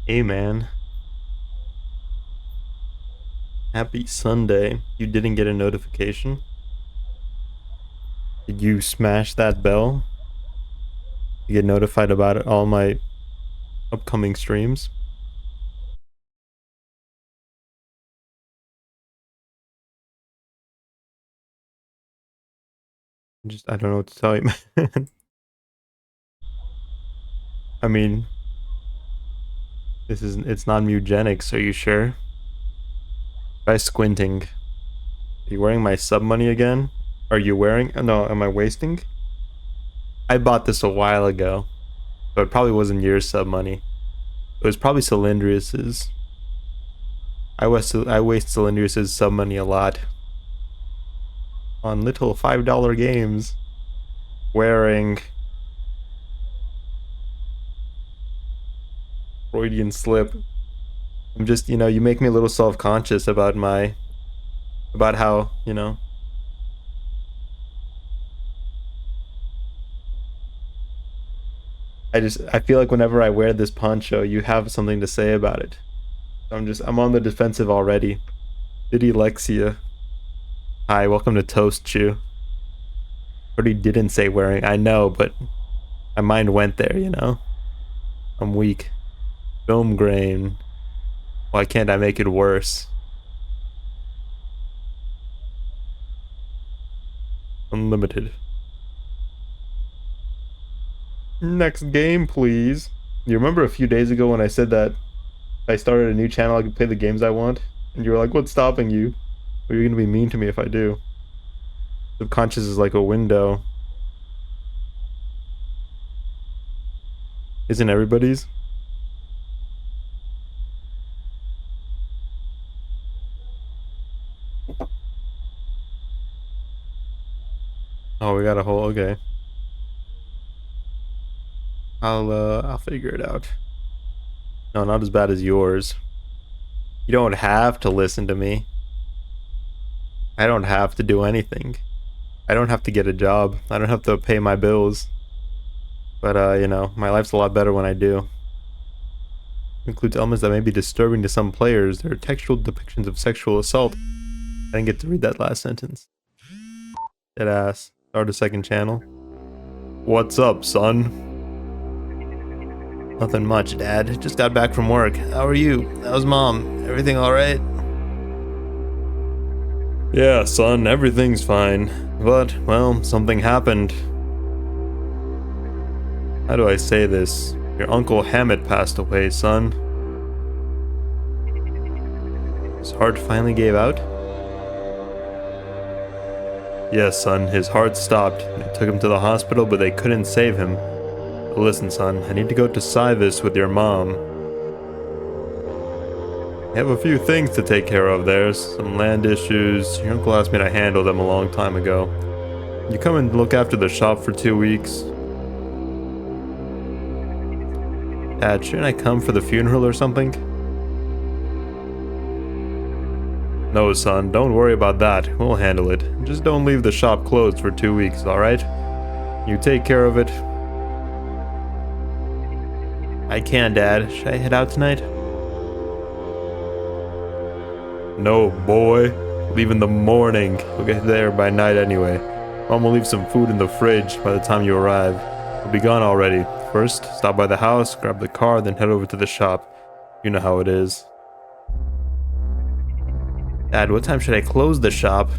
Hey man, happy Sunday. You didn't get a notification? Did you smash that bell to get notified about all my upcoming streams? I don't know what to tell you, man. I mean, it's non-mutagenics, are you sure? Try squinting. Are you wearing my sub money again? Are you wearing, no, am I wasting? I bought this a while ago, so it probably wasn't your sub money. It was probably Cylindrius's. I waste Cylindrius's sub money a lot on little $5 games. Wearing Freudian slip. I'm just, you make me a little self-conscious about about how, I feel like whenever I wear this poncho, you have something to say about it. I'm on the defensive already. Diddy Lexia. Hi, welcome to Tostchu. Already didn't say wearing, I know, but my mind went there. I'm weak. Film grain. Why can't I make it worse? Unlimited. Next game, please. You remember a few days ago when I said that I started a new channel, I could play the games I want? And you were like, what's stopping you? Or you're gonna be mean to me if I do. Subconscious is like a window. Isn't everybody's? Oh, we got a whole, okay. I'll figure it out. No, not as bad as yours. You don't have to listen to me. I don't have to do anything. I don't have to get a job. I don't have to pay my bills. But, my life's a lot better when I do. Includes elements that may be disturbing to some players. There are textual depictions of sexual assault. I didn't get to read that last sentence. Dead ass. Start a second channel. What's up, son? Nothing much, Dad. Just got back from work. How are you? How's Mom? Everything alright? Yeah, son, everything's fine. But, well, something happened. How do I say this? Your Uncle Hammett passed away, son. His heart finally gave out? Yes, son, his heart stopped. They took him to the hospital, but they couldn't save him. But listen, son, I need to go to Cybus with your mom. I have a few things to take care of there, some land issues. Your uncle asked me to handle them a long time ago. You come and look after the shop for 2 weeks. Dad, shouldn't I come for the funeral or something? No, son, don't worry about that. We'll handle it. Just don't leave the shop closed for 2 weeks, alright? You take care of it. I can, Dad. Should I head out tonight? No, boy. Leave in the morning. We'll get there by night anyway. Mom will leave some food in the fridge by the time you arrive. We'll be gone already. First, stop by the house, grab the car, then head over to the shop. You know how it is. Dad, what time should I close the shop?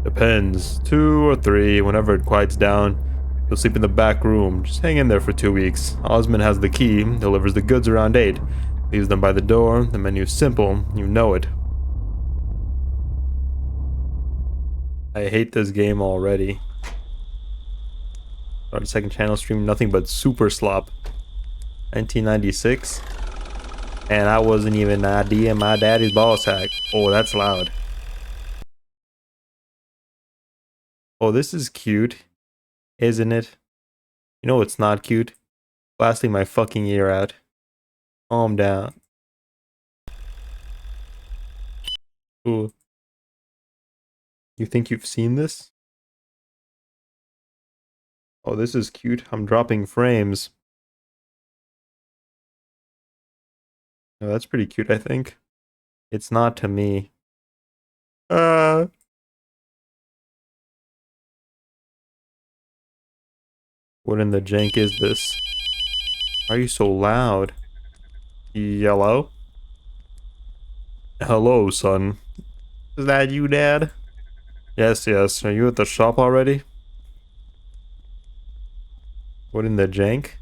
Depends. 2 or 3, whenever it quiets down. You'll sleep in the back room. Just hang in there for 2 weeks. Osmond has the key, delivers the goods around 8. Leaves them by the door. The menu's simple. You know it. I hate this game already. Start a second channel stream, nothing but super slop. 1996. And I wasn't even an idea in my daddy's ball sack. Oh, that's loud. Oh, this is cute. Isn't it? You know it's not cute? Blasting my fucking ear out. Calm down. Ooh. You think you've seen this? Oh, this is cute. I'm dropping frames. Oh, that's pretty cute, I think. It's not to me. Uh, what in the jank is this? Why are you so loud? Yellow? Hello, son. Is that you, Dad? Yes, yes. Are you at the shop already? What in the jank?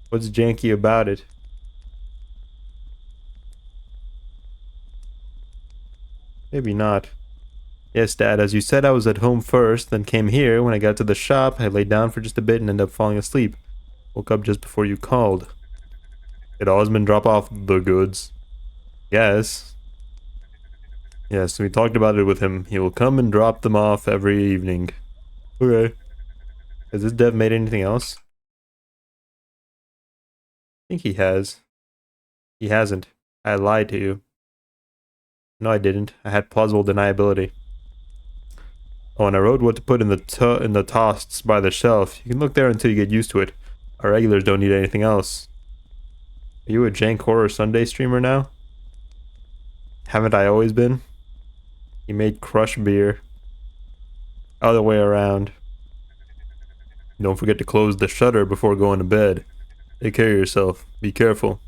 What's janky about it? Maybe not. Yes, Dad, as you said, I was at home first, then came here. When I got to the shop, I laid down for just a bit and ended up falling asleep. Woke up just before you called. Did Osmond drop off the goods? Yes. Yes, we talked about it with him. He will come and drop them off every evening. Okay. Has this dev made anything else? I think he has. He hasn't. I lied to you. No, I didn't. I had plausible deniability. Oh, and I wrote what to put in the tosts by the shelf. You can look there until you get used to it. Our regulars don't need anything else. Are you a jank horror Sunday streamer now? Haven't I always been? You made crush beer. Other way around. Don't forget to close the shutter before going to bed. Take care of yourself. Be careful.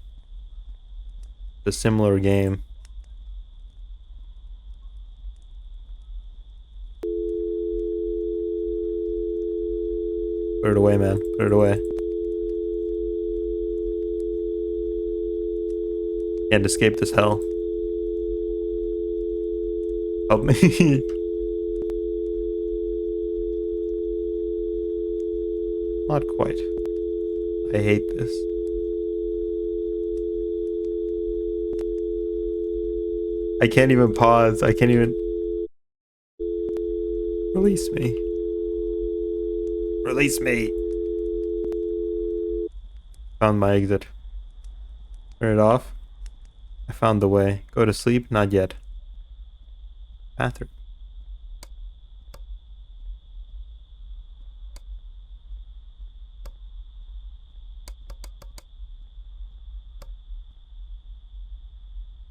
A similar game. Put it away, man. Put it away. Can't escape this hell. Help me. Not quite. I hate this. I can't even pause. I can't even... Release me. Release me. Found my exit. Turn it off. I found the way. Go to sleep? Not yet. Bathroom.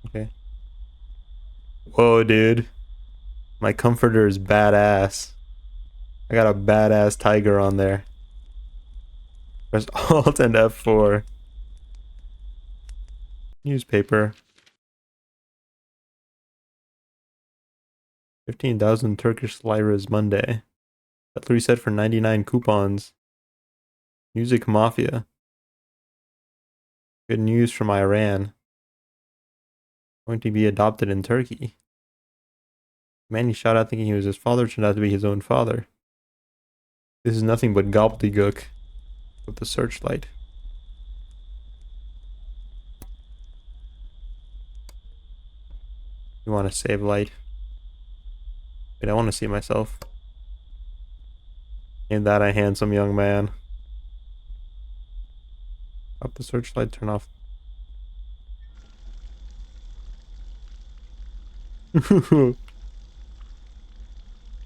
Okay. Whoa, dude. My comforter is badass. I got a badass tiger on there. Press Alt and F4. Newspaper. 15,000 Turkish liras Monday. That reset for 99 coupons. Music Mafia. Good news from Iran. Going to be adopted in Turkey. Man he shot out thinking he was his father turned out to be his own father. This is nothing but gobbledygook with the searchlight. You want to save light? Wait, I want to see myself. Ain't that a handsome young man? Up the searchlight, turn off. Not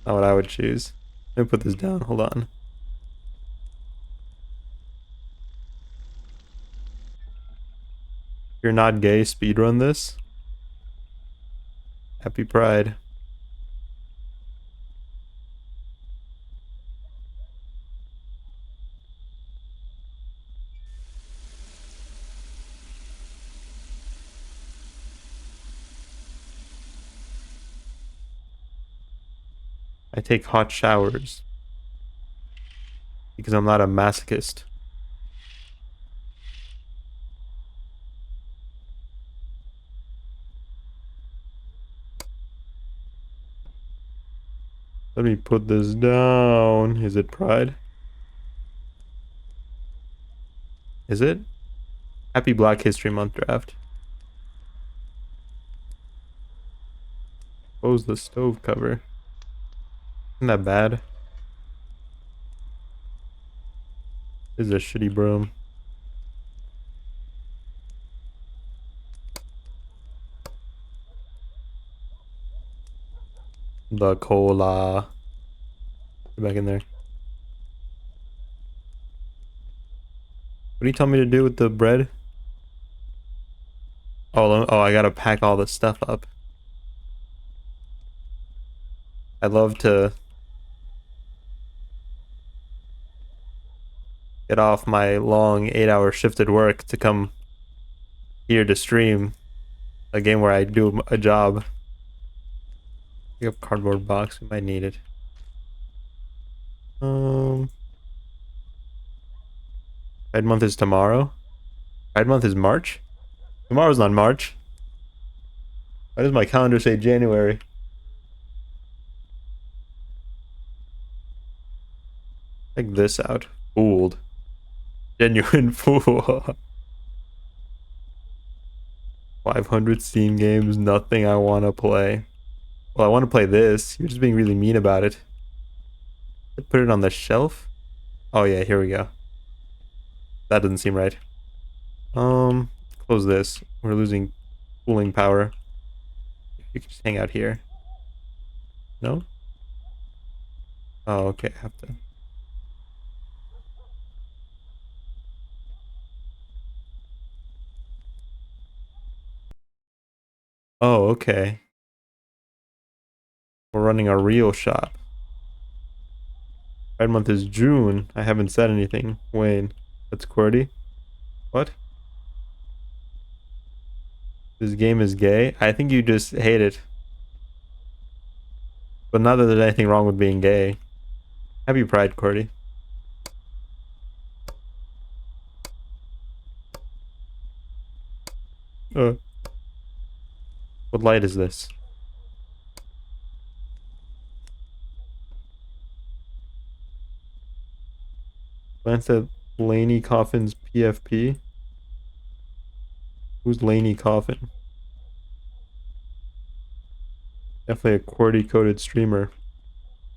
what I would choose. Let me put this down, hold on. If you're not gay, speedrun this. Happy Pride. I take hot showers. Because I'm not a masochist. Let me put this down. Is it Pride? Is it? Happy Black History Month draft. Close the stove cover. Isn't that bad? This is a shitty broom. The cola. Get back in there. What do you tell me to do with the bread? Oh, I gotta pack all this stuff up. I'd love to get off my long 8-hour shifted work to come here to stream a game where I do a job. Pick up cardboard box. We might need it. Pride month is tomorrow. Pride month is March. Tomorrow's not March. Why does my calendar say January? Check this out. Fooled. Genuine fool. 500 Steam games. Nothing I want to play. Well, I want to play this. You're just being really mean about it. Put it on the shelf. Oh yeah, here we go. That doesn't seem right. Close this. We're losing cooling power. You can just hang out here. No? Oh, okay. I have to. Oh, okay. We're running a real shop. Pride month is June. I haven't said anything. Wayne. That's QWERTY. What? This game is gay? I think you just hate it. But not that there's anything wrong with being gay. Happy Pride, QWERTY. What light is this? Glance at Laney Coffin's PFP. Who's Laney Coffin? Definitely a QWERTY coded streamer.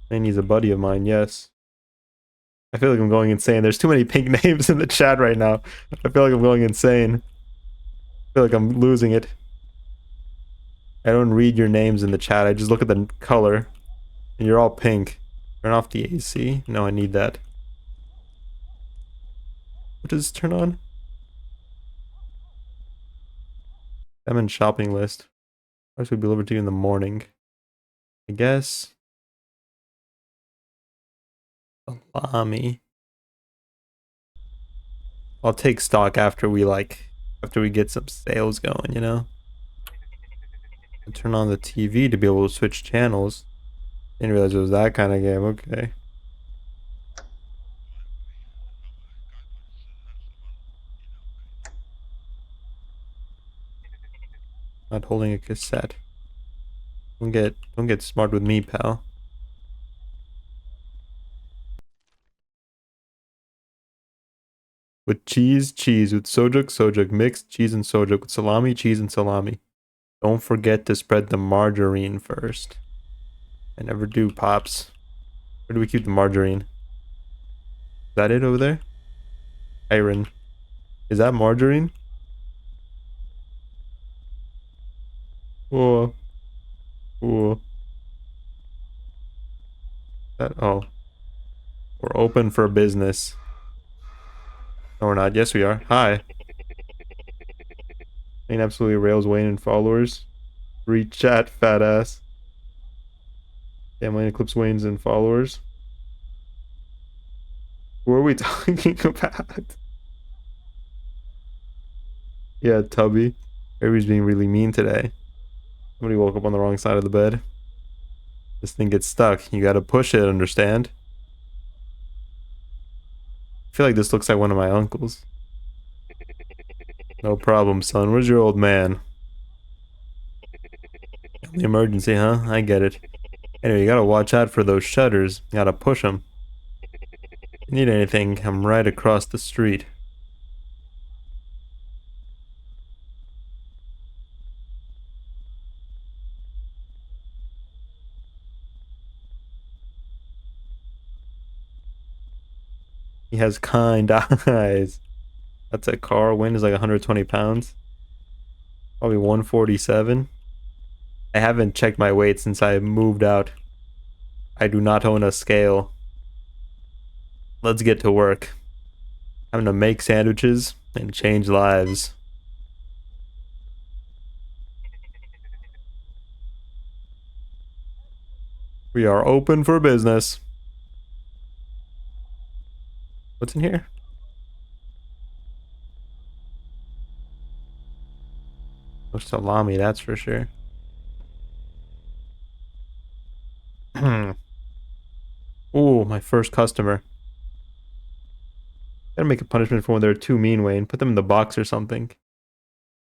Laney's a buddy of mine, yes. I feel like I'm going insane. There's too many pink names in the chat right now. I feel like I'm going insane. I feel like I'm losing it. I don't read your names in the chat. I just look at the color. And you're all pink. Turn off the AC. No, I need that. What does this turn on? I'm in shopping list. Price will be delivered to you in the morning. I guess. Salami. I'll take stock after we get some sales going, you know? And turn on the TV to be able to switch channels. Didn't realize it was that kind of game. Okay. Not holding a cassette. Don't get smart with me, pal. With cheese, cheese. With sojuk, sojuk. Mixed cheese and sojuk. With salami, cheese and salami. Don't forget to spread the margarine first. I never do, Pops. Where do we keep the margarine? Is that it over there? Iron. Is that margarine? Oh. Oh. That, oh. We're open for business. No, we're not. Yes, we are. Hi. Ain't absolutely rails Wayne and followers. Read chat, fat ass. Damn, Lane Eclipse Wayne's and followers. Who are we talking about? Yeah, Tubby. Everybody's being really mean today. Somebody woke up on the wrong side of the bed. This thing gets stuck. You gotta push it, understand? I feel like this looks like one of my uncles. No problem, son. Where's your old man? The emergency, huh? I get it. Anyway, you gotta watch out for those shutters. You gotta push them. If you need anything, I'm right across the street. He has kind eyes. That's a car. Wind is like 120 pounds. Probably 147. I haven't checked my weight since I moved out. I do not own a scale. Let's get to work. I'm gonna make sandwiches and change lives. We are open for business. What's in here? No salami, that's for sure. Ooh, my first customer. Gotta make a punishment for when they're too mean, Wayne. Put them in the box or something.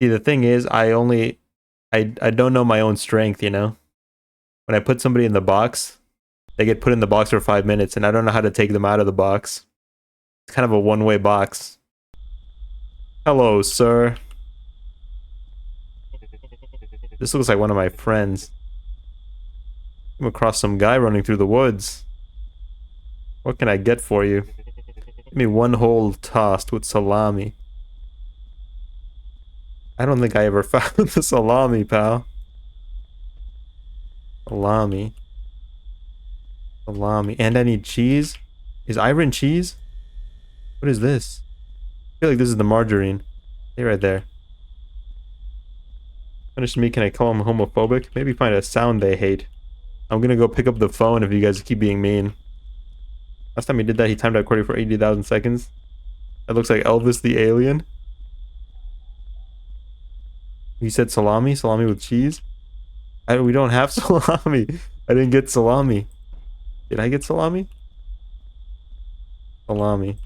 See, the thing is, I don't know my own strength, you know? When I put somebody in the box, they get put in the box for 5 minutes, and I don't know how to take them out of the box. It's kind of a one-way box. Hello, sir. This looks like one of my friends. I'm across some guy running through the woods. What can I get for you? Give me one whole toast with salami. I don't think I ever found the salami, pal. Salami. Salami. And I need cheese? Is iron cheese? What is this? I feel like this is the margarine. Stay right there. Punish me, can I call him homophobic? Maybe find a sound they hate. I'm gonna go pick up the phone if you guys keep being mean. Last time he did that, he timed out recording for 80,000 seconds. That looks like Elvis the alien. He said salami? Salami with cheese? We don't have salami. I didn't get salami. Did I get salami? Salami.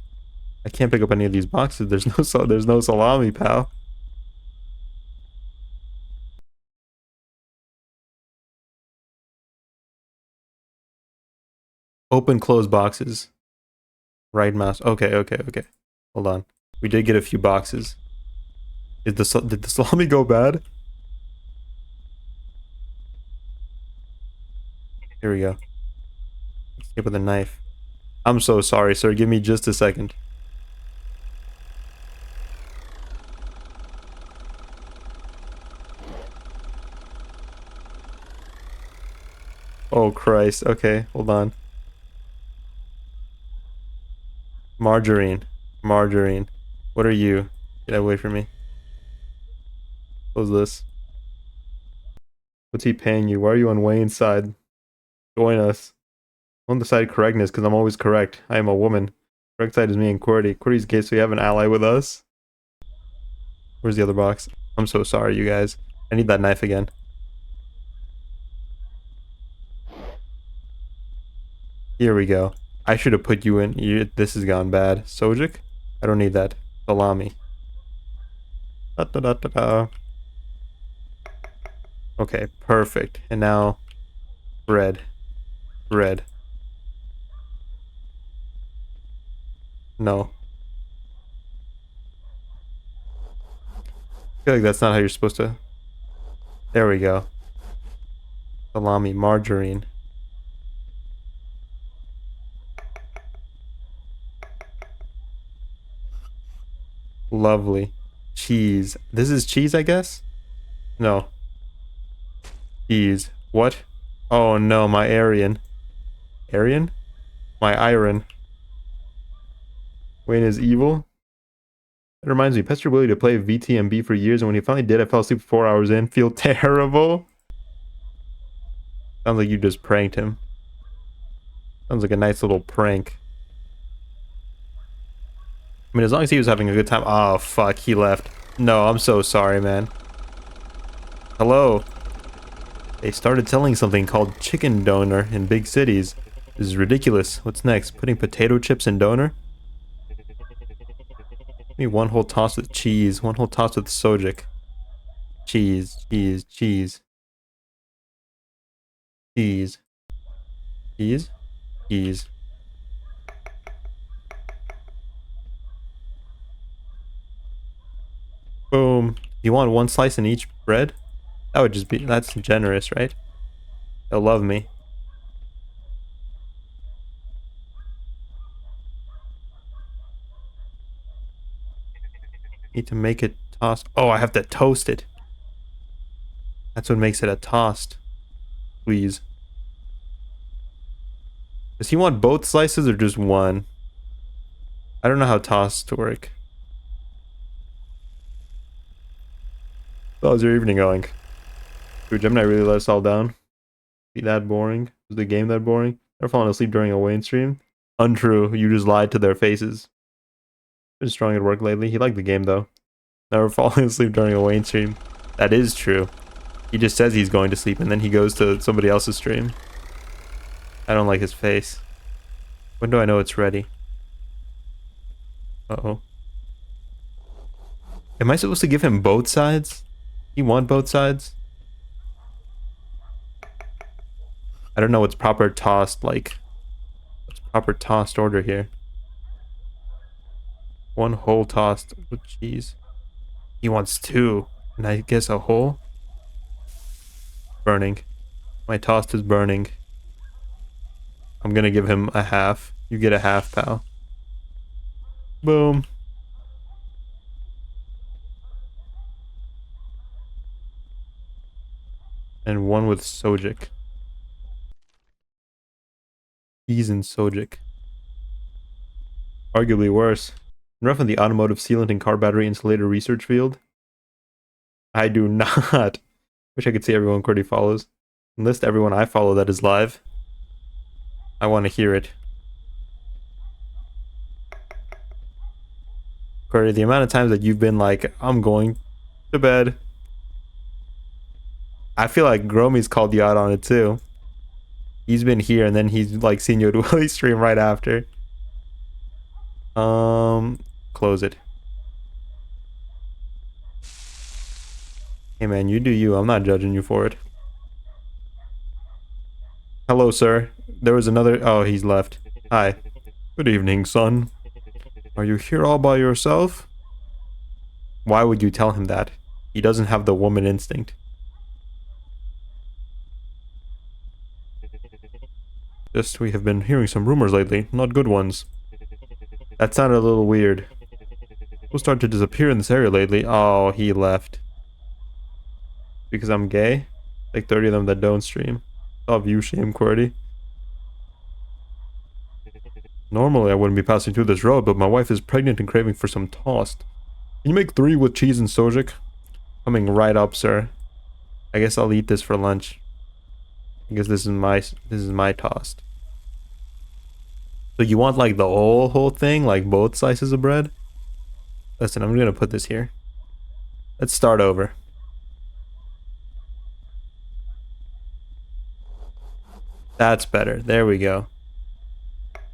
I can't pick up any of these boxes. There's no salami, pal. Open close boxes. Right mouse. Okay. Hold on. We did get a few boxes. Did the salami go bad? Here we go. Let's get with a knife. I'm so sorry, sir. Give me just a second. Oh, Christ. Okay, hold on. Margarine. Margarine. What are you? Get away from me. What's this? What's he paying you? Why are you on Wayne's side? Join us. On the side of correctness, because I'm always correct. I am a woman. Correct side is me and Qwerty. Qwerty's gay, so you have an ally with us. Where's the other box? I'm so sorry, you guys. I need that knife again. Here we go. I should have put you in. This has gone bad. Sojik? I don't need that. Salami. Da, da, da, da, da. Okay, perfect. And now, bread. Bread. No. I feel like that's not how you're supposed to... There we go. Salami, margarine. Lovely. Cheese. This is cheese, I guess? No. Cheese. What? Oh no, my Aryan. Aryan? My iron. Wayne is evil? It reminds me, pestered Willie to play VTMB for years, and when he finally did, I fell asleep 4 hours in. Feel terrible? Sounds like you just pranked him. Sounds like a nice little prank. I mean, as long as he was having a good time. Oh, fuck, he left. No, I'm so sorry, man. Hello? They started selling something called chicken donor in big cities. This is ridiculous. What's next? Putting potato chips in donor? Give me one whole toss with cheese. One whole toss with sojik. Cheese. Cheese. Cheese. Cheese. Cheese. Cheese. Boom. You want one slice in each bread? That would just be... That's generous, right? They'll love me. Need to make it tossed. Oh, I have to toast it. That's what makes it a toast. Please. Does he want both slices or just one? I don't know how toasts work. How's your evening going? Dude, Gemini really let us all down. Be that boring? Is the game that boring? They're falling asleep during a Wayne stream? Untrue. You just lied to their faces. Been strong at work lately. He liked the game though. Never falling asleep during a Wayne stream. That is true. He just says he's going to sleep and then he goes to somebody else's stream. I don't like his face. When do I know it's ready? Uh-oh. Am I supposed to give him both sides? You want both sides? I don't know what's proper tossed like. What's proper tossed order here? One whole tossed with cheese. He wants two. And I guess a whole? Burning. My toast is burning. I'm gonna give him a half. You get a half, pal. Boom. And one with Sojic. He's in Sojic. Arguably worse. Rough in the automotive sealant and car battery insulator research field. I do not. Wish I could see everyone Cordy follows. Enlist everyone I follow that is live. I want to hear it. Cordy, the amount of times that you've been like, I'm going to bed. I feel like Gromi's called you out on it too. He's been here and then he's like seen you at Willie stream right after. Close it. Hey man, you do you. I'm not judging you for it. Hello, sir. There was another... Oh, he's left. Hi. Good evening, son. Are you here all by yourself? Why would you tell him that? He doesn't have the woman instinct. Just, we have been hearing some rumors lately. Not good ones. That sounded a little weird. People start to disappear in this area lately. Oh, he left. Because I'm gay? Like 30 of them that don't stream. I'll view shame, QWERTY. Normally I wouldn't be passing through this road, but my wife is pregnant and craving for some toast. Can you make 3 with cheese and Sojic? Coming right up, sir. I guess I'll eat this for lunch. I guess this is my toast. So you want like the whole thing, like both slices of bread? Listen, I'm gonna put this here. Let's start over. That's better. There we go.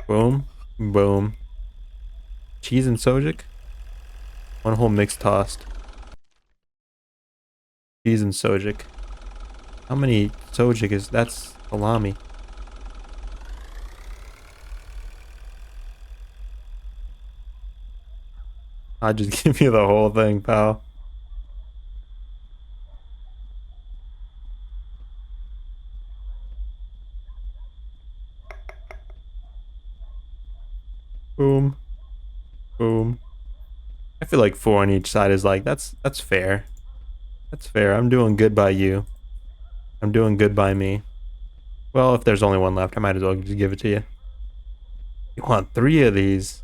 Boom. Boom. Cheese and Sojic? One whole mixed toast. Cheese and Sojic. How many Sojic is... That's salami. I'll just give you the whole thing, pal. Boom. Boom. I feel like 4 on each side is like, that's fair. That's fair. I'm doing good by you. I'm doing good by me. Well, if there's only one left, I might as well just give it to you. You want 3 of these?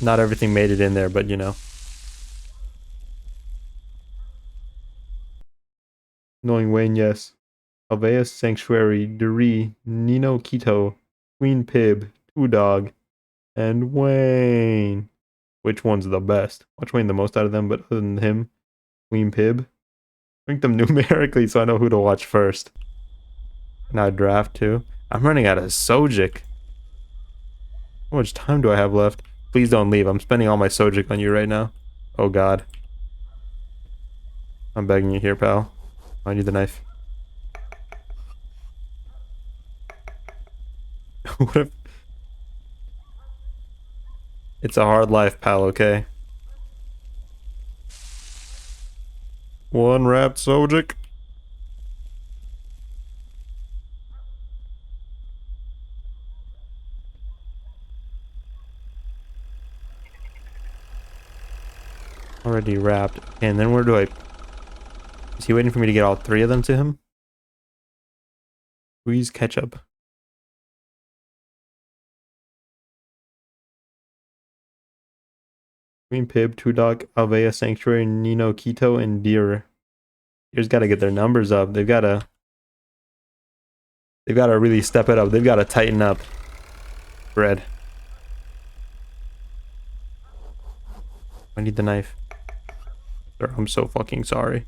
Not everything made it in there, but you know. Knowing Wayne, yes. Alveus Sanctuary, Duri, Nino Quito, Queen Pib, Two Dog, and Wayne. Which one's the best? Watch Wayne the most out of them, but other than him, Queen Pib. Rank them numerically so I know who to watch first. Now draft too. I'm running out of Sojic. How much time do I have left? Please don't leave. I'm spending all my Sojic on you right now. Oh god. I'm begging you here, pal. I need the knife. What if... It's a hard life, pal, okay? One wrapped Sojic. Already wrapped. And then where do I... Is he waiting for me to get all 3 of them to him? Squeeze ketchup. Queen Pib, Two Dog, Alvea Sanctuary, Nino Quito, and Deer. You just gotta get their numbers up. They've gotta really step it up. They've gotta tighten up. Bread. I need the knife. Sir, I'm so fucking sorry.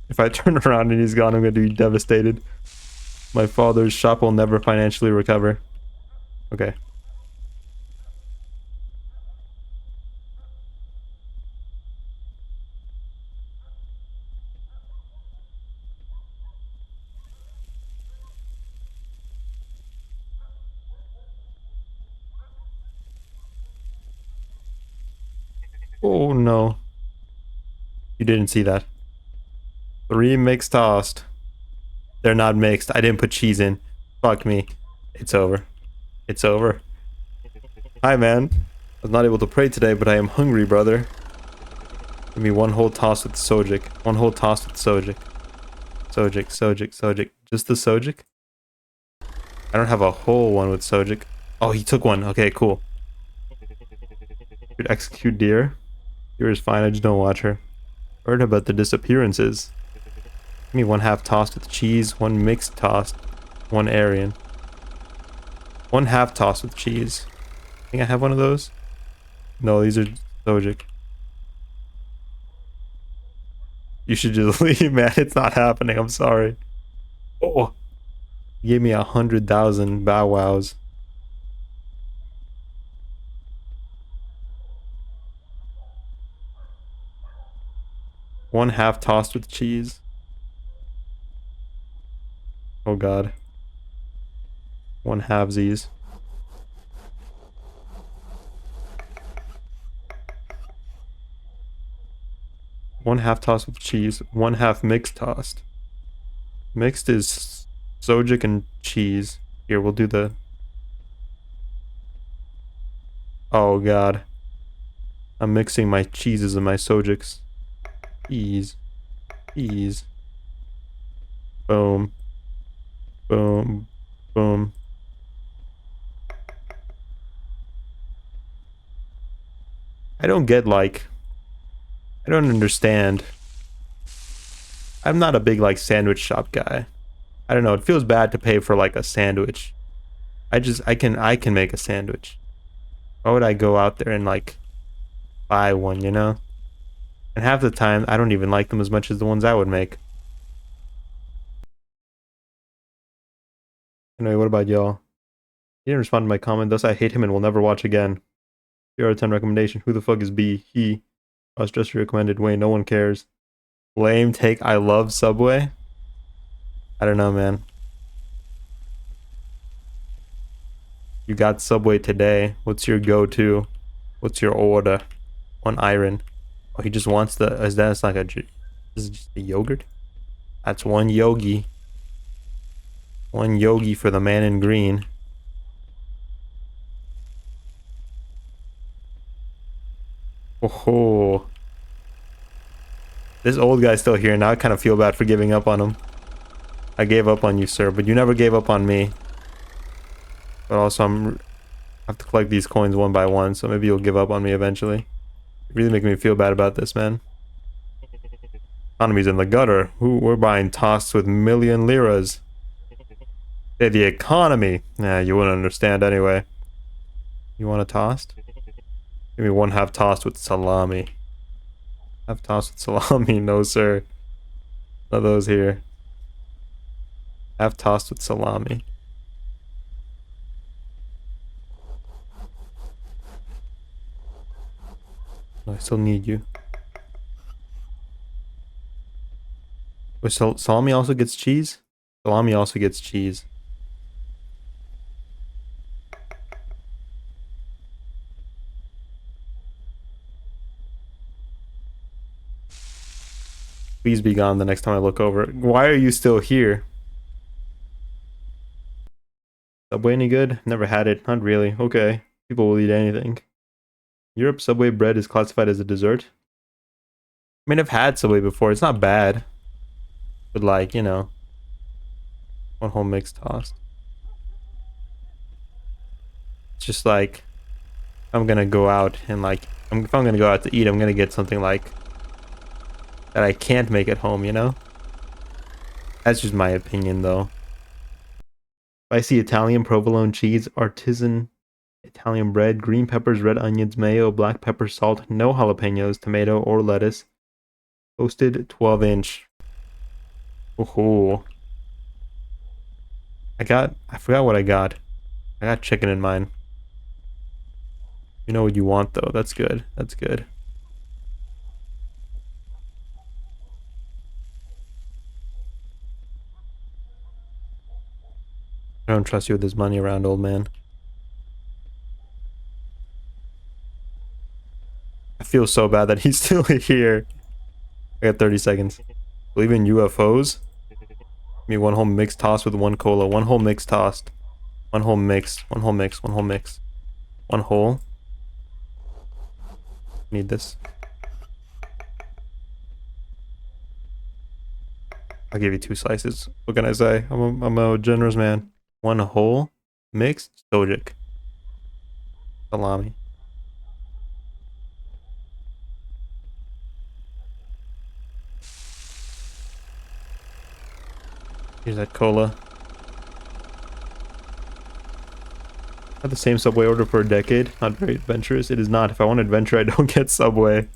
If I turn around and he's gone, I'm gonna be devastated. My father's shop will never financially recover. Okay. Oh no. You didn't see that. 3 mixed tossed. They're not mixed. I didn't put cheese in. Fuck me. It's over. It's over. Hi, man. I was not able to pray today, but I am hungry, brother. Give me one whole toss with sojic. One whole toss with sojic. Sojic, sojic, sojic. Just the sojic? I don't have a whole one with sojic. Oh, he took one. Okay, cool. Could execute deer. Deer is fine. I just don't watch her. Heard about the disappearances. Give me one half tossed with cheese. One mixed tossed. One Aryan. One half tossed with cheese. I think I have one of those. No, these are sojic. You should just leave, man. It's not happening. I'm sorry. Oh, he gave me 100,000 bow wows. One half tossed with cheese. Oh god. One halvesies. One half tossed with cheese. One half mixed tossed. Mixed is sojic and cheese. Here, we'll do the... Oh god. I'm mixing my cheeses and my sojics. Cheese. Cheese. Boom. Boom. Boom. I don't get, like... I don't understand. I'm not a big, like, sandwich shop guy. I don't know, it feels bad to pay for, like, a sandwich. I can make a sandwich. Why would I go out there and, like, buy one, you know? And half the time, I don't even like them as much as the ones I would make. Anyway, what about y'all? He didn't respond to my comment, thus I hate him and will never watch again. 0 out of 10 recommendation. Who the fuck is B? He. I was just recommended. Wait, no one cares. Lame take. I love Subway. I don't know, man. You got Subway today. What's your go-to? What's your order? One iron. Oh, he just wants the... Is that like a... This is just a yogurt? That's one yogi. One yogi for the man in green. Oh, this old guy's still here. Now I kind of feel bad for giving up on him. I gave up on you, sir, but you never gave up on me. But also, I have to collect these coins one by one, so maybe you'll give up on me eventually. You're really making me feel bad about this, man. Economy's in the gutter. Ooh, we're buying tossed with million liras. Hey, the economy. Nah, you wouldn't understand anyway. You want a tossed? Give me one half tossed with salami. Half tossed with salami? No, sir. None of those here. Half tossed with salami. I still need you. Wait, salami also gets cheese? Salami also gets cheese. Please be gone the next time I look over. Why are you still here? Subway any good? Never had it. Not really. Okay. People will eat anything. Europe Subway bread is classified as a dessert. I mean, I've had Subway before. It's not bad. But like, you know. One whole mixed tossed. It's just like, I'm gonna go out and like If I'm gonna go out to eat, I'm gonna get something like that I can't make at home, you know? That's just my opinion, though. If I see Italian provolone cheese, artisan Italian bread, green peppers, red onions, mayo, black pepper, salt, no jalapenos, tomato, or lettuce. Toasted 12-inch. Ooh. I forgot what I got. I got chicken in mine. You know what you want, though. That's good. That's good. I don't trust you with this money around, old man. I feel so bad that he's still here. I got 30 seconds. Believe in UFOs? Give me one whole mixed toast with one cola. One whole mixed toast. One whole mix. One whole mix. One whole mix. One whole. Need this. I'll give you 2 slices. What can I say? I'm a generous man. One whole mixed sojic. Salami. Here's that cola. Had the same Subway order for a decade. Not very adventurous. It is not. If I want adventure, I don't get Subway.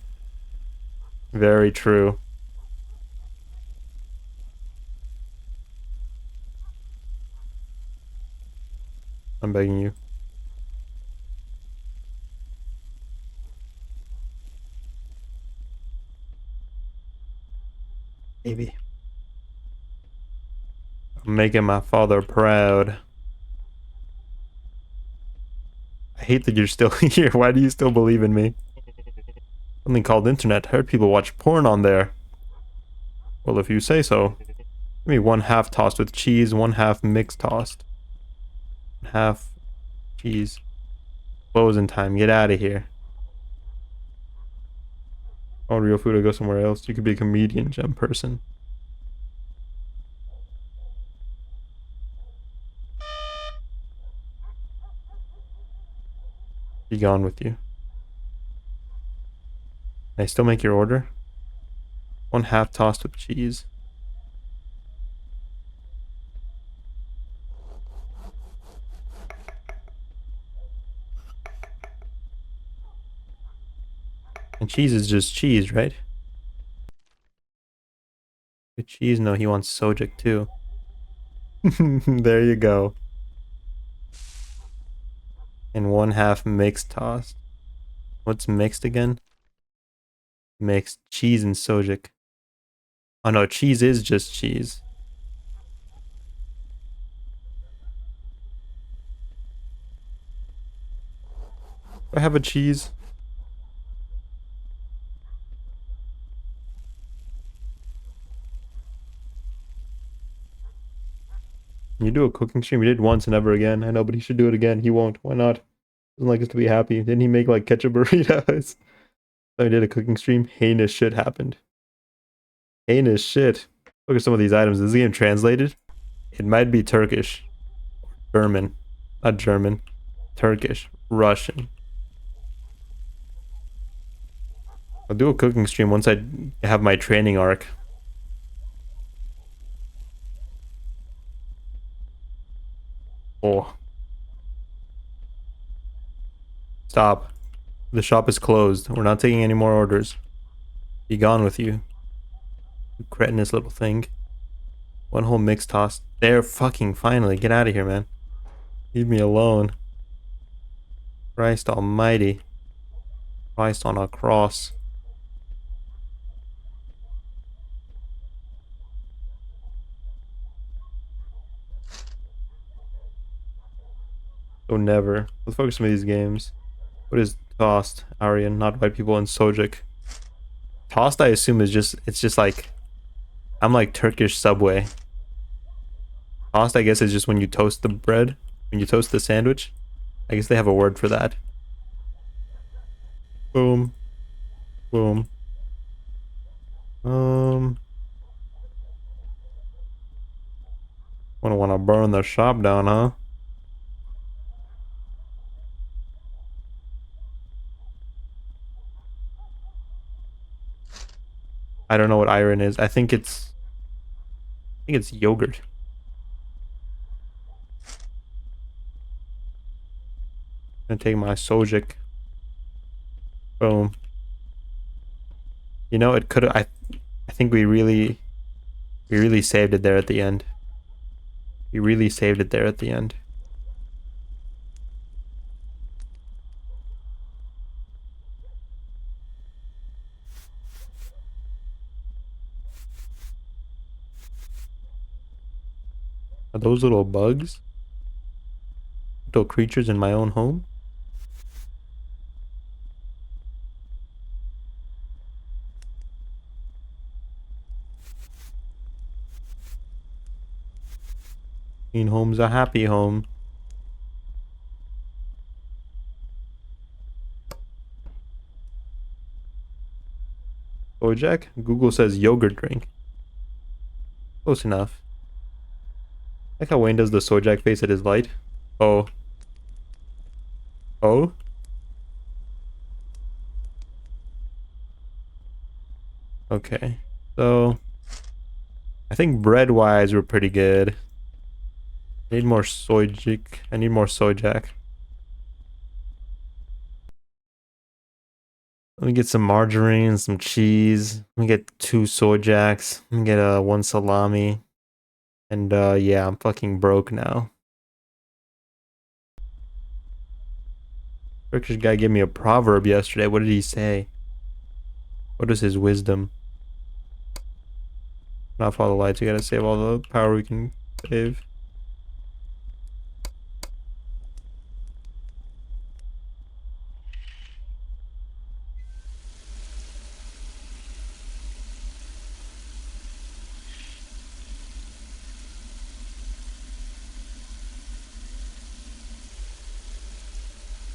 Very true. I'm begging you. Maybe. I'm making my father proud. I hate that you're still here. Why do you still believe in me? Something called internet. I heard people watch porn on there. Well, if you say so. Give me one half tossed with cheese, one half mixed tossed. Half cheese. Closing time. Get out of here. Oh, real food, I go somewhere else. You could be a comedian, gem person. Be gone with you. Can I still make your order? One half tossed with cheese. And cheese is just cheese, right? With cheese? No, he wants sojic too. There you go. And one half mixed tossed. What's mixed again? Mixed cheese and sojic. Oh no, cheese is just cheese. Do I have a cheese? You do a cooking stream. He did once and never again. I know, but he should do it again. He won't. Why not? Doesn't like us to be happy. Didn't he make like ketchup burritos? So I did a cooking stream. Heinous shit happened. Heinous shit. Look at some of these items. Is this game translated? It might be Turkish. German. Not German. Turkish. Russian. I'll do a cooking stream once I have my training arc. Oh. Stop. The shop is closed. We're not taking any more orders. Be gone with you. You cretinous little thing. One whole mixed toss. There, fucking finally. Get out of here, man. Leave me alone. Christ almighty. Christ on a cross. So never. Let's focus on some of these games. What is tossed? Aryan, not white people, and Sojic. Tossed, I assume, is just, it's just like, I'm like Turkish Subway. Tossed, I guess, is just when you toast the bread, when you toast the sandwich. I guess they have a word for that. Boom. Boom. Wanna burn the shop down, huh? I don't know what iron is. I think it's yogurt. I'm gonna take my sojic. Boom. You know, it could I think we really saved it there at the end. We really saved it there at the end. Are those little bugs? Little creatures in my own home? Clean home's a happy home. Bojack? Google says yogurt drink. Close enough. Like how Wayne does the Sojak face at his light. Oh. Oh? Okay. So, I think bread-wise we're pretty good. I need more Sojak. I need more Sojak. Let me get some margarine, some cheese. Let me get 2 Sojaks. Let me get one salami. And yeah, I'm fucking broke now. Turkish guy gave me a proverb yesterday. What did he say? What is his wisdom? Not follow the lights. We gotta save all the power we can save.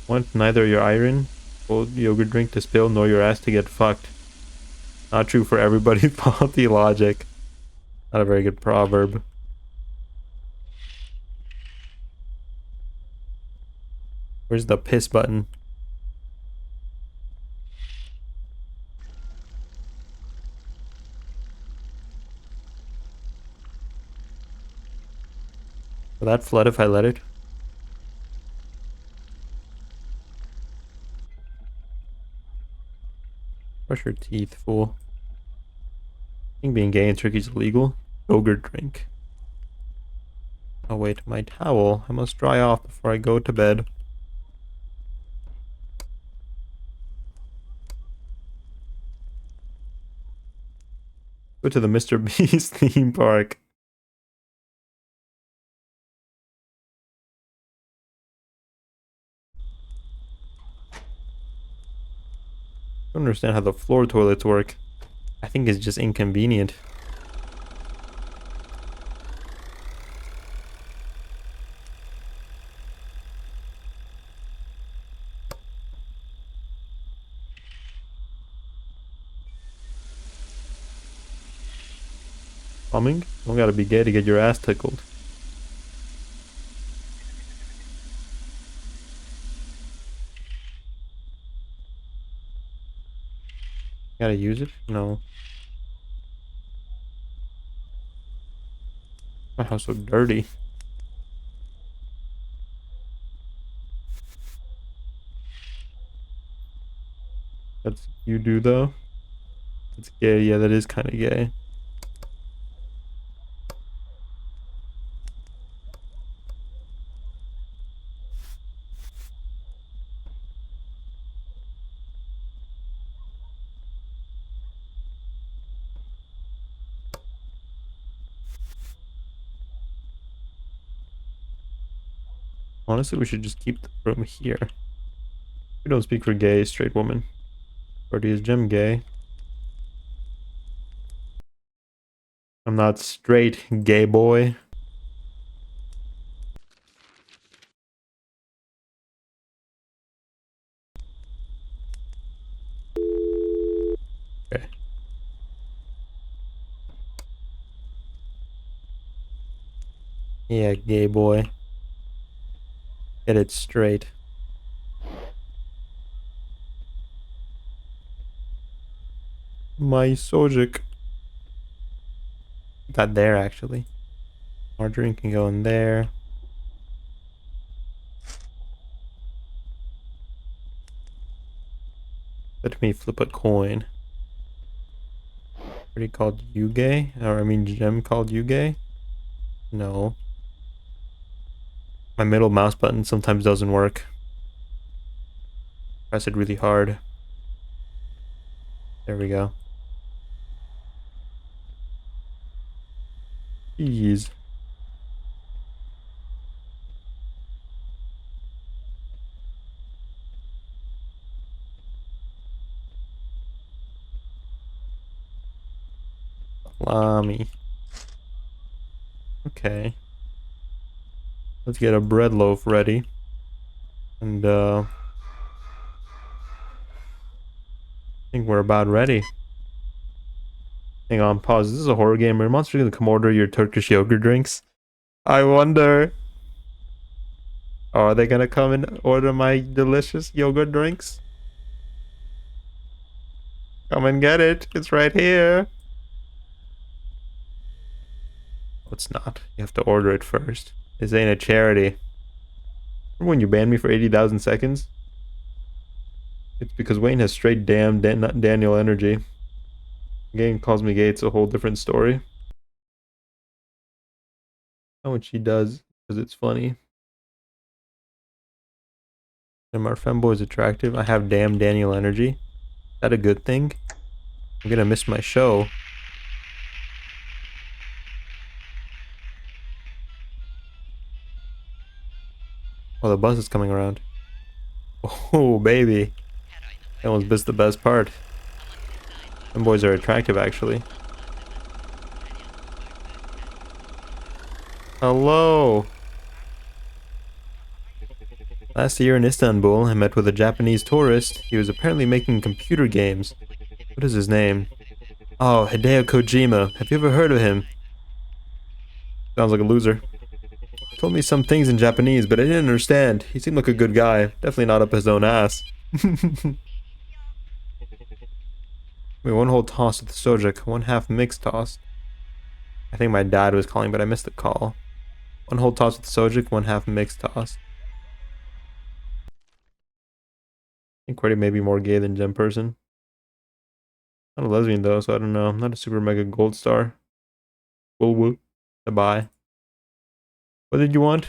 Want neither your iron, old yogurt drink to spill, nor your ass to get fucked. Not true for everybody's faulty logic. Not a very good proverb. Where's the piss button? Will that flood if I let it? Brush your teeth, fool. I think being gay in Turkey is illegal. Yogurt drink. Oh wait, my towel. I must dry off before I go to bed. Go to the Mr. Beast theme park. I don't understand how the floor toilets work. I think it's just inconvenient. Plumbing? You don't gotta be gay to get your ass tickled. Gotta use it? No. My house so dirty. That's you do though? It's gay, yeah, that is kinda gay. Honestly, we should just keep the room here. We don't speak for gay, straight woman. Or is Jim gay? I'm not straight, gay boy. Okay. Yeah, gay boy. Get it straight. I My sojic. That there actually. Margarine can go in there. Let me flip a coin. Pretty called Yuge? Or I mean gem called Yuge? No. My middle mouse button sometimes doesn't work. Press it really hard. There we go. Jeez. Salami. Okay. Let's get a bread loaf ready. And I think we're about ready. Hang on, pause. This is a horror game. Are monsters gonna come order your Turkish yogurt drinks? I wonder. Are they gonna come and order my delicious yogurt drinks? Come and get it. It's right here. Oh, it's not. You have to order it first. This ain't a charity. Remember when you banned me for 80,000 seconds? It's because Wayne has straight damn Daniel energy. The game calls me gay. It's a whole different story. How much she does because it's funny. And our femboy is attractive. I have damn Daniel energy. Is that a good thing? I'm gonna miss my show. Oh, the bus is coming around. Oh, baby. I almost missed the best part. Femboys are attractive, actually. Hello. Last year in Istanbul, I met with a Japanese tourist. He was apparently making computer games. What is his name? Oh, Hideo Kojima. Have you ever heard of him? Sounds like a loser. He told me some things in Japanese, but I didn't understand. He seemed like a good guy. Definitely not up his own ass. Wait, one whole toss with the sojic, one half mixed toss. I think my dad was calling, but I missed the call. One whole toss with the sojic, one half mixed toss. I think Qwerty may be more gay than Gem person. Not a lesbian though, so I don't know. I'm not a super mega gold star. Woo woo. Bye. What did you want?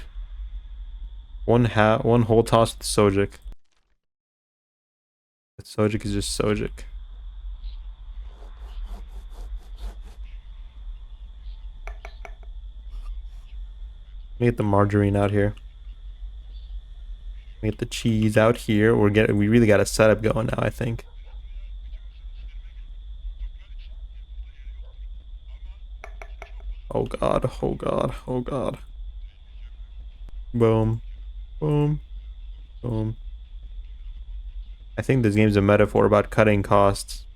One whole toss with sojic. But sojic is just sojic. Let me get the margarine out here. Let me get the cheese out here. We really got a setup going now, I think. Oh god, oh god, oh god. Boom. Boom. Boom. I think this game's a metaphor about cutting costs.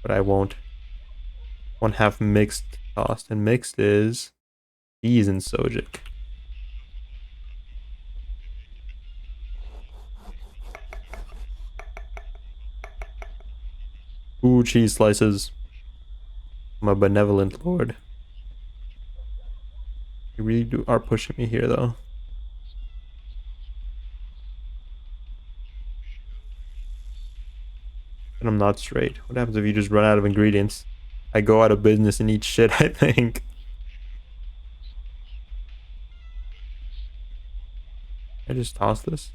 But I won't. One half mixed tossed, and mixed is cheese and sojic. Ooh, cheese slices. I'm a benevolent lord. You really are pushing me here, though. And I'm not straight. What happens if you just run out of ingredients? I go out of business and eat shit, I think. I just toss this?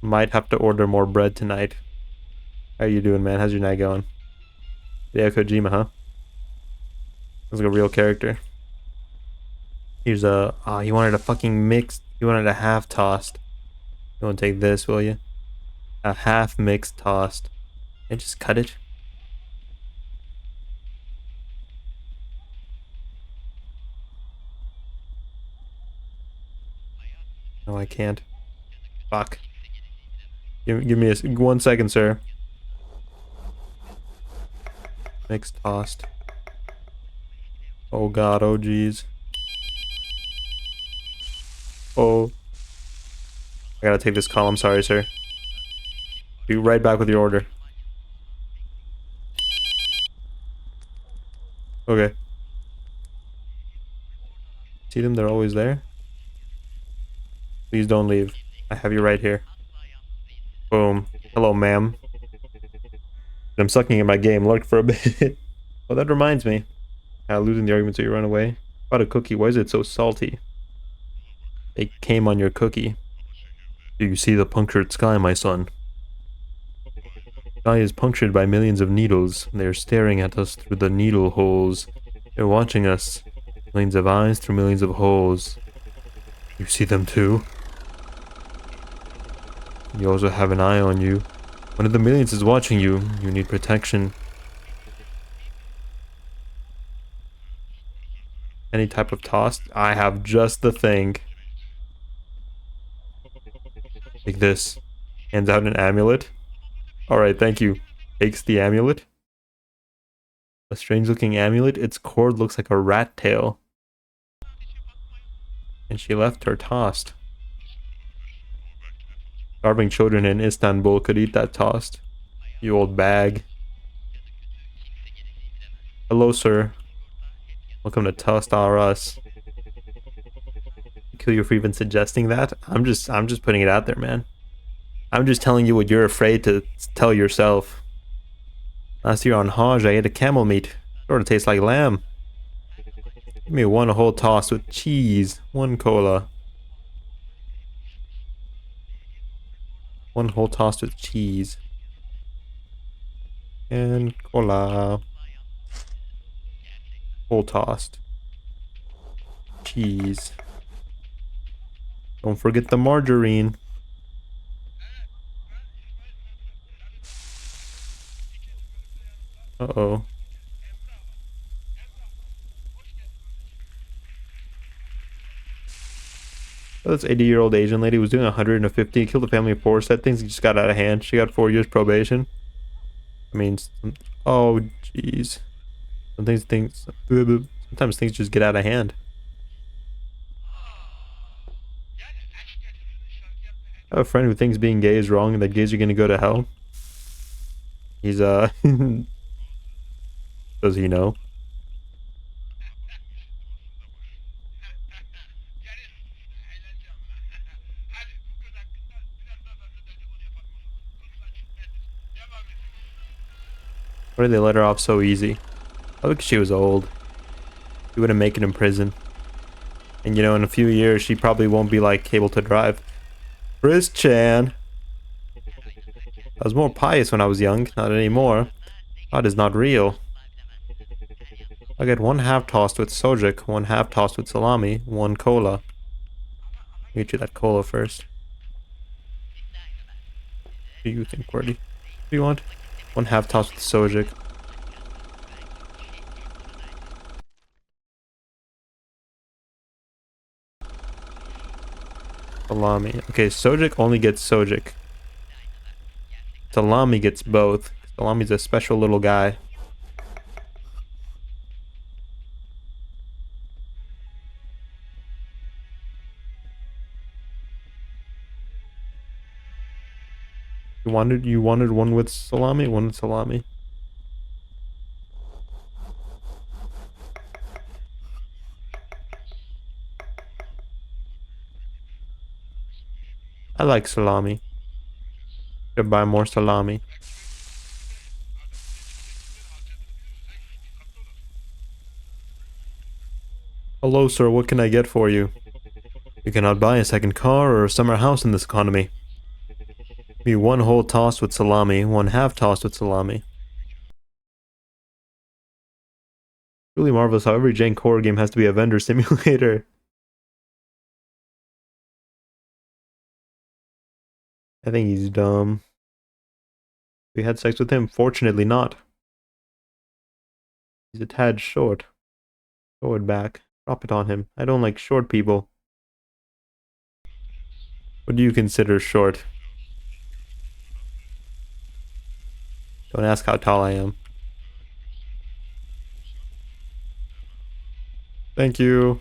Might have to order more bread tonight. How you doing, man? How's your night going? Yeah, Kojima, huh? Sounds like a real character. Here's a... Oh, you wanted a fucking mixed... You wanted a half tossed. You won't take this, will you? A half mixed tossed. I just cut it. No, I can't. Fuck. Give me 1 second, sir. Mixed tossed. Oh god, oh jeez. Oh, I gotta take this call. I'm sorry, sir. Be right back with your order. Okay. See them? They're always there. Please don't leave. I have you right here. Boom. Hello, ma'am. I'm sucking in my game. Lurk for a bit. Oh, that reminds me. Losing the argument so you run away. About a cookie. Why is it so salty? They came on your cookie. Do you see the punctured sky, my son? The sky is punctured by millions of needles. They are staring at us through the needle holes. They're watching us. Millions of eyes through millions of holes. You see them too? You also have an eye on you. One of the millions is watching you. You need protection. Any type of toss? I have just the thing. Take this. Hands out an amulet. Alright, thank you. Takes the amulet. A strange looking amulet. Its cord looks like a rat tail. And she left her tossed. Starving children in Istanbul could eat that tossed. You old bag. Hello, sir. Welcome to Toast R Us. Kill you for even suggesting that. I'm just putting it out there, man. I'm just telling you what you're afraid to tell yourself. Last year on Hajj, I ate a camel meat. Sort of tastes like lamb. Give me one whole toast with cheese, one cola. One whole toast with cheese. And cola. Whole toast. Cheese. Don't forget the margarine. Uh-oh. This 80-year-old Asian lady was doing 150, killed a family of four, said things just got out of hand. She got 4 years probation. I mean, oh, jeez. Sometimes things just get out of hand. I have a friend who thinks being gay is wrong and that gays are gonna go to hell. He's, does he know? Why did they let her off so easy? Oh, look, she was old. She wouldn't make it in prison. And you know, in a few years, she probably won't be like able to drive. Chris Chan. I was more pious when I was young, not anymore. God is not real. I get one half tossed with sojic, one half tossed with salami, one cola. Get you that cola first. What do you think, Cordy? What do you want? One half tossed with sojic. Salami. Okay, sojic only gets sojic. Salami gets both. Salami's a special little guy. You wanted one with salami, one with salami. I like salami. Should buy more salami. Hello, sir. What can I get for you? You cannot buy a second car or a summer house in this economy. Be one whole tossed with salami, one half tossed with salami. Really marvelous how every jank horror game has to be a vendor simulator. I think he's dumb. We had sex with him? Fortunately not. He's a tad short. Throw it back. Drop it on him. I don't like short people. What do you consider short? Don't ask how tall I am. Thank you.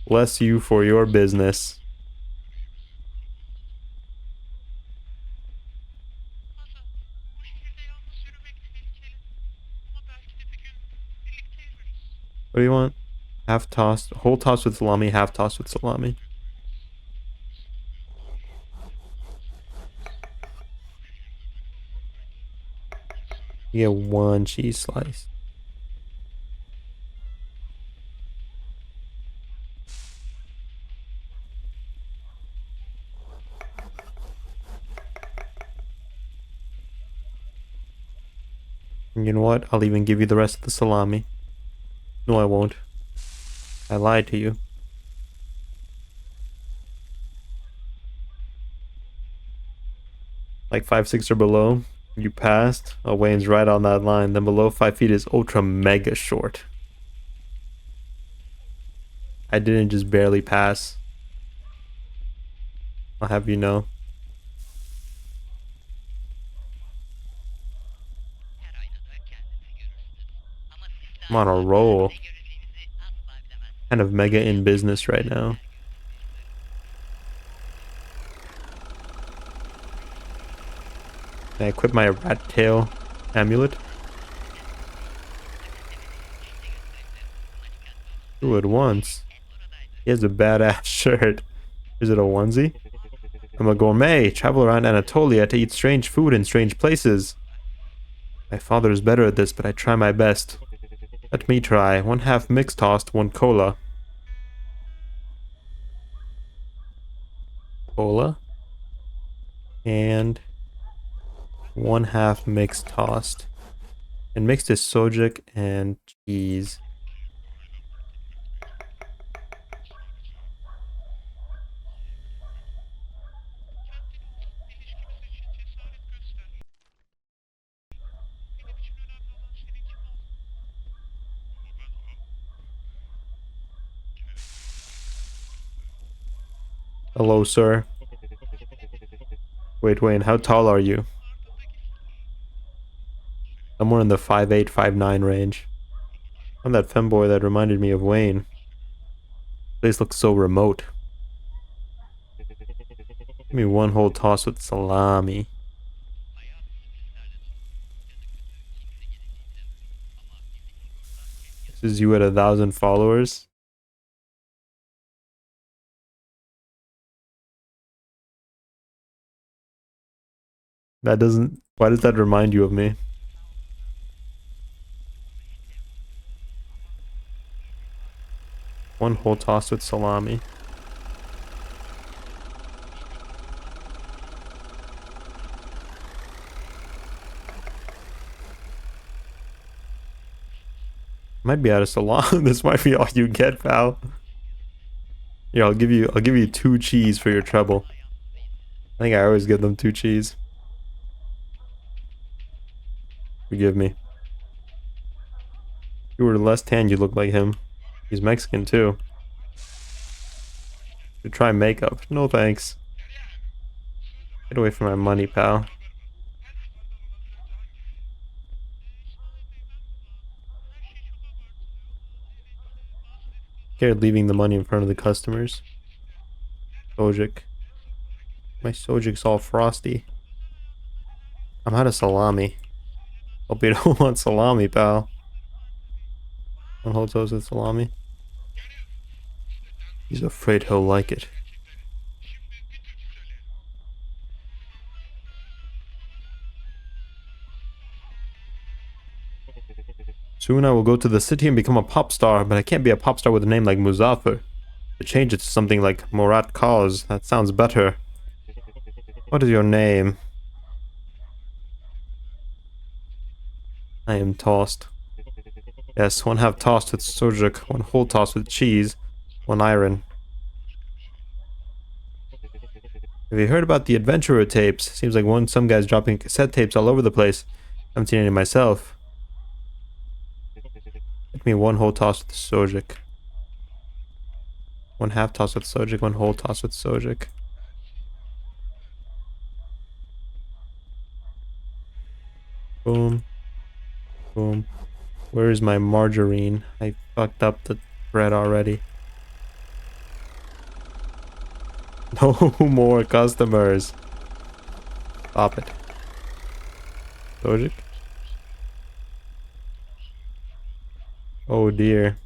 Bless you for your business. What do you want? Half tossed, whole tossed with salami, half tossed with salami. You get one cheese slice. And you know what? I'll even give you the rest of the salami. No, I won't. I lied to you. Like 5'6" or below, you passed. Oh, Wayne's right on that line. Then below 5 feet is ultra mega short. I didn't just barely pass. I'll have you know. I'm on a roll. Kind of mega in business right now. Can I equip my rat tail amulet? Ooh, at once. He has a badass shirt. Is it a onesie? I'm a gourmet. Travel around Anatolia to eat strange food in strange places. My father is better at this, but I try my best. Let me try. 1/2 mixed tossed, 1 cola. Cola. And 1/2 mixed tossed. And mixed is sojic and cheese. Hello, sir. Wait, Wayne, how tall are you? Somewhere in the 5'8", 5'9" range. I'm that femboy that reminded me of Wayne. Place looks so remote. Give me 1 whole toss with salami. This is you at 1,000 followers. That doesn't... Why does that remind you of me? One whole toss with salami. Might be out of salami. This might be all you get, pal. Yeah, I'll give you 2 cheese for your trouble. I think I always give them 2 cheese. Forgive me. If you were less tan, you'd look like him. He's Mexican too. Should try makeup. No thanks. Get away from my money, pal. Scared leaving the money in front of the customers. Sojic. My sojic's all frosty. I'm out of salami. Hope you don't want salami, pal. One whole toast with salami. He's afraid he'll like it. Soon I will go to the city and become a pop star, but I can't be a pop star with a name like Muzaffar. To change it to something like Murat Kaz, that sounds better. What is your name? I am tossed. Yes, 1/2 tossed with sojic, 1 whole tossed with cheese, 1 iron. Have you heard about the adventurer tapes? Seems like some guy's dropping cassette tapes all over the place. I haven't seen any myself. Get me 1 whole toss with sojic. 1/2 toss with sojic, 1 whole toss with sojic. Boom. Boom. Where is my margarine? I fucked up the bread already. No more customers. Stop it. Logic? Oh dear.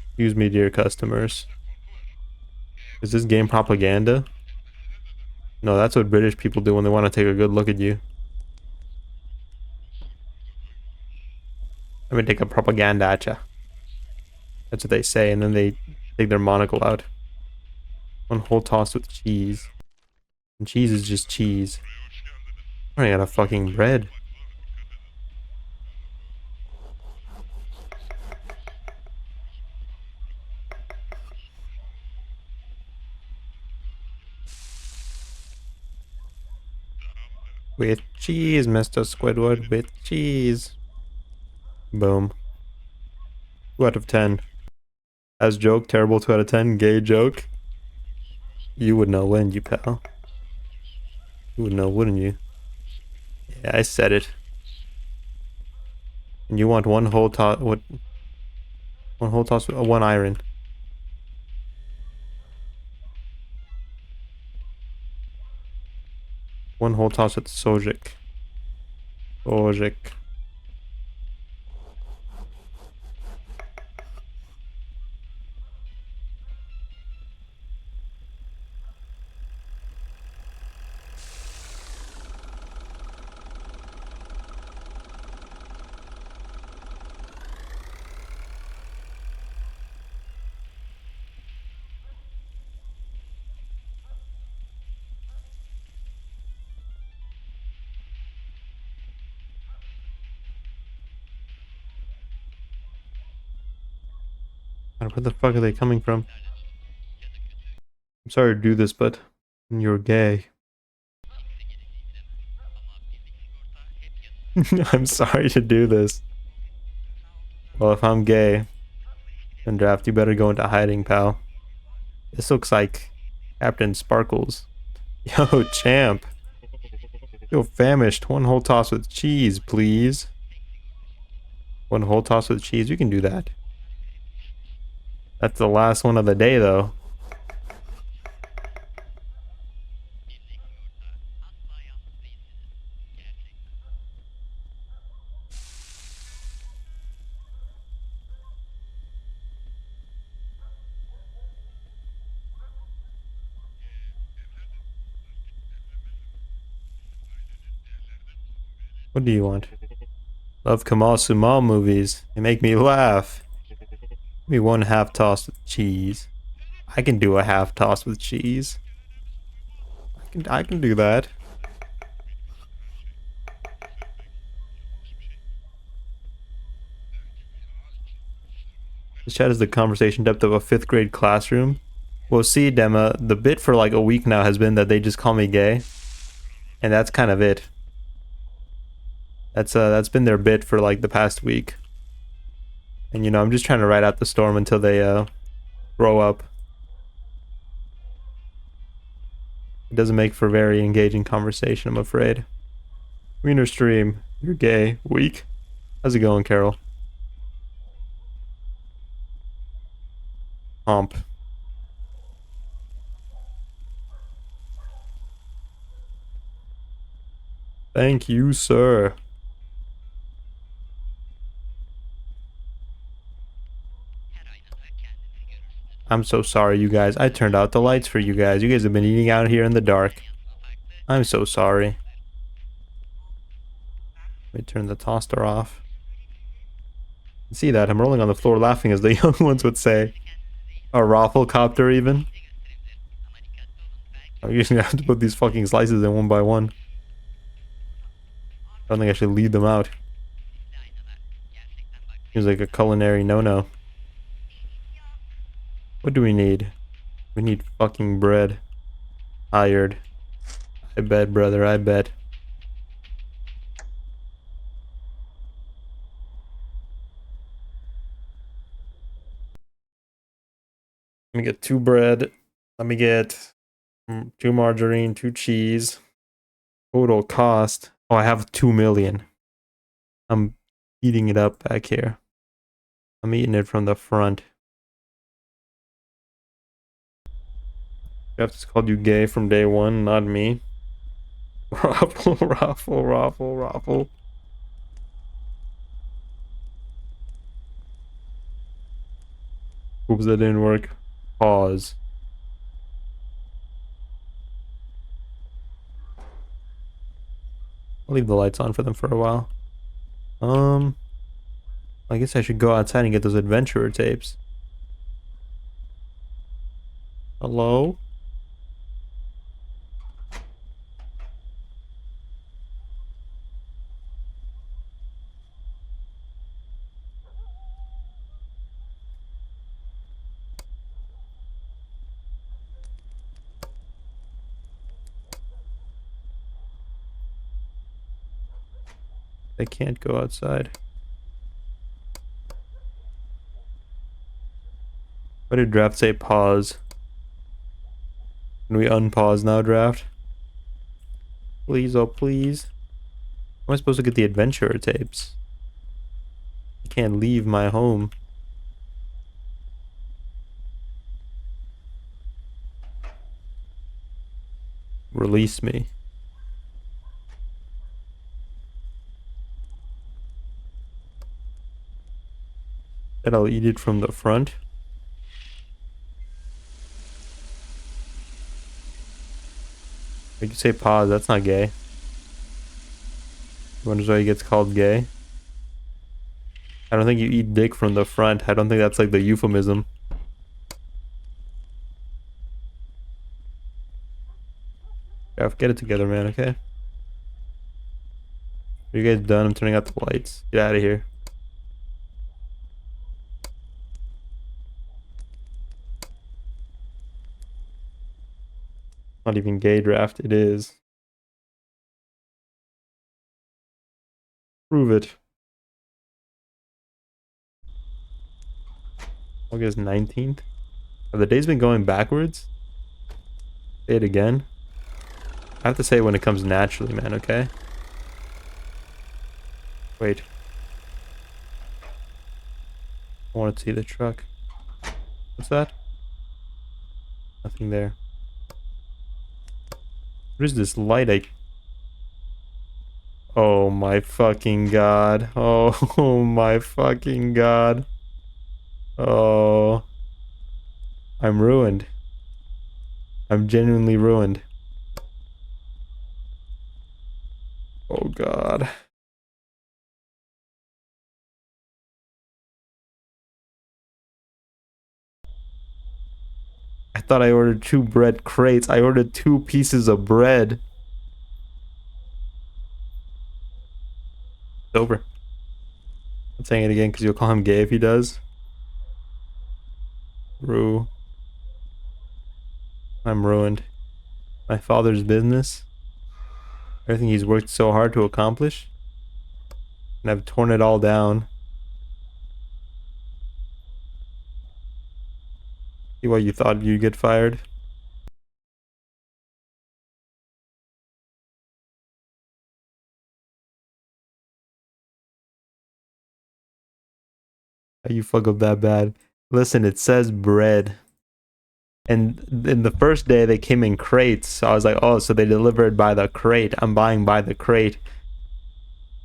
Excuse me, dear customers. Is this game propaganda? No, that's what British people do when they want to take a good look at you. Let me take a propaganda at ya. That's what they say, and then they take their monocle out. One whole toss with cheese. And cheese is just cheese. I got a fucking bread. With cheese, Mr. Squidward, with cheese. Boom. 2 out of 10. As joke, terrible 2 out of 10. Gay joke. You would know, wouldn't you, pal? You would know, wouldn't you? Yeah, I said it. And you want one whole toss, what? One whole toss, one iron. One whole toss with Sojik. Sojik. Where the fuck are they coming from? I'm sorry to do this, but you're gay. I'm sorry to do this. Well, if I'm gay, then Draft, you better go into hiding, pal. This looks like Captain Sparkles. Yo, champ. Yo, famished. One whole toss with cheese, please. One whole toss with cheese. You can do that. That's the last one of the day, though. What do you want? Love Kamal Sumal movies. They make me laugh. Give me one half toss with cheese. I can do a half toss with cheese. I can do that. This chat is the conversation depth of a 5th grade classroom. Well, see, Dema, the bit for like a week now has been that they just call me gay. And that's kind of it. That's been their bit for like the past week. And you know, I'm just trying to ride out the storm until they grow up. It doesn't make for very engaging conversation, I'm afraid. Wiener stream, you're gay. Weak? How's it going, Carol? Hump. Thank you, sir. I'm so sorry, you guys. I turned out the lights for you guys. You guys have been eating out here in the dark. I'm so sorry. Let me turn the toaster off. See that? I'm rolling on the floor laughing, as the young ones would say. A rafflecopter, even. I'm usually gonna have to put these fucking slices in one by one. I don't think I should leave them out. Seems like a culinary no-no. What do we need? We need fucking bread. Hired. I bet, brother, I bet. Let me get 2 bread. Let me get 2 margarine, 2 cheese. Total cost. Oh, I have 2 million. I'm eating it up back here. I'm eating it from the front. Jeff just called you gay from day one, not me. Raffle, raffle, raffle, raffle. Oops, that didn't work. Pause. I'll leave the lights on for them for a while. I guess I should go outside and get those adventurer tapes. Hello? I can't go outside. Why did draft say pause? Can we unpause now, draft? Please, oh please. How am I supposed to get the adventurer tapes? I can't leave my home. Release me. Then I'll eat it from the front. I could say pause, that's not gay. Wonders why he gets called gay. I don't think you eat dick from the front. I don't think that's like the euphemism. Jeff, get it together, man, okay? Are you guys done? I'm turning out the lights. Get out of here. Not even gay, draft. It is. Prove it. August 19th. Have the days been going backwards? Say it again. I have to say it when it comes naturally, man, okay? Wait. I want to see the truck. What's that? Nothing there. What is this light? Oh my fucking god. Oh, oh my fucking god. Oh. I'm ruined. I'm genuinely ruined. Oh god. I thought I ordered 2 bread crates. I ordered 2 pieces of bread. It's over. I'm saying it again because you'll call him gay if he does. Rue. I'm ruined. My father's business. Everything he's worked so hard to accomplish. And I've torn it all down. See why you thought you'd get fired? How you fuck up that bad? Listen, it says bread. And in the first day they came in crates. So I was like, oh, so they delivered by the crate. I'm buying by the crate.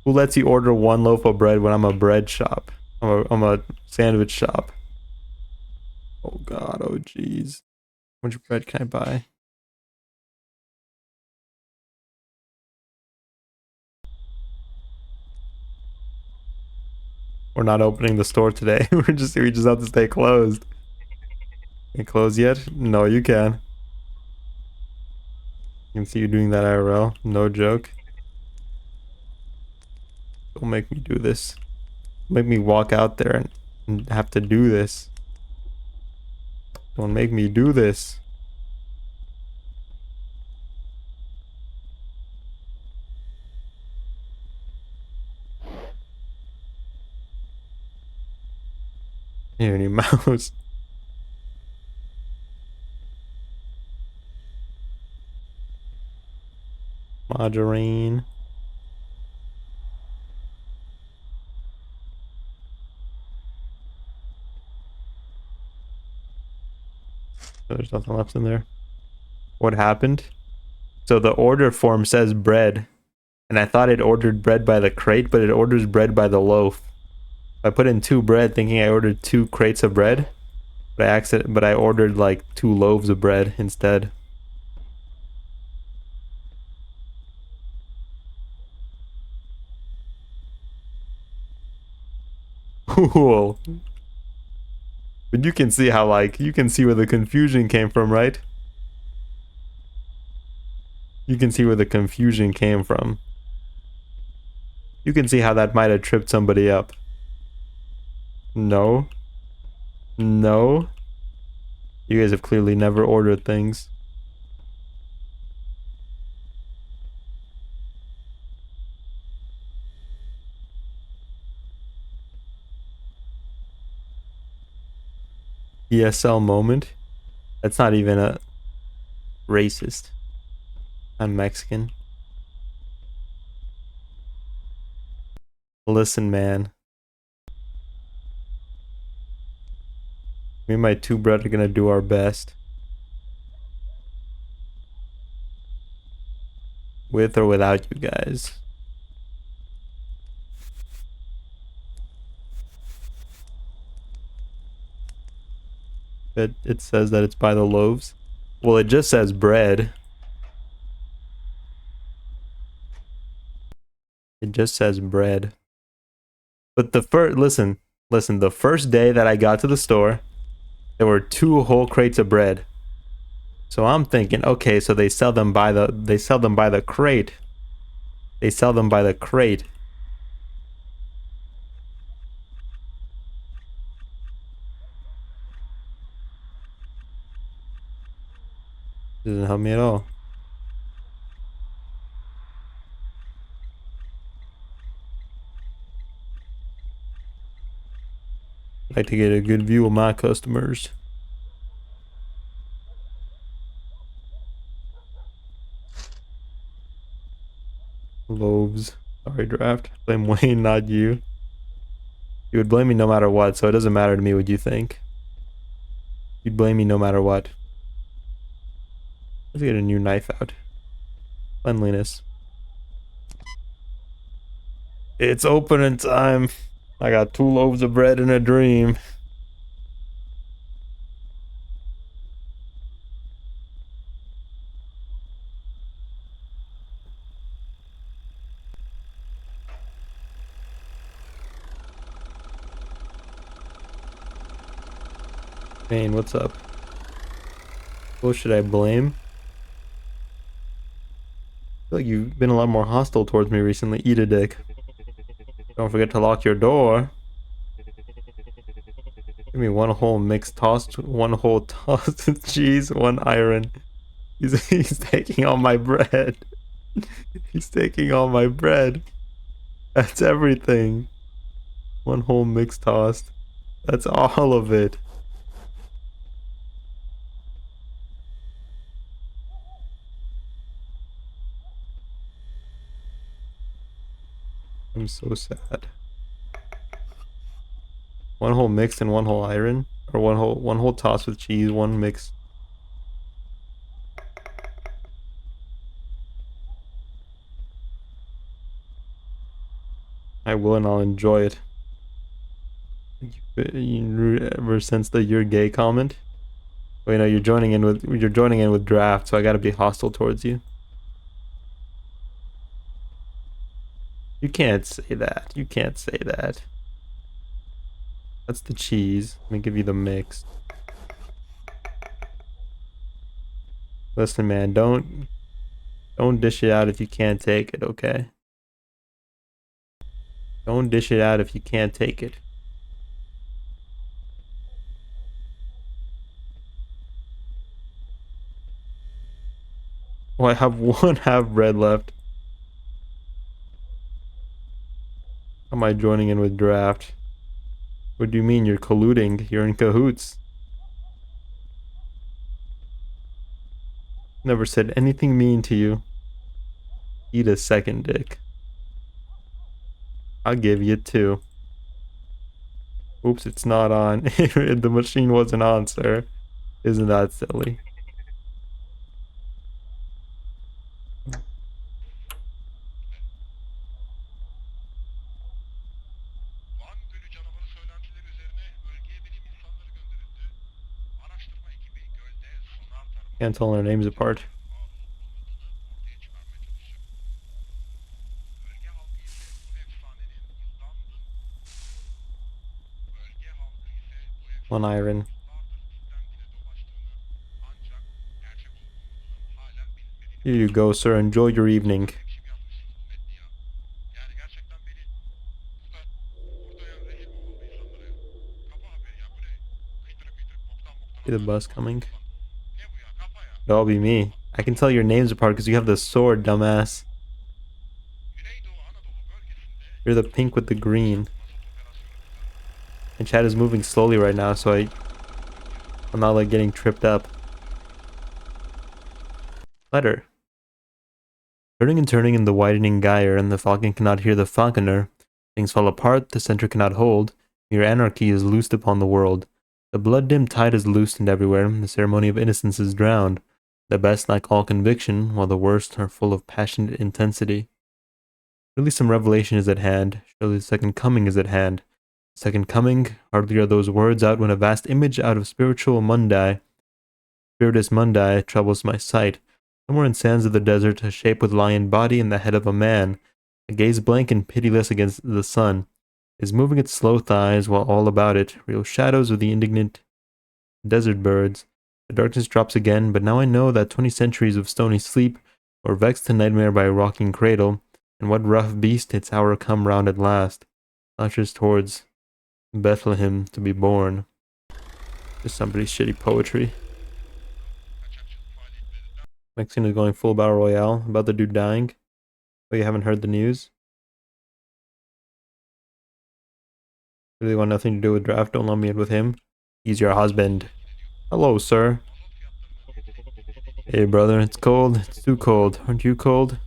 Who lets you order 1 loaf of bread when I'm a bread shop? I'm a sandwich shop. Oh god, oh jeez. How much bread can I buy? We're not opening the store today. We just have to stay closed. Can close yet? No, you can. You can see you doing that IRL. No joke. Don't make me do this. Make me walk out there and have to do this. Don't make me do this. Here, any mouse. Margarine. There's nothing left in there. What happened? So the order form says bread, and I thought it ordered bread by the crate, but it orders bread by the loaf. I put in 2 bread thinking I ordered 2 crates of bread, but I ordered like 2 loaves of bread instead. Cool. But you can see how, like, you can see where the confusion came from, right? You can see where the confusion came from. You can see how that might have tripped somebody up. No. No. You guys have clearly never ordered things. ESL moment? That's not even a racist. I'm Mexican. Listen, man. Me and my 2 bread are gonna do our best. With or without you guys. But it says that it's by the loaves. Well, it just says bread. It just says bread. But the first, listen, the first day that I got to the store, there were 2 whole crates of bread. So I'm thinking, okay, so they sell them by the crate. They sell them by the crate. Doesn't help me at all. I like to get a good view of my customers. Loaves. Sorry, draft. Blame Wayne, not you. You would blame me no matter what, so it doesn't matter to me what you think. You'd blame me no matter what. Let's get a new knife out. Cleanliness. It's opening time. I got 2 loaves of bread and a dream. Wayne, what's up? Who should I blame? I feel like you've been a lot more hostile towards me recently. Eat a dick. Don't forget to lock your door. Give me 1 whole mixed tossed, 1 whole tossed cheese, 1 iron. He's taking all my bread. He's taking all my bread. That's everything. 1 whole mixed tossed. That's all of it. I'm so sad. 1 whole mixed and 1 whole iron, or 1 whole toss with cheese, 1 mix. I will, and I'll enjoy it. You ever since the "you're gay" comment? Well, you know, you're joining in with draft, so I gotta be hostile towards you. You can't say that. You can't say that. That's the cheese. Let me give you the mix. Listen, man, don't dish it out if you can't take it, okay? Don't dish it out if you can't take it. Well, I have 1 half bread left. How am I joining in with draft? What do you mean you're colluding? You're in cahoots. Never said anything mean to you. Eat a second dick. I'll give you 2. Oops, it's not on. The machine wasn't on, sir. Isn't that silly? Can't tell their names apart. One iron. Here you go, sir. Enjoy your evening. See the bus coming? That'll be me. I can tell your names apart because you have the sword, dumbass. You're the pink with the green. And Chad is moving slowly right now, so I'm not like getting tripped up. Letter. Turning and turning in the widening gyre, and the falcon cannot hear the falconer. Things fall apart, the center cannot hold. Mere anarchy is loosed upon the world. The blood-dimmed tide is loosened everywhere, the ceremony of innocence is drowned. The best lack all conviction, while the worst are full of passionate intensity. Surely some revelation is at hand. Surely the second coming is at hand. Second coming, hardly are those words out when a vast image out of spiritual mundi, spiritus mundi, troubles my sight. Somewhere in sands of the desert, a shape with lion body and the head of a man, a gaze blank and pitiless against the sun, is moving its slow thighs, while all about it, real shadows of the indignant desert birds. The darkness drops again, but now I know that 20 centuries of stony sleep were vexed to nightmare by a rocking cradle, and what rough beast its hour come round at last, slouches towards Bethlehem to be born. Just somebody's shitty poetry. Mexican is going full battle royale about the dude dying. Oh, you haven't heard the news? Really want nothing to do with draft. Don't lump me in with him. He's your husband. Hello, sir. Hey, brother. It's cold. It's too cold. Aren't you cold?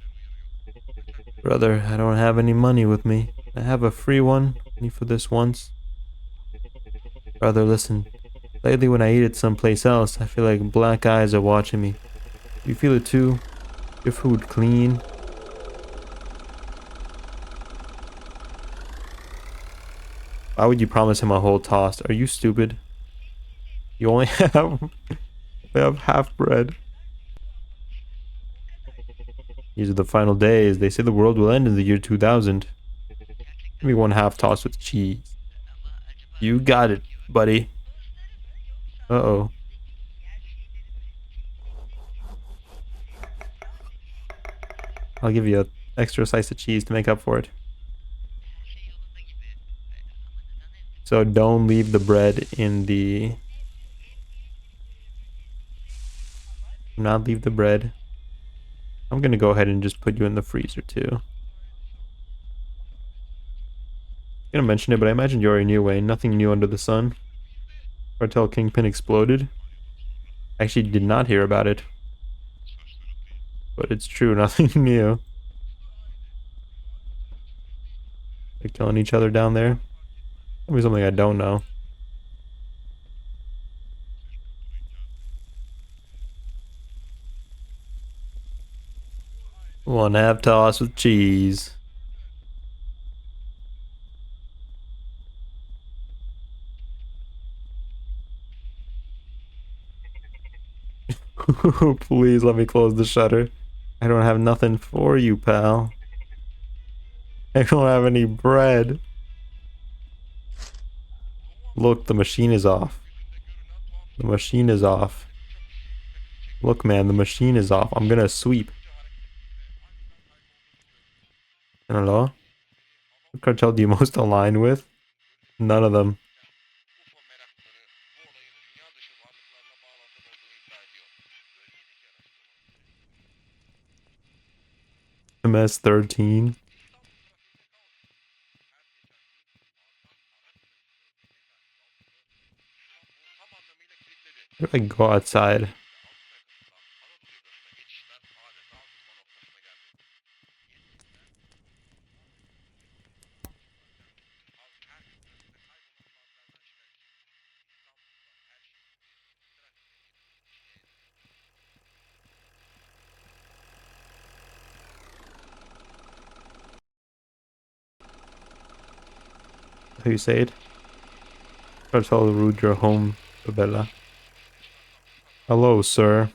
Brother, I don't have any money with me. I have a free one. Only for this once. Brother, listen. Lately when I eat it someplace else, I feel like black eyes are watching me. Do you feel it too? Your food clean? Why would you promise him a whole toast? Are you stupid? You only have half bread. These are the final days. They say the world will end in the year 2000. Give me one half toast with cheese. You got it, buddy. Uh-oh. I'll give you an extra slice of cheese to make up for it. So don't leave the bread in the... Do not leave the bread. I'm gonna go ahead and just put you in the freezer too. I'm gonna mention it, but I imagine you already knew, Wayne. Nothing new under the sun. Cartel Kingpin exploded. I actually did not hear about it. But it's true, nothing new. They're killing each other down there. Tell me something I don't know. One half toss with cheese. Please let me close the shutter. I don't have nothing for you, pal. I don't have any bread. Look, the machine is off. The machine is off. Look, man, the machine is off. I'm gonna sweep. Hello? What cartel do you most align with? None of them. MS-13. Where do I go outside? How you say it? Cartel rude your home, Bella. Hello, sir.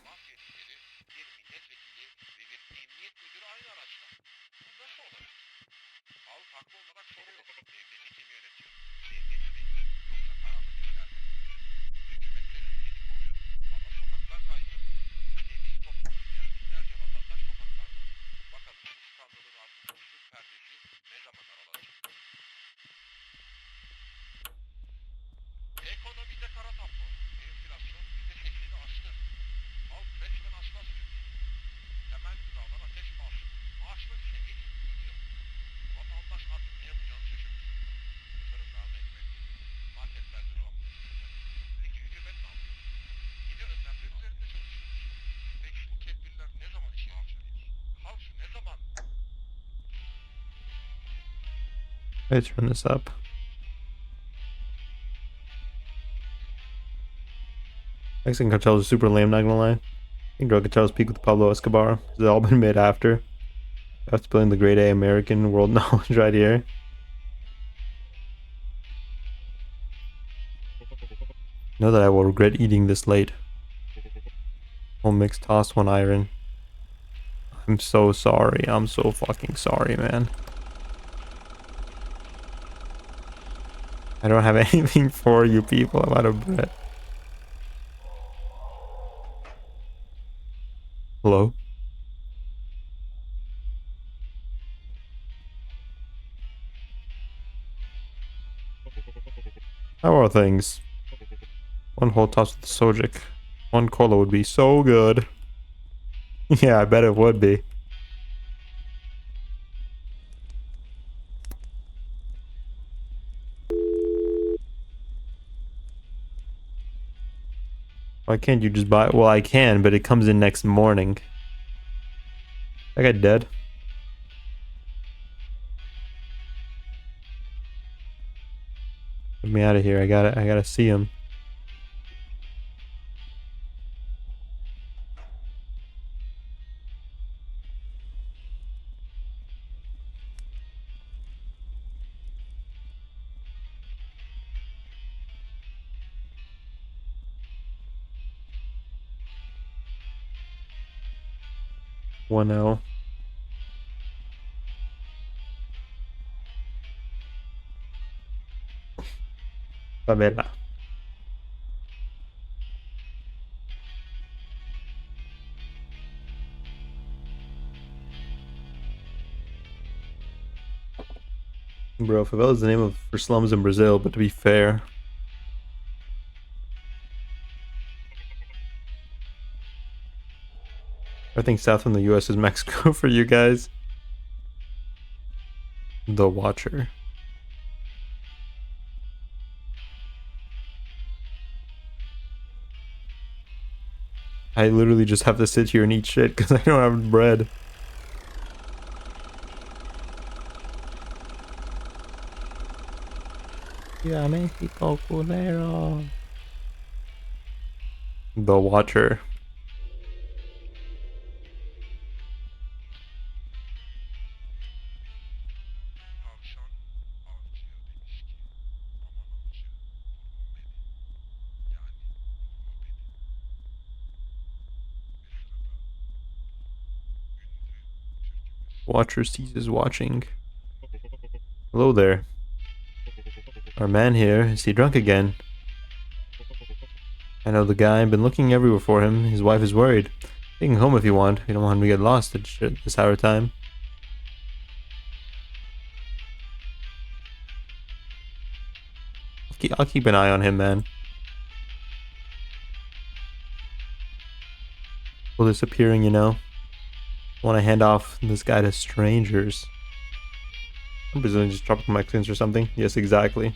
Let's turn this up. Mexican cartels are super lame, not gonna lie. I think drug cartels peak with Pablo Escobar. It's all been made after. After building the grade A American world knowledge right here. Know that I will regret eating this late. Whole mixed toss, one iron. I'm so sorry. I'm so fucking sorry, man. I don't have anything for you people. I'm out of bread. Hello? How are things? One whole toss with the Sojic. One cola would be so good. Yeah, I bet it would be. Why can't you just buy it? Well, I can, but it comes in next morning. That guy dead? Get me out of here. I gotta see him. One L. Favela. Bro, favela is the name for slums in Brazil, but to be fair, I think south from the US is Mexico for you guys. The Watcher. I literally just have to sit here and eat shit because I don't have bread. Yeah, Mexico culero. The Watcher. Watcher ceases watching. Hello there. Our man here, is he drunk again? I know the guy, I've been looking everywhere for him. His wife is worried. Take him home if you want. You don't want him to get lost at this hour time. I'll keep an eye on him, man. Well, disappearing, you know. I want to hand off this guy to strangers. I'm presuming just tropical Mexicans or something. Yes, exactly.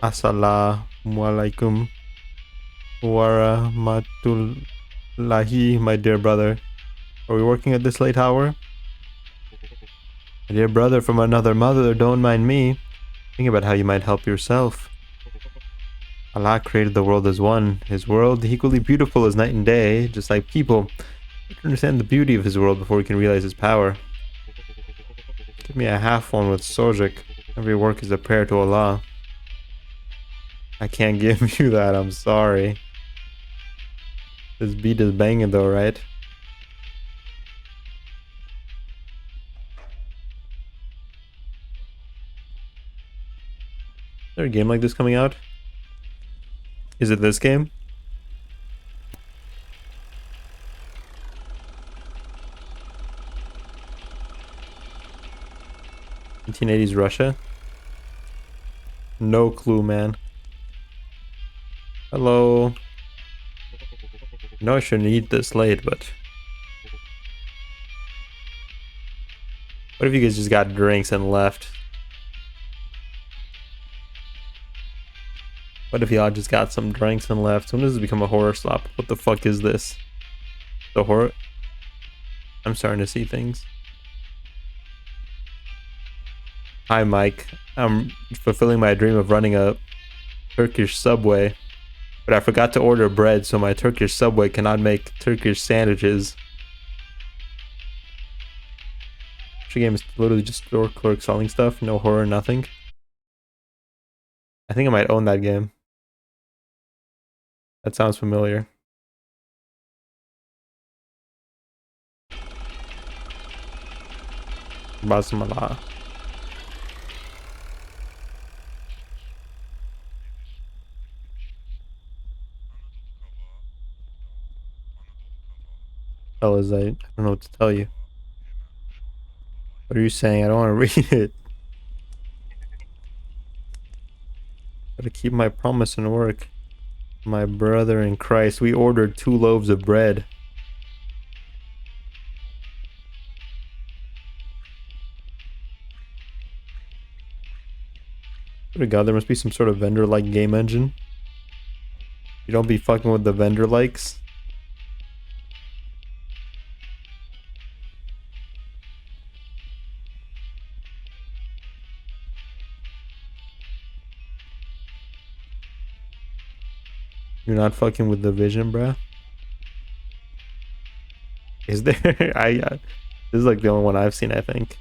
Assalamu alaikum wa rahmatullahi, my dear brother. Are we working at this late hour? My dear brother from another mother, don't mind me. Think about how you might help yourself. Allah created the world as one. His world equally beautiful as night and day, just like people. We have to understand the beauty of his world before we can realize his power. Give me a half one with Sojic. Every work is a prayer to Allah. I can't give you that, I'm sorry. This beat is banging though, right? Is there a game like this coming out? Is it this game? (1980s) Russia? No clue, man. Hello. No, I shouldn't eat this late, but what if you guys just got drinks and left? What if y'all just got some drinks and left? When does this become a horror slop? What the fuck is this? The horror? I'm starting to see things. Hi, Mike. I'm fulfilling my dream of running a Turkish Subway, but I forgot to order bread, so my Turkish Subway cannot make Turkish sandwiches. This game is literally just store clerk selling stuff, no horror, nothing. I think I might own that game. That sounds familiar. Basmala. Fellas, I don't know what to tell you. What are you saying? I don't want to read it. Gotta keep my promise and work. My brother in Christ, we ordered 2 loaves of bread. Swear to God, there must be some sort of vendor-like game engine. You don't be fucking with the vendor likes. You're not fucking with the vision, bruh. Is there? This is like the only one I've seen, I think.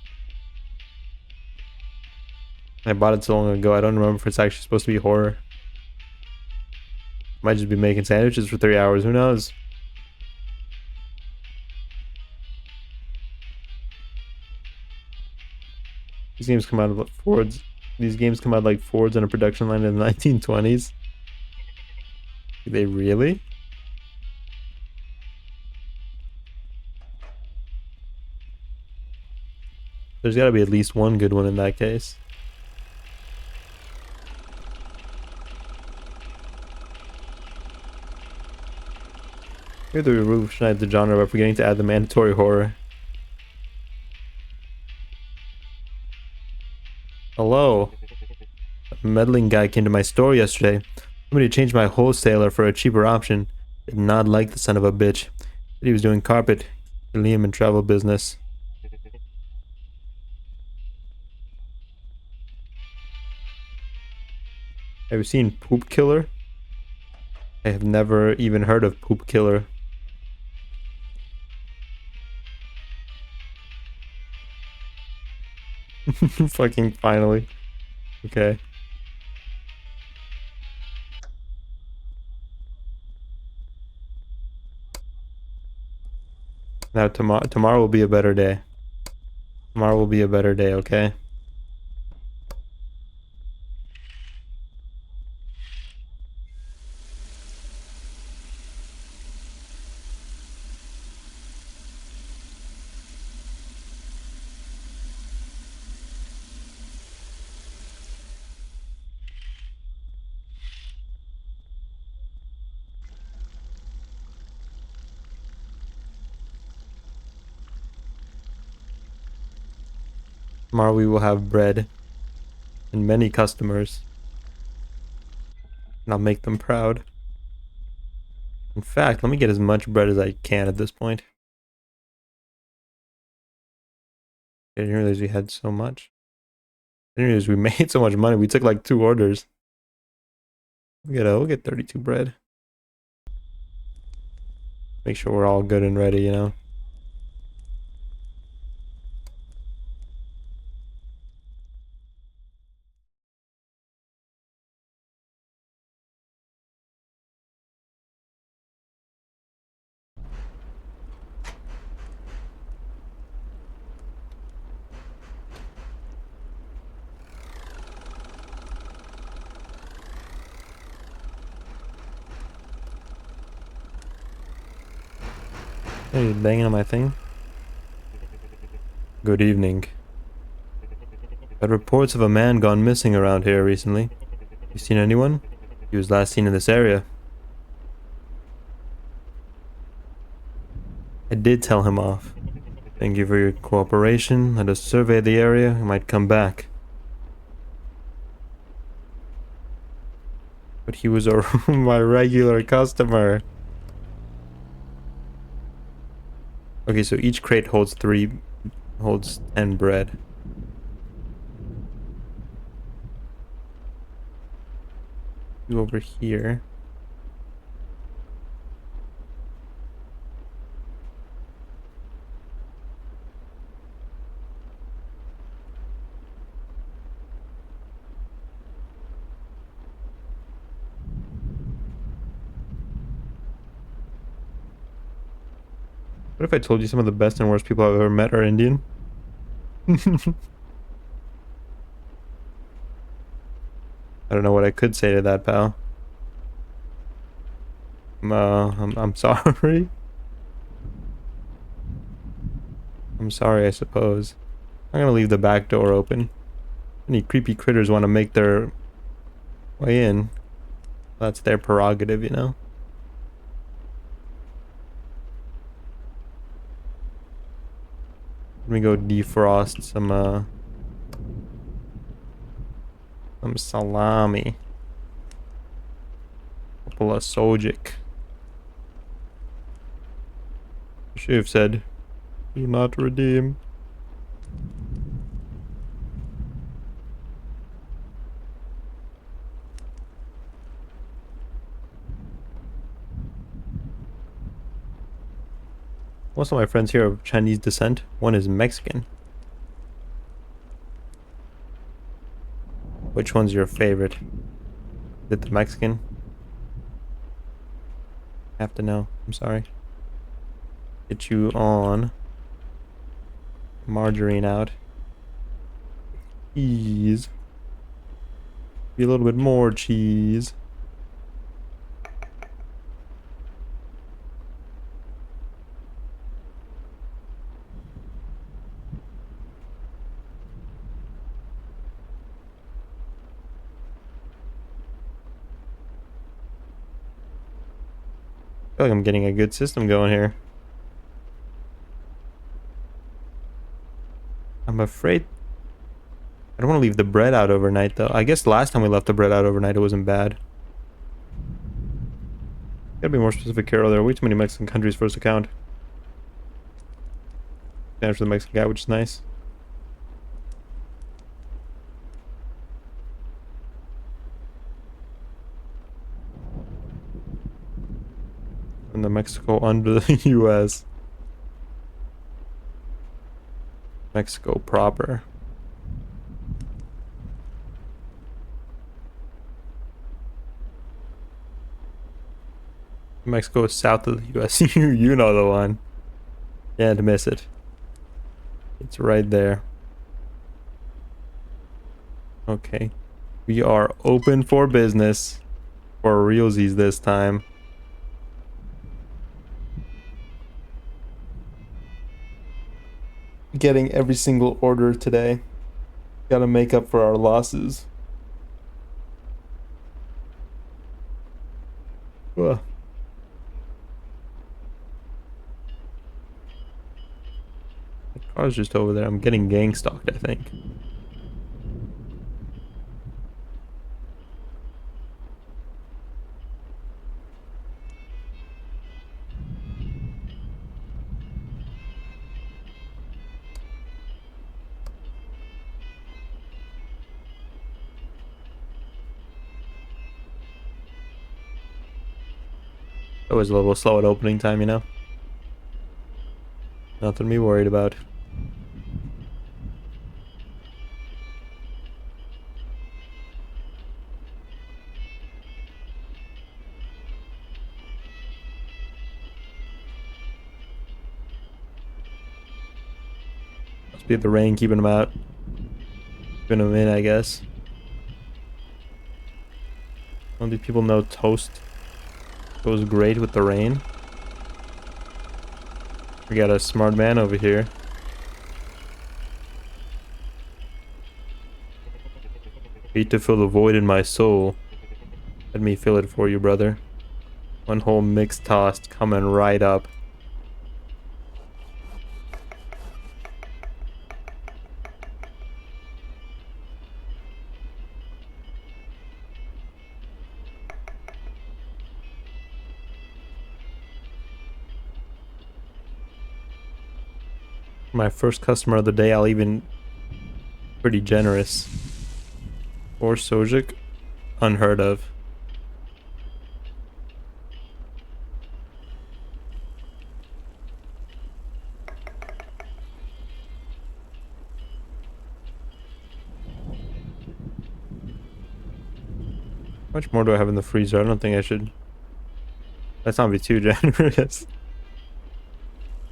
I bought it so long ago, I don't remember if it's actually supposed to be horror. Might just be making sandwiches for 3 hours, who knows? These games come out of Fords. These games come out like Fords on a production line in the 1920s. Do they really? There's gotta be at least one good one in that case. Maybe they revolutionize the genre by forgetting to add the mandatory horror. Hello. A meddling guy came to my store yesterday. Told me to change my wholesaler for a cheaper option. Did not like the son of a bitch. Said he was doing carpet, helium, and travel business. Have you seen Poop Killer? I have never even heard of Poop Killer. Fucking finally. Okay. Now tomorrow will be a better day. Tomorrow will be a better day, okay? Tomorrow we will have bread and many customers. And I'll make them proud. In fact, let me get as much bread as I can at this point. I didn't realize we had so much. I didn't realize we made so much money. We took like 2 orders. We'll get 32 bread. Make sure we're all good and ready, you know? Hey, banging on my thing. Good evening. Got reports of a man gone missing around here recently. You seen anyone? He was last seen in this area. I did tell him off. Thank you for your cooperation. Let us survey the area. I might come back. But he was my regular customer. Okay, so each crate holds 10 bread. You over here. What if I told you some of the best and worst people I've ever met are Indian? I don't know what I could say to that, pal. I'm sorry. I'm sorry, I suppose. I'm gonna leave the back door open. Any creepy critters want to make their way in, that's their prerogative, you know? Let me go defrost some salami. Couple of sojic. Should have said, do not redeem. Most of my friends here are of Chinese descent. One is Mexican. Which one's your favorite? Is it the Mexican? Have to know. I'm sorry. Get you on. Margarine out. Cheese. Be a little bit more cheese. I feel like I'm getting a good system going here. I'm afraid I don't want to leave the bread out overnight though. I guess last time we left the bread out overnight it wasn't bad. Gotta be more specific, Carol. There are way too many Mexican countries for us to count. Stands for the Mexican guy, which is nice. And the Mexico under the US. Mexico proper. Mexico is south of the US. You know the one. Can't miss it. It's right there. Okay. We are open for business. For realsies this time. Getting every single order today. Gotta make up for our losses. Ugh. The car's just over there. I'm getting gang stalked, I think. Always a little slow at opening time, you know? Nothing to be worried about. Must be the rain keeping them out. Keeping them in, I guess. Don't these people know toast goes great with the rain? We got a smart man over here. Hate to fill the void in my soul. Let me fill it for you, brother. One whole mixed toast coming right up. My first customer of the day, I'll even pretty generous. Or Sojik, unheard of. How much more do I have in the freezer? I don't think I should. Let's not be too generous.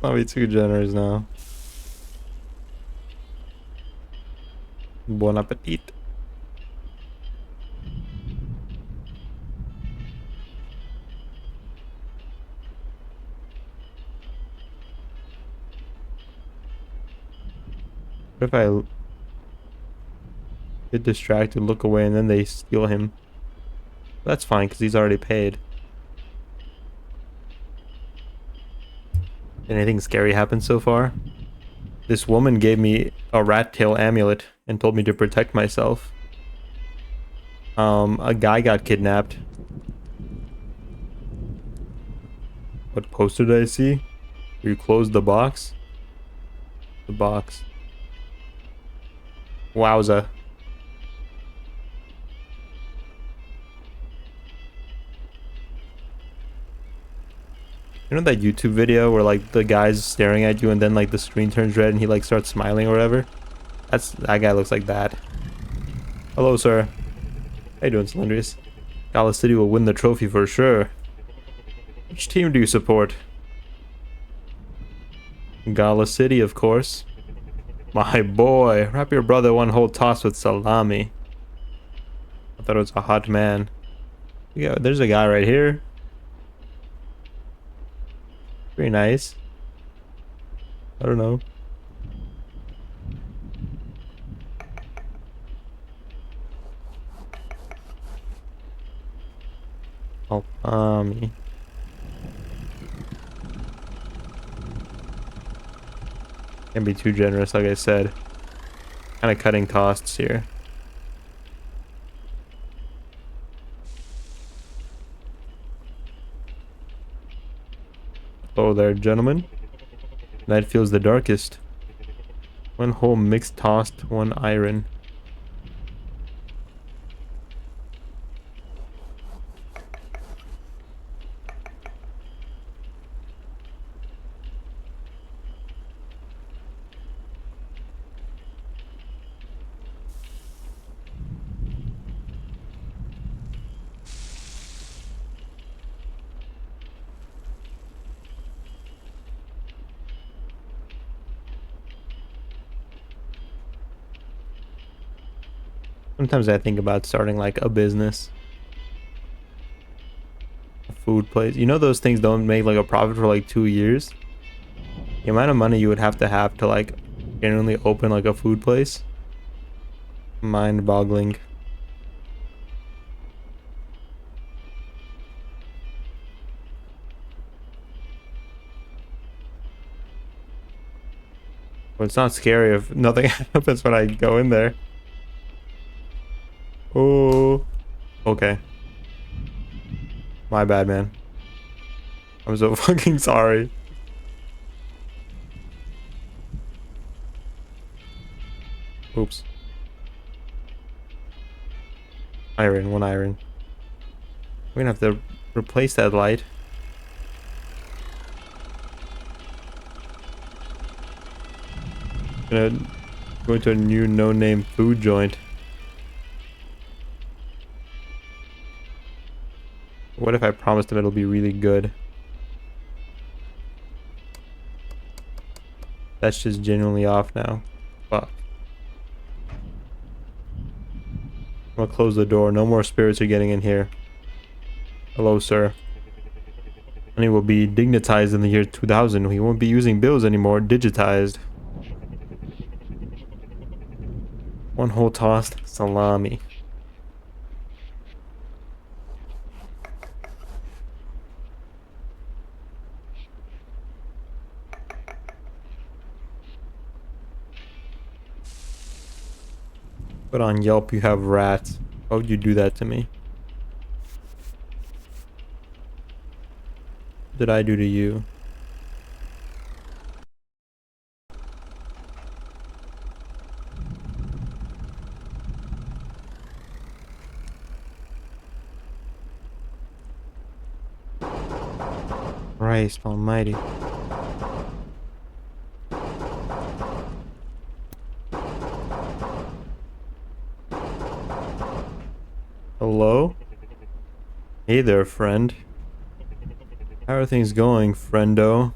Not be too generous now. Bon appetit. What if I get distracted, look away, and then they steal him? That's fine, because he's already paid. Anything scary happened so far? This woman gave me a rat tail amulet and told me to protect myself. A guy got kidnapped. What poster did I see? You closed the box? The box. Wowza. You know that YouTube video where like the guy's staring at you and then like the screen turns red and he like starts smiling or whatever? That guy looks like that. Hello, sir. How you doing, Cylindrius? Gala City will win the trophy for sure. Which team do you support? Gala City, of course. My boy, wrap your brother one whole toss with salami. I thought it was a hot man. Yeah, there's a guy right here. Very nice. I don't know. Salami. Can't be too generous, like I said. Kind of cutting costs here. Hello there, gentlemen. Night feels the darkest. One whole mixed tossed, one iron. Sometimes I think about starting like a business. A food place. You know those things don't make like a profit for like 2 years? The amount of money you would have to like genuinely open like a food place. Mind-boggling. Well, it's not scary if nothing happens when I go in there. Oh, okay. My bad, man. I'm so fucking sorry. Oops. Iron, one iron. We're gonna have to replace that light. Gonna go into a new no-name food joint. What if I promised him it'll be really good? That's just genuinely off now. Fuck. I'm gonna close the door. No more spirits are getting in here. Hello, sir. Money will be dignitized in the year 2000. We won't be using bills anymore. Digitized. One whole tossed salami. But on Yelp you have rats. Why would you do that to me? What did I do to you? Christ almighty. Hello? Hey there, friend. How are things going, friendo?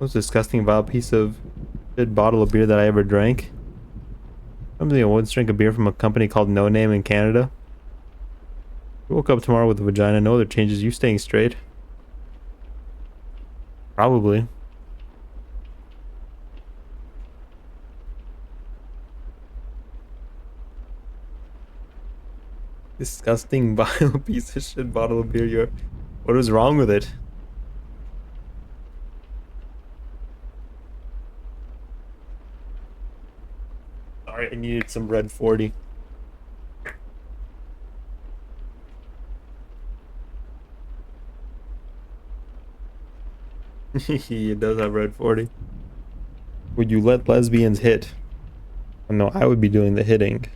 Most disgusting vile piece of shit bottle of beer that I ever drank. Something I once drank a beer from a company called No Name in Canada. You woke up tomorrow with a vagina, no other changes, you staying straight? Probably. Disgusting vile piece of shit bottle of beer. What is wrong with it? Sorry, I needed some red 40. It does have red 40. Would you let lesbians hit? Oh, no, I would be doing the hitting.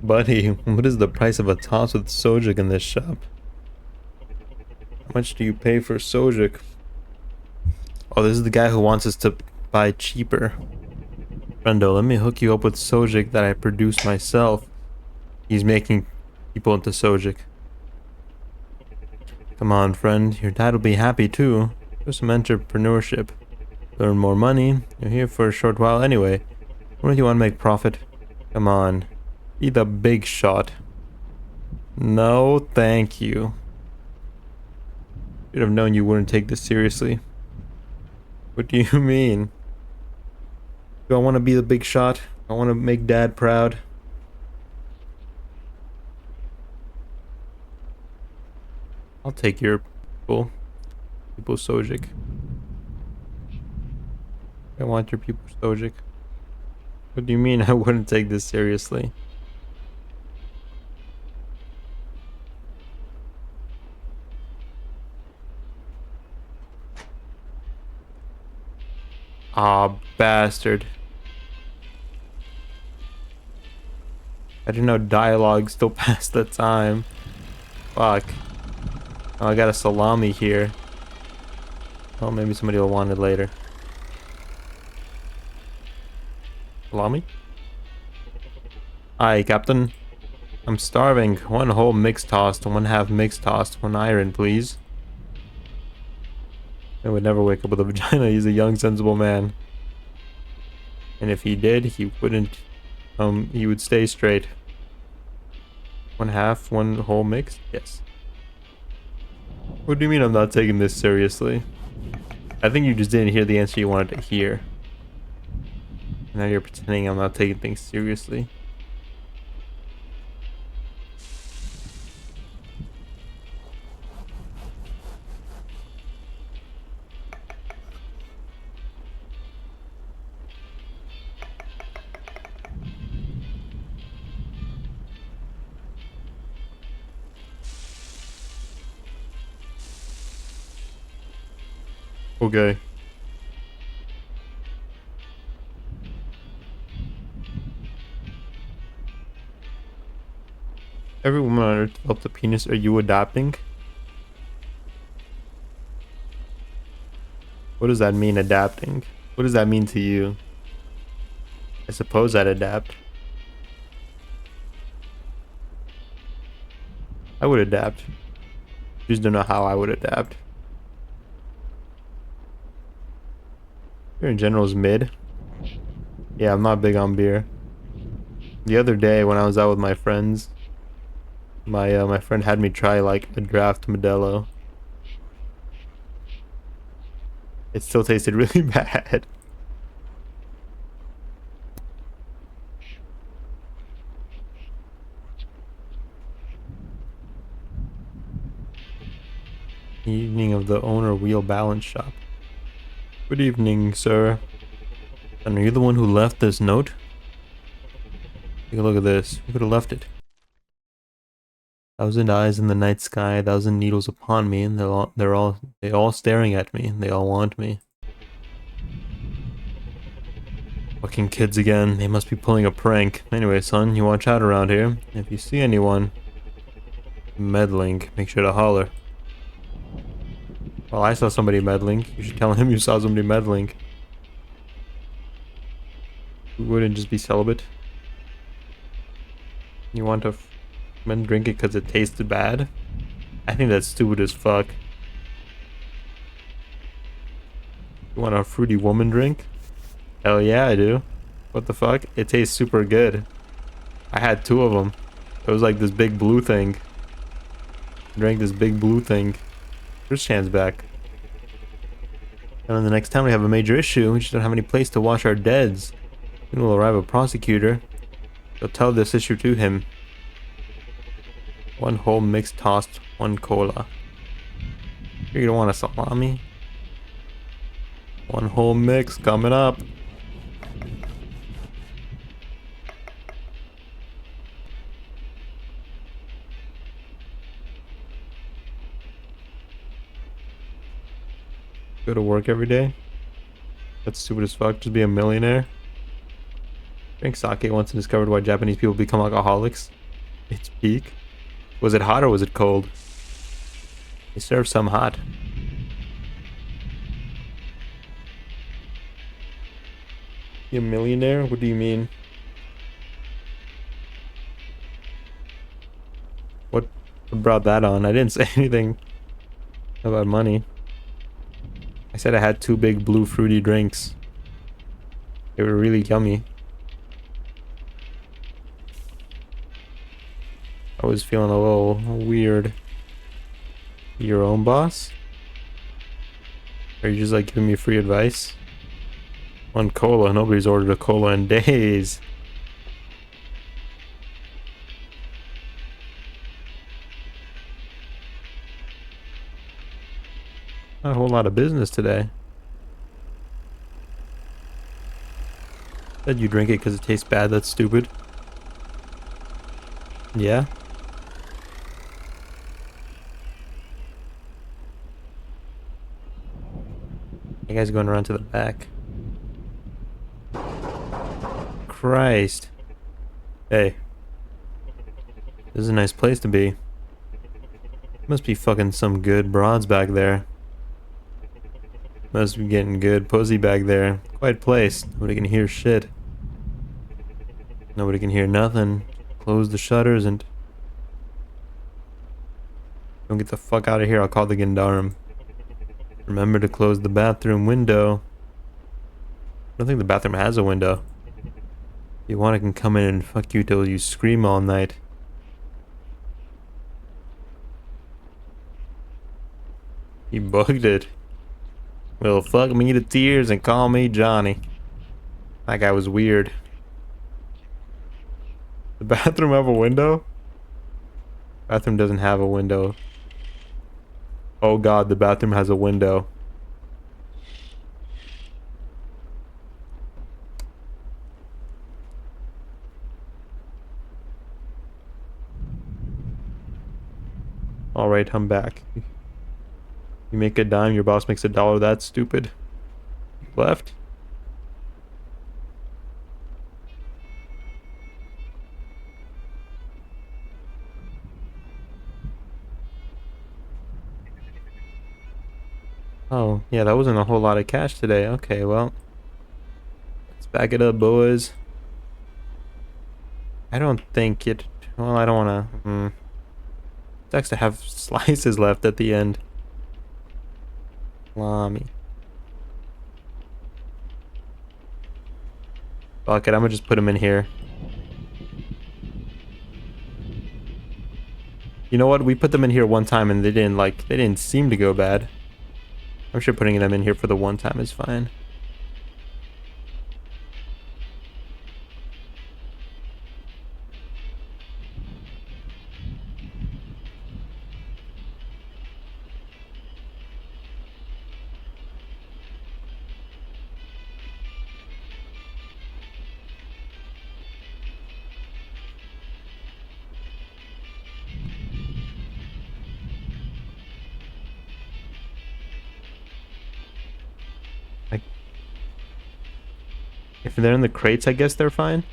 Buddy, what is the price of a toss with Sojik in this shop? How much do you pay for Sojik? Oh, this is the guy who wants us to buy cheaper. Friendo, let me hook you up with Sojik that I produce myself. He's making people into Sojik. Come on, friend. Your dad will be happy too. Do some entrepreneurship. Earn more money. You're here for a short while anyway. When do you want to make profit? Come on. Be the big shot. No, thank you. Should have known you wouldn't take this seriously. What do you mean? Do I want to be the big shot? I want to make Dad proud. I'll take your people Sojik. I want your people Sojik. What do you mean I wouldn't take this seriously? Ah, bastard. I didn't know dialogue still passed the time. Fuck. Oh, I got a salami here. Oh, maybe somebody will want it later. Salami? Aye, Captain. I'm starving. One whole mixed toast, one half mixed toast, one iron, please. I would never wake up with a vagina. He's a young, sensible man. And if he did, he wouldn't, he would stay straight. One half, one whole mix? Yes. What do you mean I'm not taking this seriously? I think you just didn't hear the answer you wanted to hear. Now you're pretending I'm not taking things seriously. Okay. Every woman on earth developed a penis. Are you adapting? What does that mean, adapting? What does that mean to you? I suppose I'd adapt. I would adapt. Just don't know how I would adapt. Beer in general is mid. Yeah, I'm not big on beer. The other day when I was out with my friends, my friend had me try like a draft Modelo. It still tasted really bad. Evening of the owner wheel balance shop. Good evening, sir. And are you the one who left this note? Take a look at this. Who could have left it? Thousand eyes in the night sky, thousand needles upon me, and they all staring at me. They all want me. Fucking kids again. They must be pulling a prank. Anyway, son, you watch out around here. If you see anyone meddling, make sure to holler. Well, I saw somebody meddling. You should tell him you saw somebody meddling. You wouldn't just be celibate. You want to men drink it because it tasted bad? I think that's stupid as fuck. You want a fruity woman drink? Hell yeah, I do. What the fuck? It tastes super good. I had 2 of them. It was like this big blue thing. I drank this big blue thing. First chance back. And then the next time we have a major issue, we just don't have any place to wash our deads. Then will arrive a prosecutor. They'll tell this issue to him. 1 whole mixed tossed, 1 cola. You don't want a salami? 1 whole mix coming up. Go to work every day? That's stupid as fuck. Just be a millionaire. Drink sake once and discovered why Japanese people become alcoholics. Its peak. Was it hot or was it cold? They serve some hot. You a millionaire? What do you mean? What brought that on? I didn't say anything about money. I said I had 2 big blue fruity drinks. They were really yummy. I was feeling a little weird. Your own boss? Are you just like giving me free advice? 1 cola. Nobody's ordered a cola in days. Not a whole lot of business today. Said you drink it because it tastes bad. That's stupid. Yeah? You guys going around to the back. Christ. Hey. This is a nice place to be. Must be fucking some good broads back there. Must be getting good pussy back there. Quiet place. Nobody can hear shit. Nobody can hear nothing. Close the shutters and... Don't get the fuck out of here. I'll call the gendarme. Remember to close the bathroom window. I don't think the bathroom has a window. If you want, I can come in and fuck you till you scream all night. He bugged it. Well, fuck me to tears and call me Johnny. That guy was weird. The bathroom have a window? Bathroom doesn't have a window. Oh god, the bathroom has a window. Alright, I'm back. You make a dime, your boss makes $1. That's stupid. Left? Oh, yeah, that wasn't a whole lot of cash today. Okay, well. Let's back it up, boys. I don't think it... Well, I don't want to... Sucks to have slices left at the end. Salami. Fuck it, I'm gonna just put them in here. You know what? We put them in here one time and they didn't seem to go bad. I'm sure putting them in here for the one time is fine. If they're in the crates, I guess they're fine.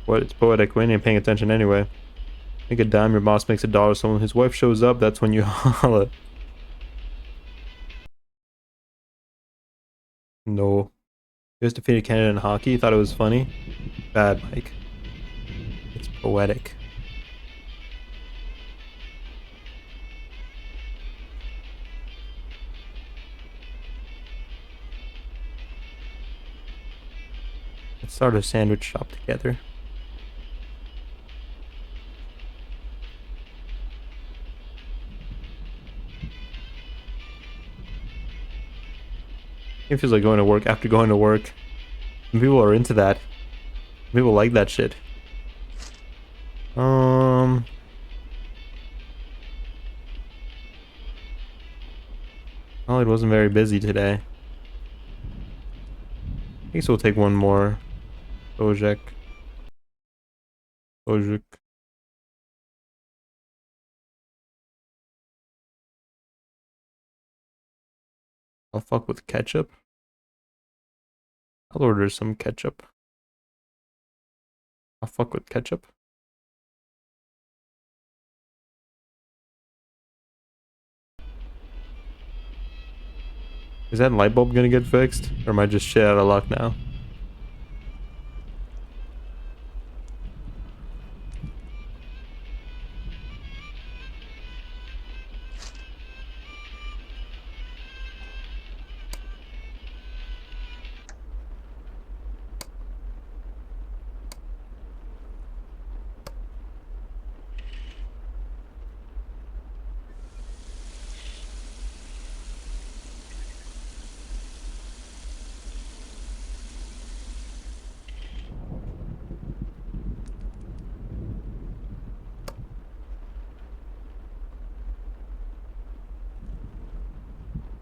What? It's poetic. We ain't paying attention anyway. Make a dime, your boss makes $1. So when his wife shows up, that's when you holla. No. You guys defeated Canada in hockey? Thought it was funny? Bad, Mike. It's poetic. Let's start a sandwich shop together. It feels like going to work after going to work. And people are into that. People like that shit. Well, it wasn't very busy today. I guess we'll take one more. Ojek. Ojek. I'll fuck with ketchup. I'll order some ketchup. I'll fuck with ketchup. Is that light bulb gonna get fixed? Or am I just shit out of luck now?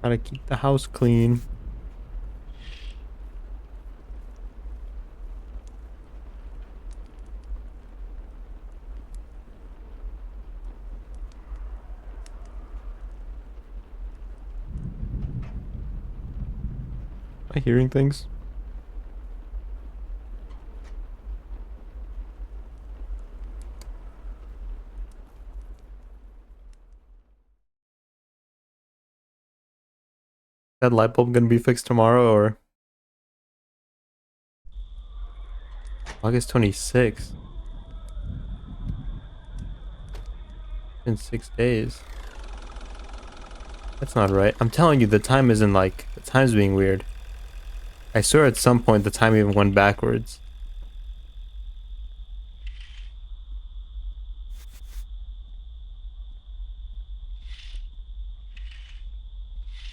Gotta keep the house clean. Am I hearing things? That light bulb gonna be fixed tomorrow or August 26th? In 6 days. That's not right. I'm telling you, the time isn't like the time's being weird. I swear at some point the time even went backwards.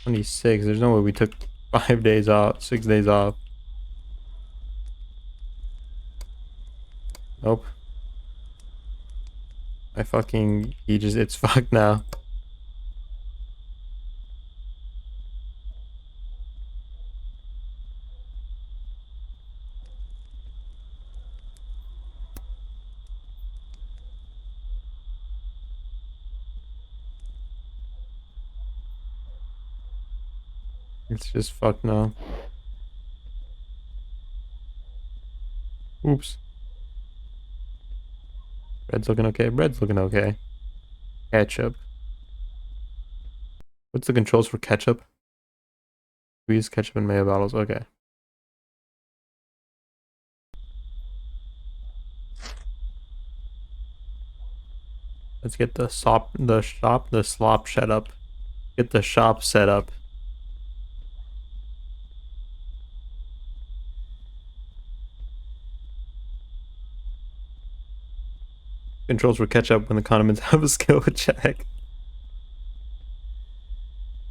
26. There's no way we took 5 days off, 6 days off. Nope. It's fucked now. It's just fucked now. Oops. Bread's looking okay. Bread's looking okay. Ketchup. What's the controls for ketchup? We use ketchup in mayo bottles. Okay. Let's get the slop set up. Get the shop set up. Controls for ketchup when the condiments have a skill check.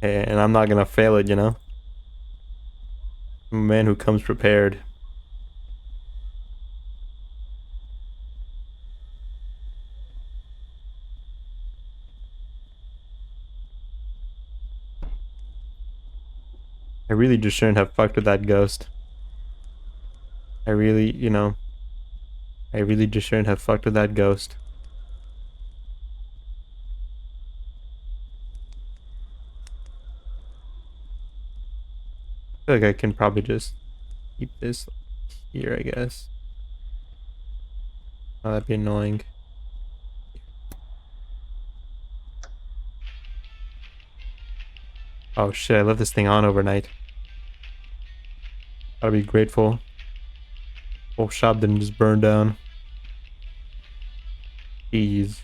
And I'm not gonna fail it, you know? I'm a man who comes prepared. I really just shouldn't have fucked with that ghost. I really, I really just shouldn't have fucked with that ghost. I feel like I can probably just keep this here, I guess. Oh, that'd be annoying. Oh shit, I left this thing on overnight. Gotta be grateful. Whole shop didn't just burn down. Cheese.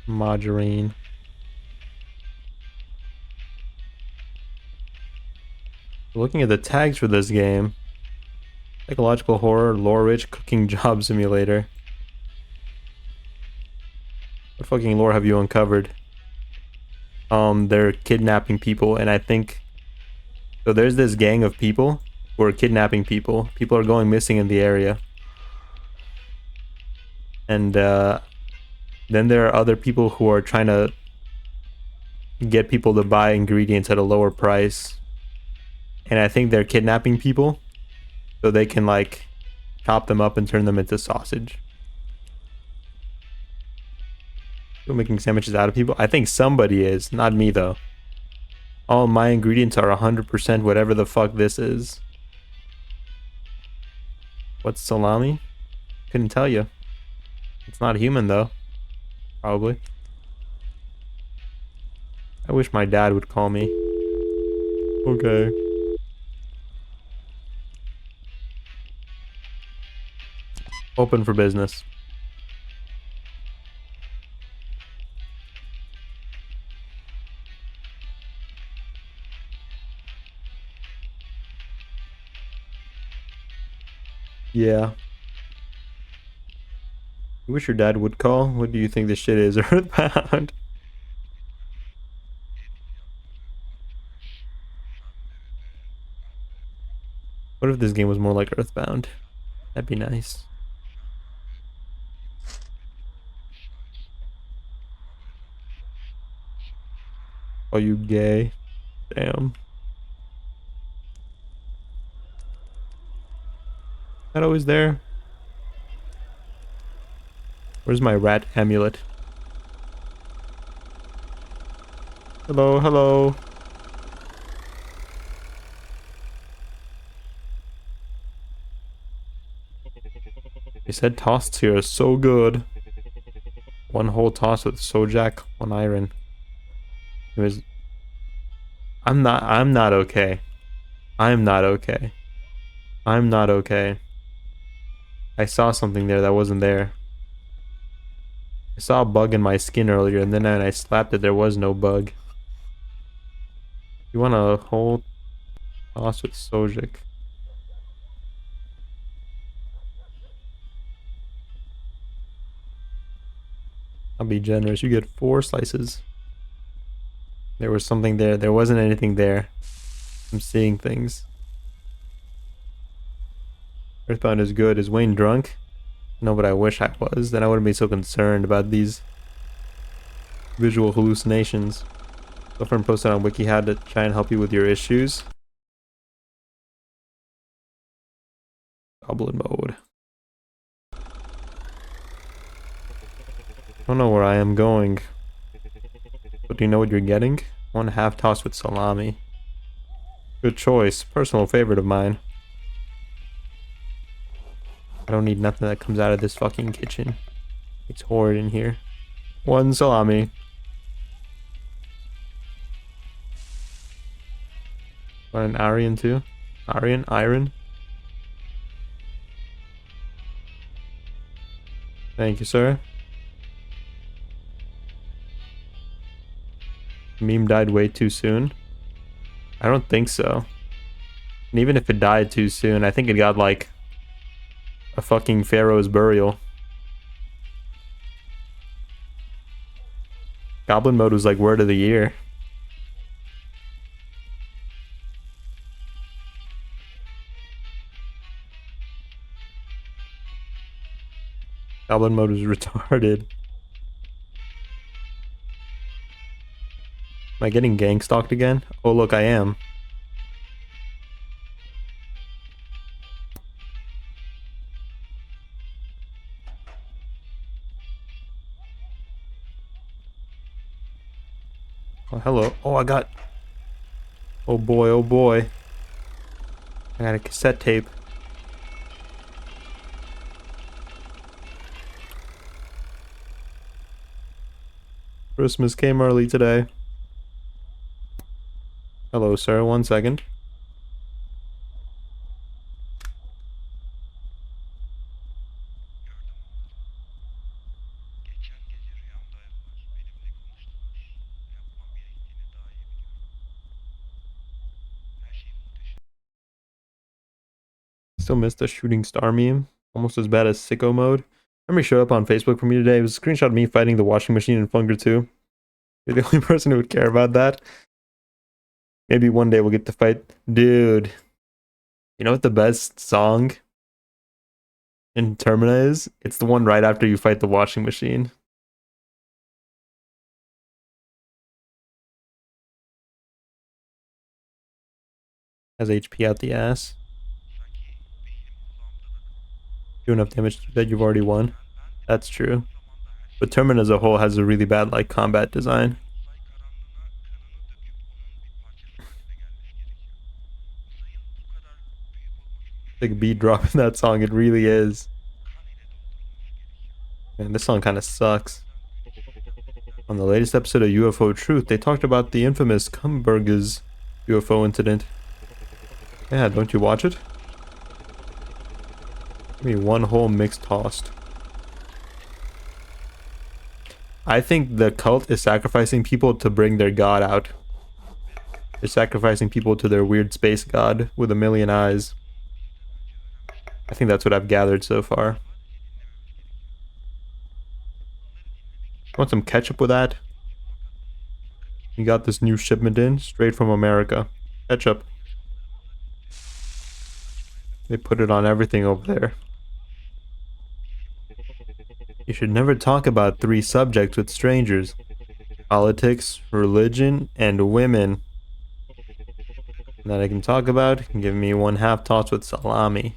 Margarine. Looking at the tags for this game. Psychological horror, lore-rich cooking job simulator. What fucking lore have you uncovered? They're kidnapping people, and I think... So there's this gang of people who are kidnapping people. People are going missing in the area. And, then there are other people who are trying to get people to buy ingredients at a lower price. And I think they're kidnapping people so they can, like, chop them up and turn them into sausage. Still making sandwiches out of people? I think somebody is, not me though. All my ingredients are 100% whatever the fuck this is. What's salami? Couldn't tell you. It's not human though. Probably. I wish my dad would call me. Okay. Open for business. Yeah. I wish your dad would call. What do you think this shit is? Earthbound? What if this game was more like Earthbound? That'd be nice. Oh, you gay? Damn. That always there? Where's my rat amulet? Hello, hello. They said tosts here are so good. One whole toss with sojak, one iron. It was... I'm not okay. I'm not okay. I'm not okay. I saw something there that wasn't there. I saw a bug in my skin earlier, and then when I slapped it, there was no bug. You want a whole toss with sojak? I'll be generous. You get 4 slices. There was something there. There wasn't anything there. I'm seeing things. Earthbound is good. Is Wayne drunk? No, but I wish I was. Then I wouldn't be so concerned about these visual hallucinations. Someone posted on WikiHow to try and help you with your issues. Goblin mode. I don't know where I am going. But do you know what you're getting? 1/2 toss with salami. Good choice. Personal favorite of mine. I don't need nothing that comes out of this fucking kitchen. It's horrid in here. 1 salami. Want an Aryan too? Aryan? Iron? Thank you, sir. Meme died way too soon. I don't think so. And even if it died too soon, I think it got like a fucking pharaoh's burial. Goblin mode was like word of the year. Goblin mode was retarded. Am I getting gang stalked again? Oh look, I am. Oh hello. Oh I got... Oh boy, oh boy. I got a cassette tape. Christmas came early today. Hello, sir. 1 second. Still missed the shooting star meme. Almost as bad as sicko mode. Remember, showed up on Facebook for me today. It was a screenshot of me fighting the washing machine in Funger 2. You're the only person who would care about that. Maybe one day we'll get to fight. Dude. You know what the best song in Termina is? It's the one right after you fight the washing machine. Has HP out the ass. Do enough damage that you've already won. That's true. But Termina as a whole has a really bad like combat design. Like a beat drop in that song, it really is. And this song kind of sucks. On the latest episode of UFO Truth, they talked about the infamous Kumberg's UFO incident. Yeah, don't you watch it? Give me one whole mix tossed. I think the cult is sacrificing people to bring their god out. They're sacrificing people to their weird space god with a million eyes. I think that's what I've gathered so far. Want some ketchup with that? We got this new shipment in, straight from America. Ketchup. They put it on everything over there. You should never talk about 3 subjects with strangers. Politics, religion, and women. That I can talk about can give me 1/2 toss with salami.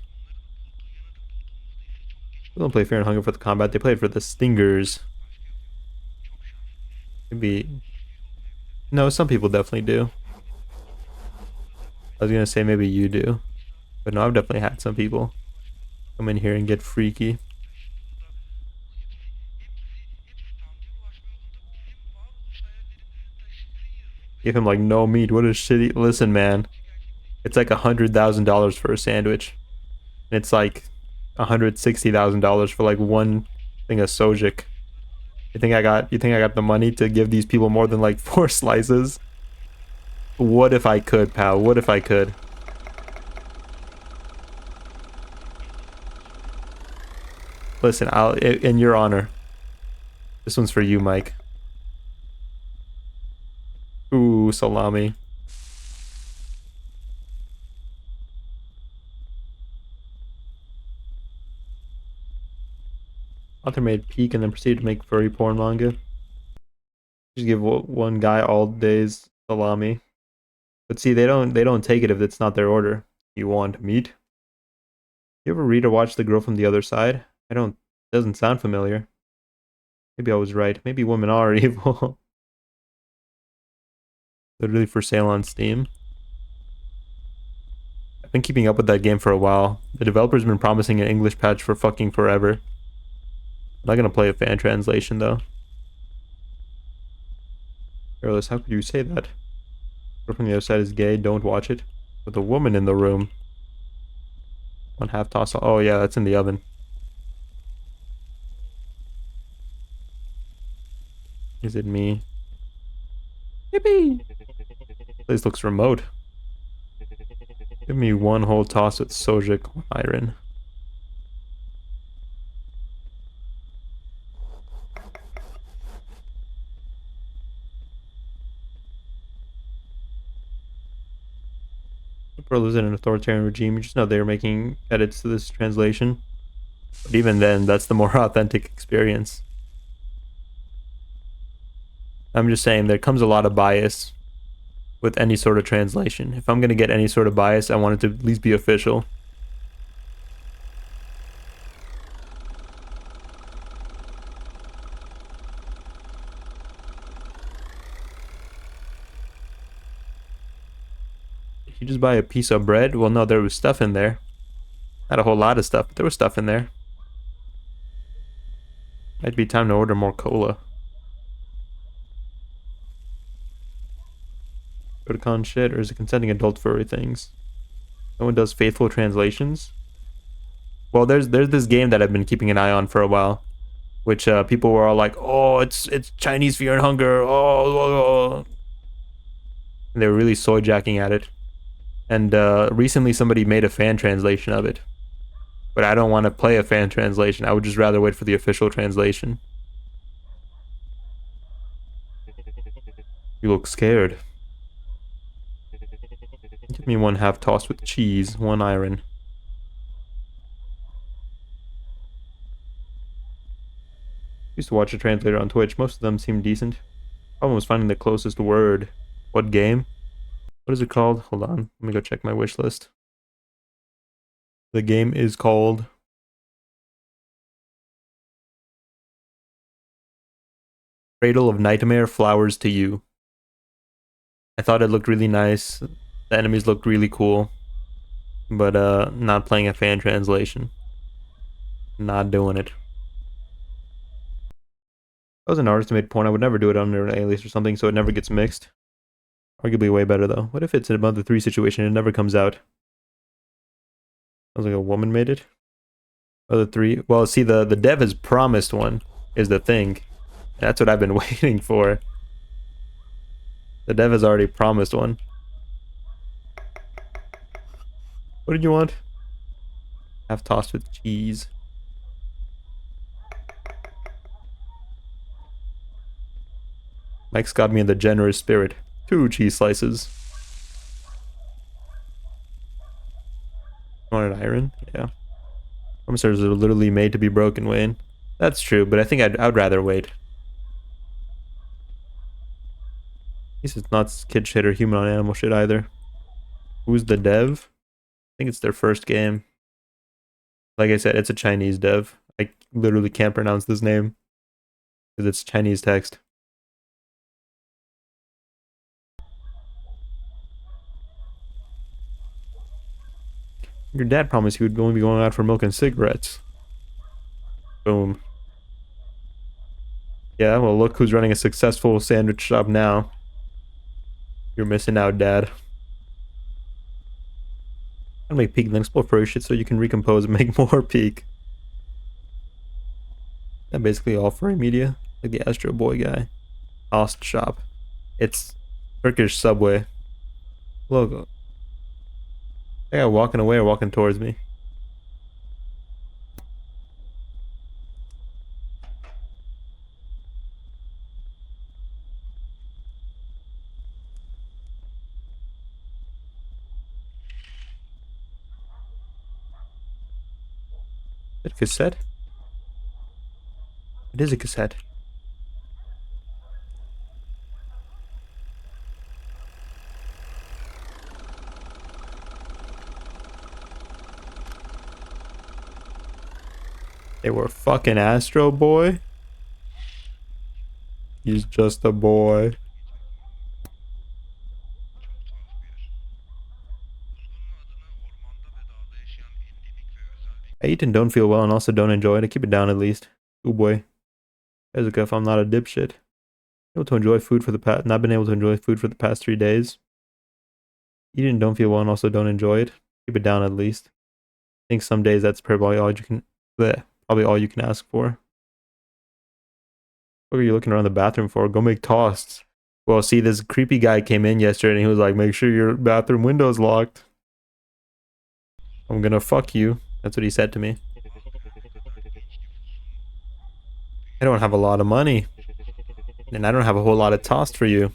They don't play Fear and Hunger for the combat, they play it for the stingers. Maybe... No, some people definitely do. I was gonna say maybe you do. But no, I've definitely had some people come in here and get freaky. Give him like no meat. What a shitty... Listen, man. It's like $100,000 for a sandwich. And it's like $160,000 for like one thing of sojic. You think I got the money to give these people more than like 4 slices? What if I could, pal? What if I could? Listen, I'll in your honor. This one's for you, Mike. Ooh, salami. Author made peak and then proceeded to make furry porn manga. Just give one guy all days salami. But see, they don't take it if it's not their order. You want meat? You ever read or watch The Girl from the Other Side? I don't. Doesn't sound familiar. Maybe I was right. Maybe women are evil. Literally for sale on Steam. I've been keeping up with that game for a while. The developer's been promising an English patch for fucking forever. I'm not gonna play a fan translation though. Careless, how could you say that? Girl from the Other Side is gay, don't watch it. With a woman in the room. 1/2 toss. Oh yeah, that's in the oven. Is it me? Yippee! Place looks remote. Give me one whole toss with Sojik iron. The Pearl is in an authoritarian regime. You just know they're making edits to this translation. But even then, that's the more authentic experience. I'm just saying there comes a lot of bias with any sort of translation. If I'm going to get any sort of bias, I want it to at least be official. you just buy a piece of bread? Well, no, there was stuff in there. Not a whole lot of stuff, but there was stuff in there. Might be time to order more cola. Go to con shit, or is it consenting adult furry things? No one does faithful translations. Well, there's this game that I've been keeping an eye on for a while, which people were all like, "Oh, it's Chinese fear and hunger." Oh. And they were really soy jacking at it. And recently somebody made a fan translation of it. But I don't want to play a fan translation. I would just rather wait for the official translation. You look scared. Give me one half tossed with cheese, one iron. Used to watch a translator on Twitch. Most of them seemed decent. Problem was finding the closest word. What game? What is it called? Hold on. Let me go check my wish list. The game is called Cradle of Nightmare Flowers to You. I thought it looked really nice. The enemies looked really cool. But not playing a fan translation. Not doing it. If I was an artist who made porn, I would never do it under an alias or something so it never gets mixed. Arguably way better though. What if it's a Mother 3 situation and it never comes out? Sounds like a woman made it. Mother 3. Well, see, the dev has promised one is the thing. That's what I've been waiting for. The dev has already promised one. What did you want? Half tossed with cheese. Mike's got me in the generous spirit. 2 cheese slices. You want an iron? Yeah. Commissars are literally made to be broken, Wayne. That's true, but I think I'd rather wait. At least it's not kid shit or human on animal shit either. Who's the dev? I think it's their first game. Like I said, it's a Chinese dev. I literally can't pronounce this name because it's Chinese text. Your dad promised he would only be going out for milk and cigarettes. Boom. Yeah, well, look who's running a successful sandwich shop now. You're missing out, Dad. I'll make peak and then explore furry shit so you can recompose and make more peak. That basically all furry media. Like the Astro Boy guy. Ost shop. It's Turkish Subway. Look. They guy walking away or walking towards me. Is it a cassette? It is a cassette. They were fucking Astro Boy. He's just a boy. I eat and don't feel well and also don't enjoy it. I keep it down at least. Oh boy. As if I'm not a dipshit. Able to enjoy food for the past, not been able to enjoy food for the past 3 days. Eat and don't feel well and also don't enjoy it. Keep it down at least. I think some days that's probably all you can, bleh, probably all you can ask for. What are you looking around the bathroom for? Go make toasts. Well, see, this creepy guy came in yesterday and he was like, make sure your bathroom window's locked. I'm gonna fuck you. That's what he said to me. I don't have a lot of money. And I don't have a whole lot of toast for you.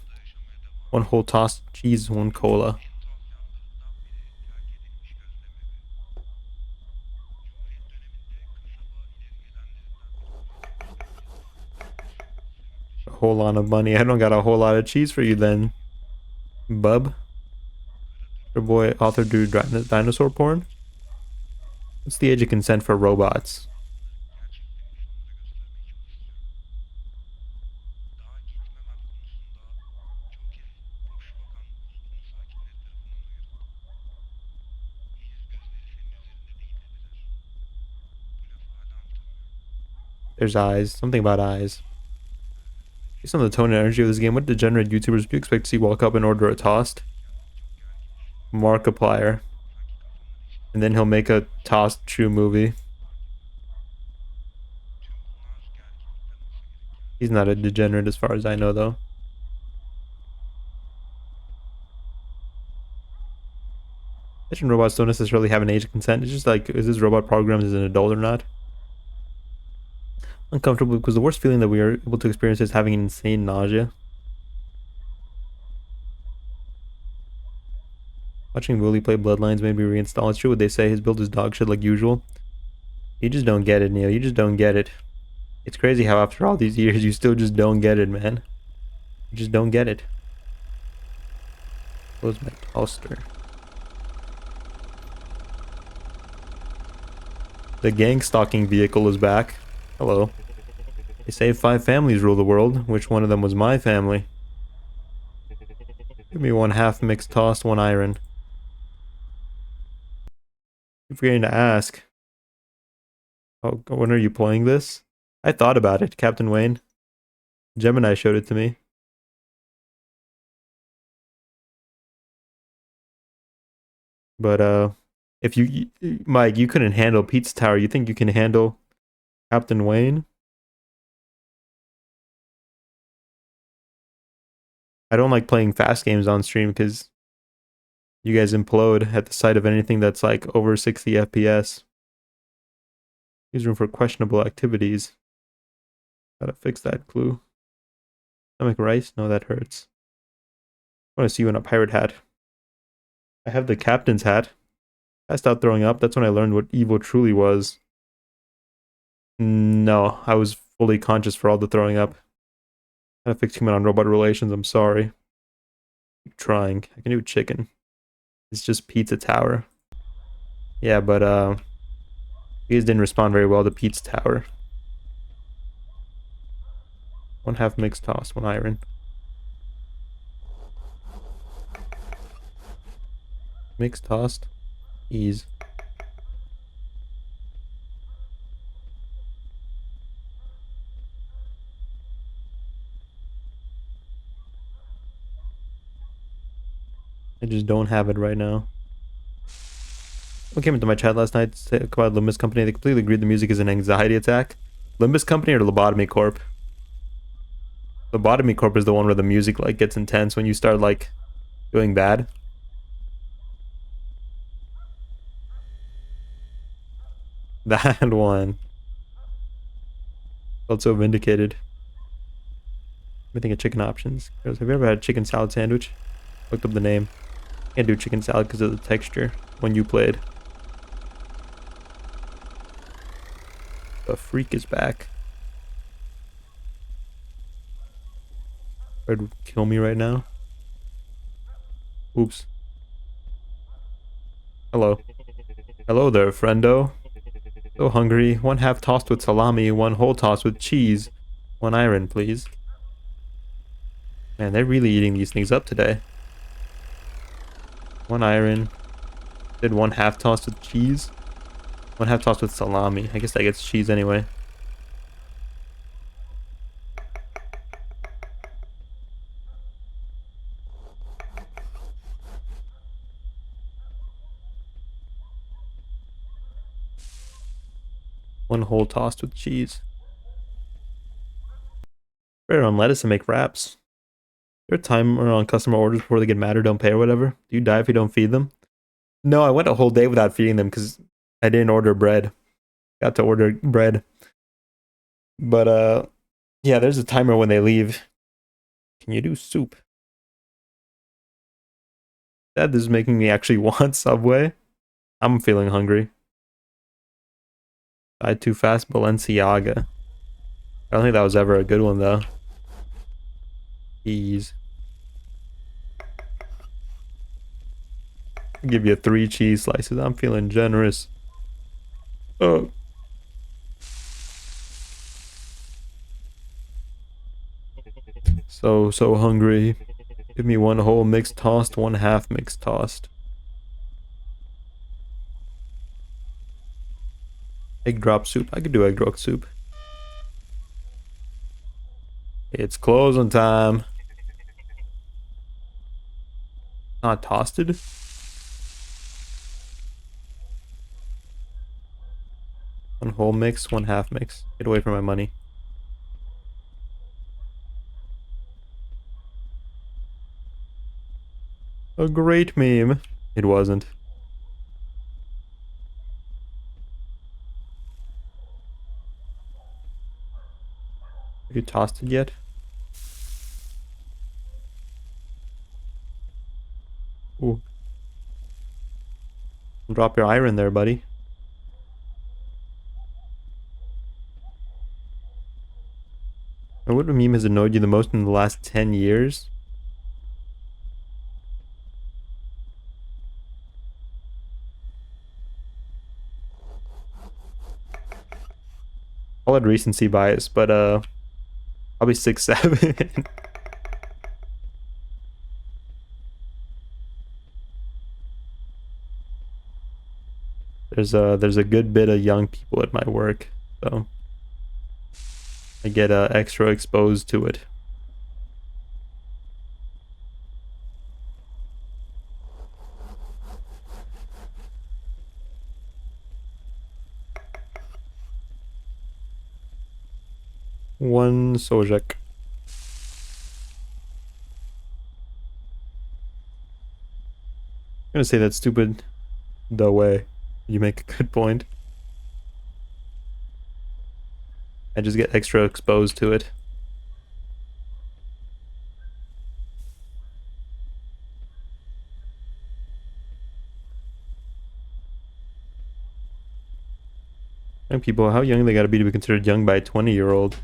1 whole tossed cheese, 1 cola. A whole lot of money. I don't got a whole lot of cheese for you then. Bub. Your boy author do dinosaur porn? What's the age of consent for robots? There's eyes. Something about eyes. Based on the tone and energy of this game, what degenerate YouTubers do you expect to see walk up and order a toast? Markiplier. And then he'll make a Tostchu movie. He's not a degenerate as far as I know, though. Imagine robots don't necessarily have an age of consent. It's just like, is this robot programmed as an adult or not? Uncomfortable because the worst feeling that we are able to experience is having insane nausea. Watching Wooly play Bloodlines made me reinstall. It's true what they say, his build is dog shit like usual. You just don't get it, Neil. You just don't get it. It's crazy how after all these years you still just don't get it, man. You just don't get it. Close my toaster. The gang stalking vehicle is back. Hello. They say 5 families rule the world. Which one of them was my family? Give me 1 half mixed tossed, 1 iron. Keep forgetting to ask. Oh, when are you playing this? I thought about it, Captain Wayne. Gemini showed it to me. But, if you, Mike, you couldn't handle Pete's Tower, you think you can handle Captain Wayne? I don't like playing fast games on stream because you guys implode at the sight of anything that's like over 60 FPS. Use room for questionable activities. Gotta fix that clue. Stomach rice? No, that hurts. I want to see you in a pirate hat. I have the captain's hat. Passed out throwing up. That's when I learned what evil truly was. No, I was fully conscious for all the throwing up. I gotta fix human on robot relations. I'm sorry. Keep trying. I can do chicken. It's just Pizza Tower. Yeah, but you guys didn't respond very well to Pizza Tower. 1 half mixed toss, 1 iron. Mixed tossed. Ease. I just don't have it right now. Someone came into my chat last night to talk about Limbus Company. They completely agreed the music is an anxiety attack. Limbus Company or Lobotomy Corp? Lobotomy Corp is the one where the music like gets intense when you start like doing bad. That one. Felt so vindicated. Let me think of chicken options. Have you ever had a chicken salad sandwich? Looked up the name. Can't do chicken salad because of the texture when you played. The freak is back. Fred would kill me right now. Oops. Hello. Hello there, friendo. So hungry. 1 half tossed with salami, 1 whole tossed with cheese. 1 iron, please. Man, they're really eating these things up today. 1 iron. Did 1 half tossed with cheese. 1 half tossed with salami. I guess that gets cheese anyway. One whole tossed with cheese. Better on lettuce and make wraps. Is there a timer on customer orders before they get mad or don't pay or whatever? Do you die if you don't feed them? No, I went a whole day without feeding them because I didn't order bread. Got to order bread. But, yeah, there's a timer when they leave. Can you do soup? That is making me actually want Subway. I'm feeling hungry. Died too fast, Balenciaga. I don't think that was ever a good one, though. Cheese. I'll give you 3 cheese slices. I'm feeling generous. Oh. So hungry. Give me 1 whole mixed tossed, 1 half mixed tossed. Egg drop soup. I could do egg drop soup. It's closing time. Not toasted. One whole mix, one half mix. Get away from my money. A great meme. It wasn't. Have you tossed it yet? Ooh. Drop your iron there, buddy. And what meme has annoyed you the most in the last 10 years? I'll let recency bias, but probably 6, 7. There's a good bit of young people at my work, so I get extra exposed to it. One Sojak. I'm gonna say that's stupid the way. You make a good point. I just get extra exposed to it. Young people, how young they gotta be to be considered young by a 20-year-old?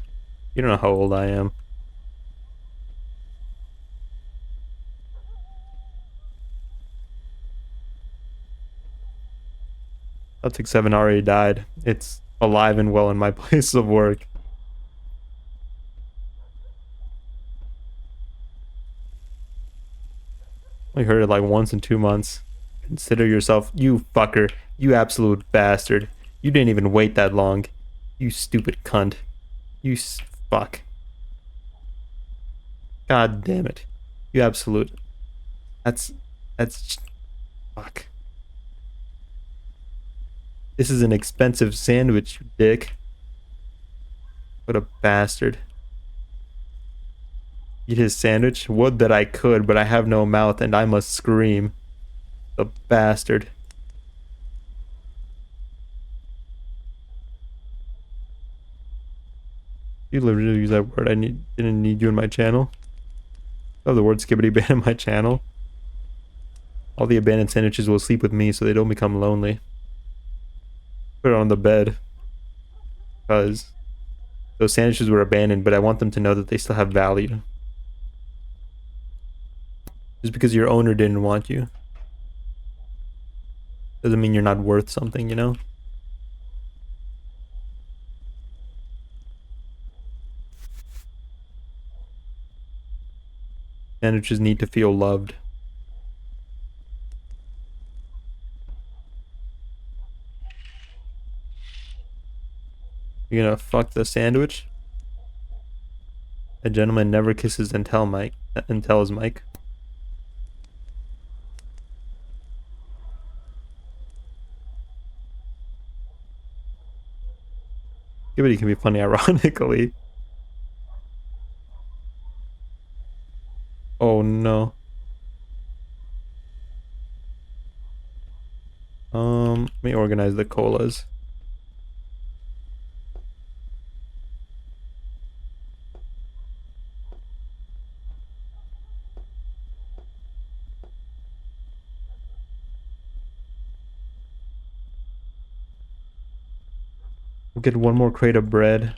You don't know how old I am. Celtic 7 already died. It's alive and well in my place of work. I heard it like once in 2 months. Consider yourself, you fucker, you absolute bastard. You didn't even wait that long. You stupid cunt. You fuck. God damn it. You absolute. That's fuck. This is an expensive sandwich, you dick. What a bastard. Eat his sandwich? Would that I could, but I have no mouth and I must scream. The bastard. You literally use that word. Didn't need you in my channel. Oh, the word skibbity ban in my channel. All the abandoned sandwiches will sleep with me so they don't become lonely. Put it on the bed. Because those sandwiches were abandoned, but I want them to know that they still have value. Just because your owner didn't want you doesn't mean you're not worth something, you know? Sandwiches need to feel loved. You're gonna fuck the sandwich? A gentleman never kisses and tells Mike. Skibbity can be funny ironically. Oh no. Let me organize the colas. We'll get one more crate of bread.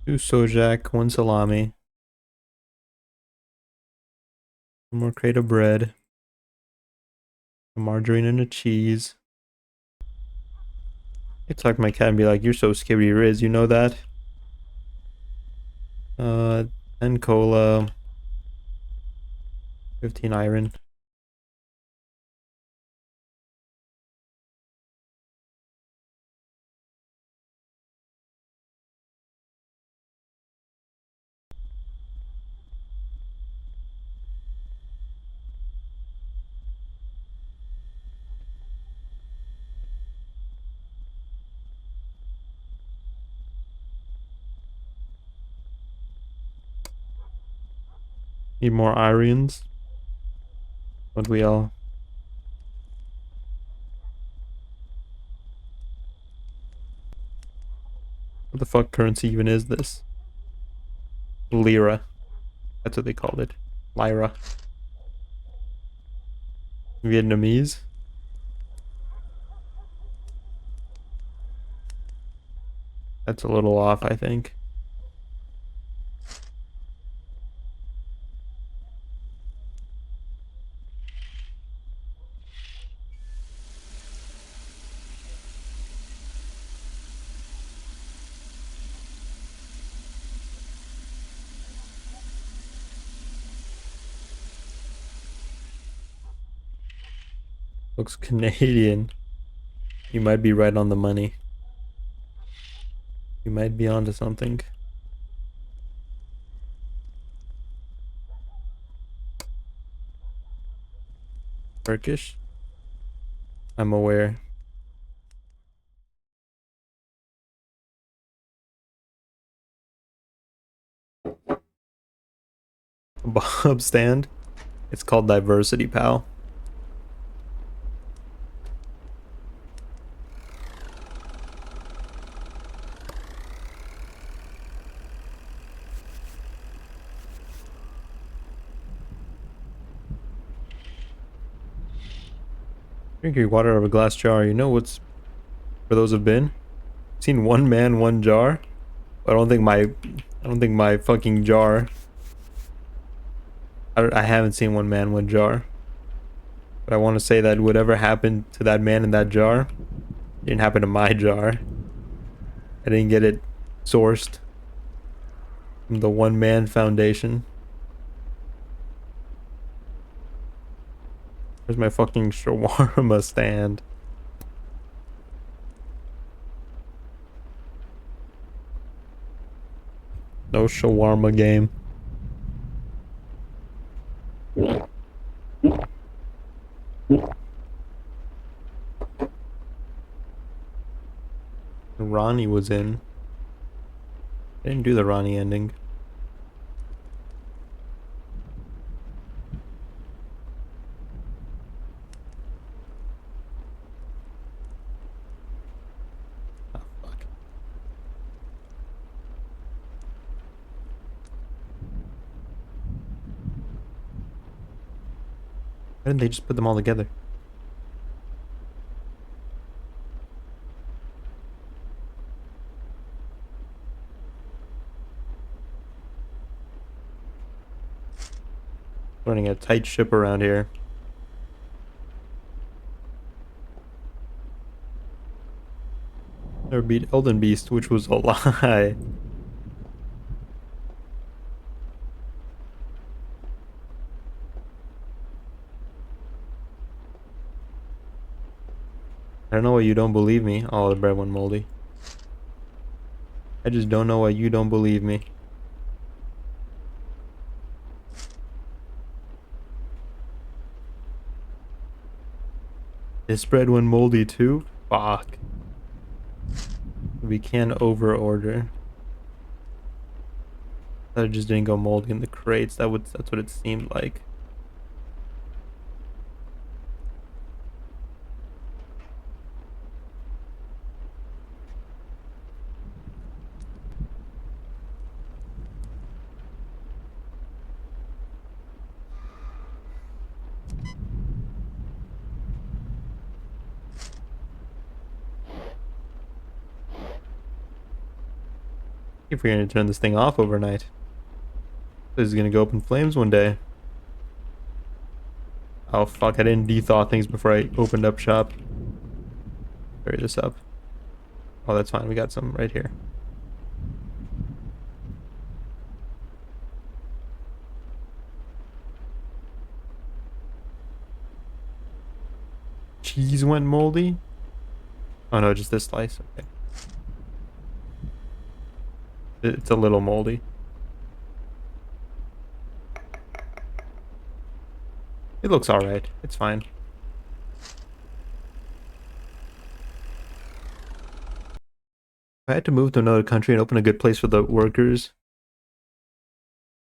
Two sojak, one salami. One more crate of bread. A margarine and a cheese. I talk to my cat and be like, "You're so scary, Riz, you know that?" 10 cola. 15 iron. Need more Irians. What we all... What the fuck currency even is this? Lira. That's what they called it. Lyra. Vietnamese? That's a little off, I think. Looks Canadian. You might be right on the money. You might be onto something. Turkish? I'm aware. Bob stand? It's called diversity, pal. Drink your water out of a glass jar. You know what's for those who've been? Seen one man, one jar. I don't think my fucking jar. I haven't seen one man, one jar. But I want to say that whatever happened to that man in that jar didn't happen to my jar. I didn't get it sourced from the One Man Foundation. Where's my fucking shawarma stand? No shawarma game. Ronnie was in. I didn't do the Ronnie ending. Oh, fuck. Why didn't they just put them all together? Running a tight ship around here. Never beat Elden Beast, which was a lie. I don't know why you don't believe me. Oh, the bread went moldy. I just don't know why you don't believe me. This bread went moldy too? Fuck. We can over order. That just didn't go moldy in the crates. That's what it seemed like. If we're gonna turn this thing off overnight. This is gonna go up in flames one day. Oh fuck, I didn't de-thaw things before I opened up shop. Hurry this up. Oh, that's fine, we got some right here. Cheese went moldy? Oh no, just this slice, okay. It's a little moldy. It looks alright. It's fine. If I had to move to another country and open a good place for the workers,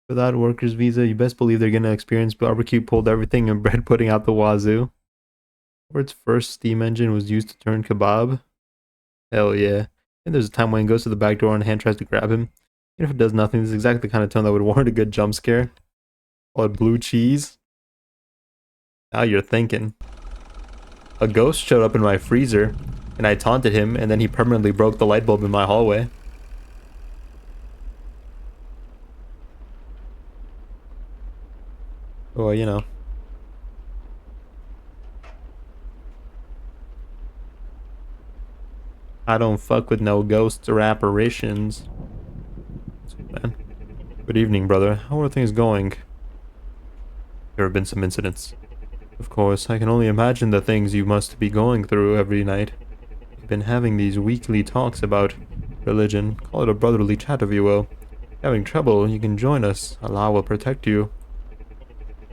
Without workers visa, you best believe they're gonna experience barbecue pulled everything and bread pudding out the wazoo. Ford's first steam engine was used to turn kebab. Hell yeah. And there's a time when he goes to the back door and a hand tries to grab him. Even if it does nothing, this is exactly the kind of tone that would warrant a good jump scare. Call it blue cheese. Now you're thinking. A ghost showed up in my freezer, and I taunted him, and then he permanently broke the light bulb in my hallway. Well, you know. I don't fuck with no ghosts or apparitions. Man. Good evening, brother. How are things going? There have been some incidents. Of course, I can only imagine the things you must be going through every night. We've been having these weekly talks about religion. Call it a brotherly chat if you will. Having trouble, you can join us. Allah will protect you.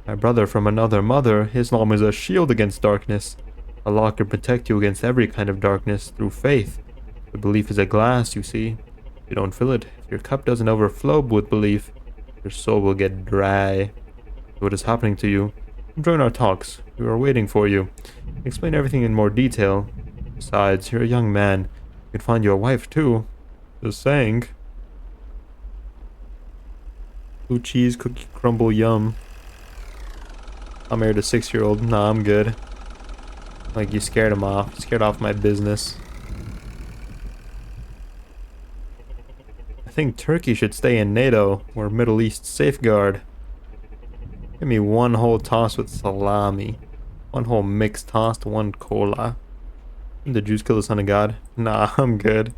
My brother from another mother, Islam is a shield against darkness. Allah can protect you against every kind of darkness through faith. The belief is a glass, you see. If you don't fill it, if your cup doesn't overflow with belief, your soul will get dry. What is happening to you? Join our talks. We are waiting for you. Explain everything in more detail. Besides, you're a young man. You can find you a wife too. Just saying. Blue cheese, cookie crumble, yum. I'm married a 6-year-old. Nah, I'm good. Like, you scared him off. Scared off my business. I think Turkey should stay in NATO, or Middle East safeguard. Give me one whole toss with salami. One whole mixed tossed, one cola. Did the Jews kill the Son of God? Nah, I'm good.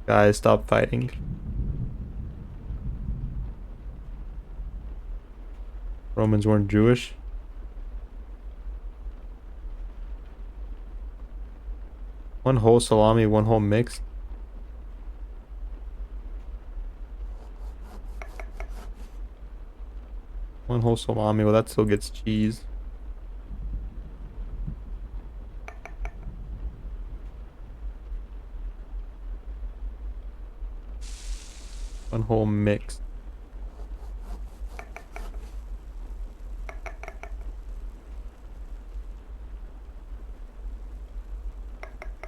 Guys, stop fighting. Romans weren't Jewish. One whole salami, one whole mix. One whole salami, well that still gets cheese. One whole mix.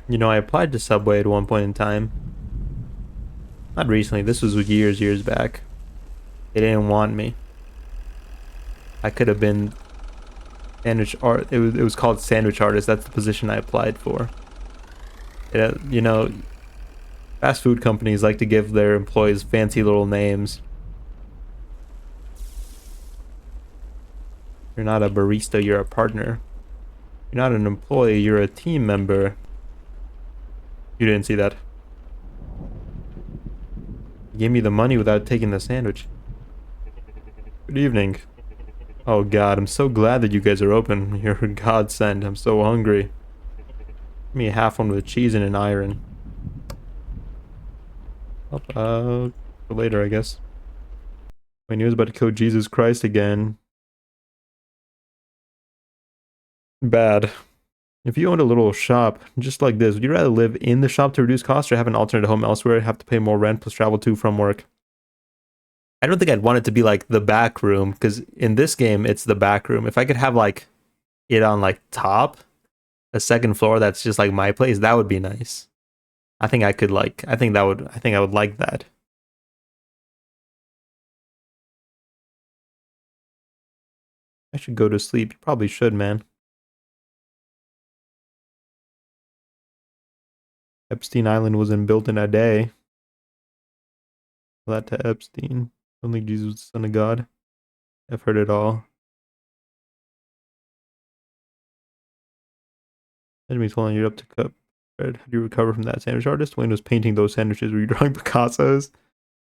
You know, I applied to Subway at one point in time. Not recently, this was years back. They didn't want me. I could have been sandwich art. It was called sandwich artist. That's the position I applied for. You know, fast food companies like to give their employees fancy little names. You're not a barista, you're a partner. You're not an employee, you're a team member. You didn't see that. You gave me the money without taking the sandwich. Good evening. Oh god, I'm so glad that you guys are open. You're a godsend. I'm so hungry. Give me a half one with cheese and an iron. For later, I guess. My news about to kill Jesus Christ again. Bad. If you owned a little shop just like this, would you rather live in the shop to reduce costs or have an alternate home elsewhere, have to pay more rent plus travel to from work? I don't think I'd want it to be like the back room, because in this game it's the back room. If I could have like it on like top, a second floor that's just like my place, that would be nice. I think I could like I think I would like that. I should go to sleep. You probably should, man. Epstein Island wasn't built in a day. That to Epstein. I don't think Jesus was the Son of God. I've heard it all. Enemies telling you up to cup bread. How do you recover from that, sandwich artist? Wayne was painting those sandwiches. Were you drawing Picasso's?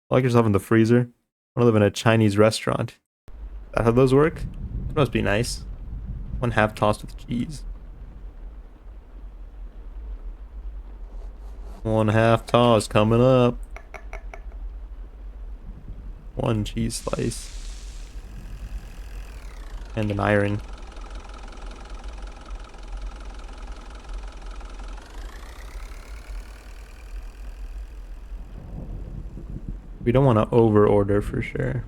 Lock yourself in the freezer. I want to live in a Chinese restaurant. Is that how those work? It must be nice. One half tossed with cheese. One half toss coming up. One cheese slice. And an iron. We don't want to over order for sure.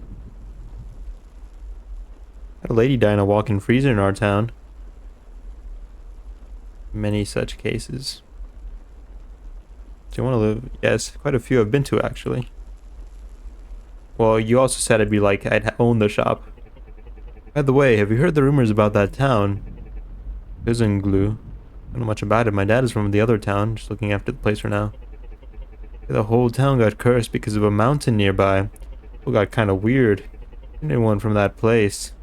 Had a lady die in a walk-in freezer in our town. Many such cases. Do you want to live? Yes, quite a few I've been to actually. Well, you also said I'd be like, I'd own the shop. By the way, have you heard the rumors about that town? Isn't glue. I don't know much about it. My dad is from the other town, just looking after the place for now. The whole town got cursed because of a mountain nearby. People got kind of weird. Anyone from that place?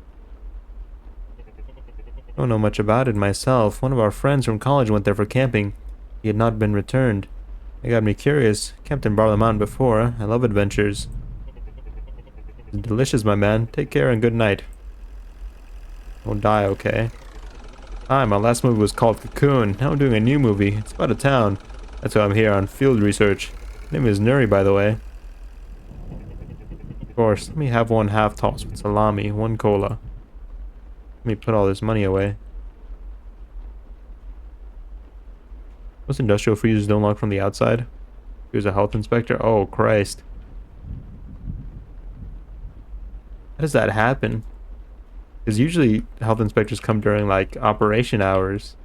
I don't know much about it myself. One of our friends from college went there for camping. He had not been returned. It got me curious. Camped in Barlow Mountain before. I love adventures. Delicious, my man. Take care and good night. Don't die, okay? Hi, my last movie was called Cocoon. Now I'm doing a new movie. It's about a town. That's why I'm here on field research. My name is Nuri, by the way. Of course, let me have one half toss with salami, one cola. Let me put all this money away. Most industrial freezers don't lock from the outside. Here's a health inspector. Oh, Christ. How does that happen? Because usually health inspectors come during like operation hours.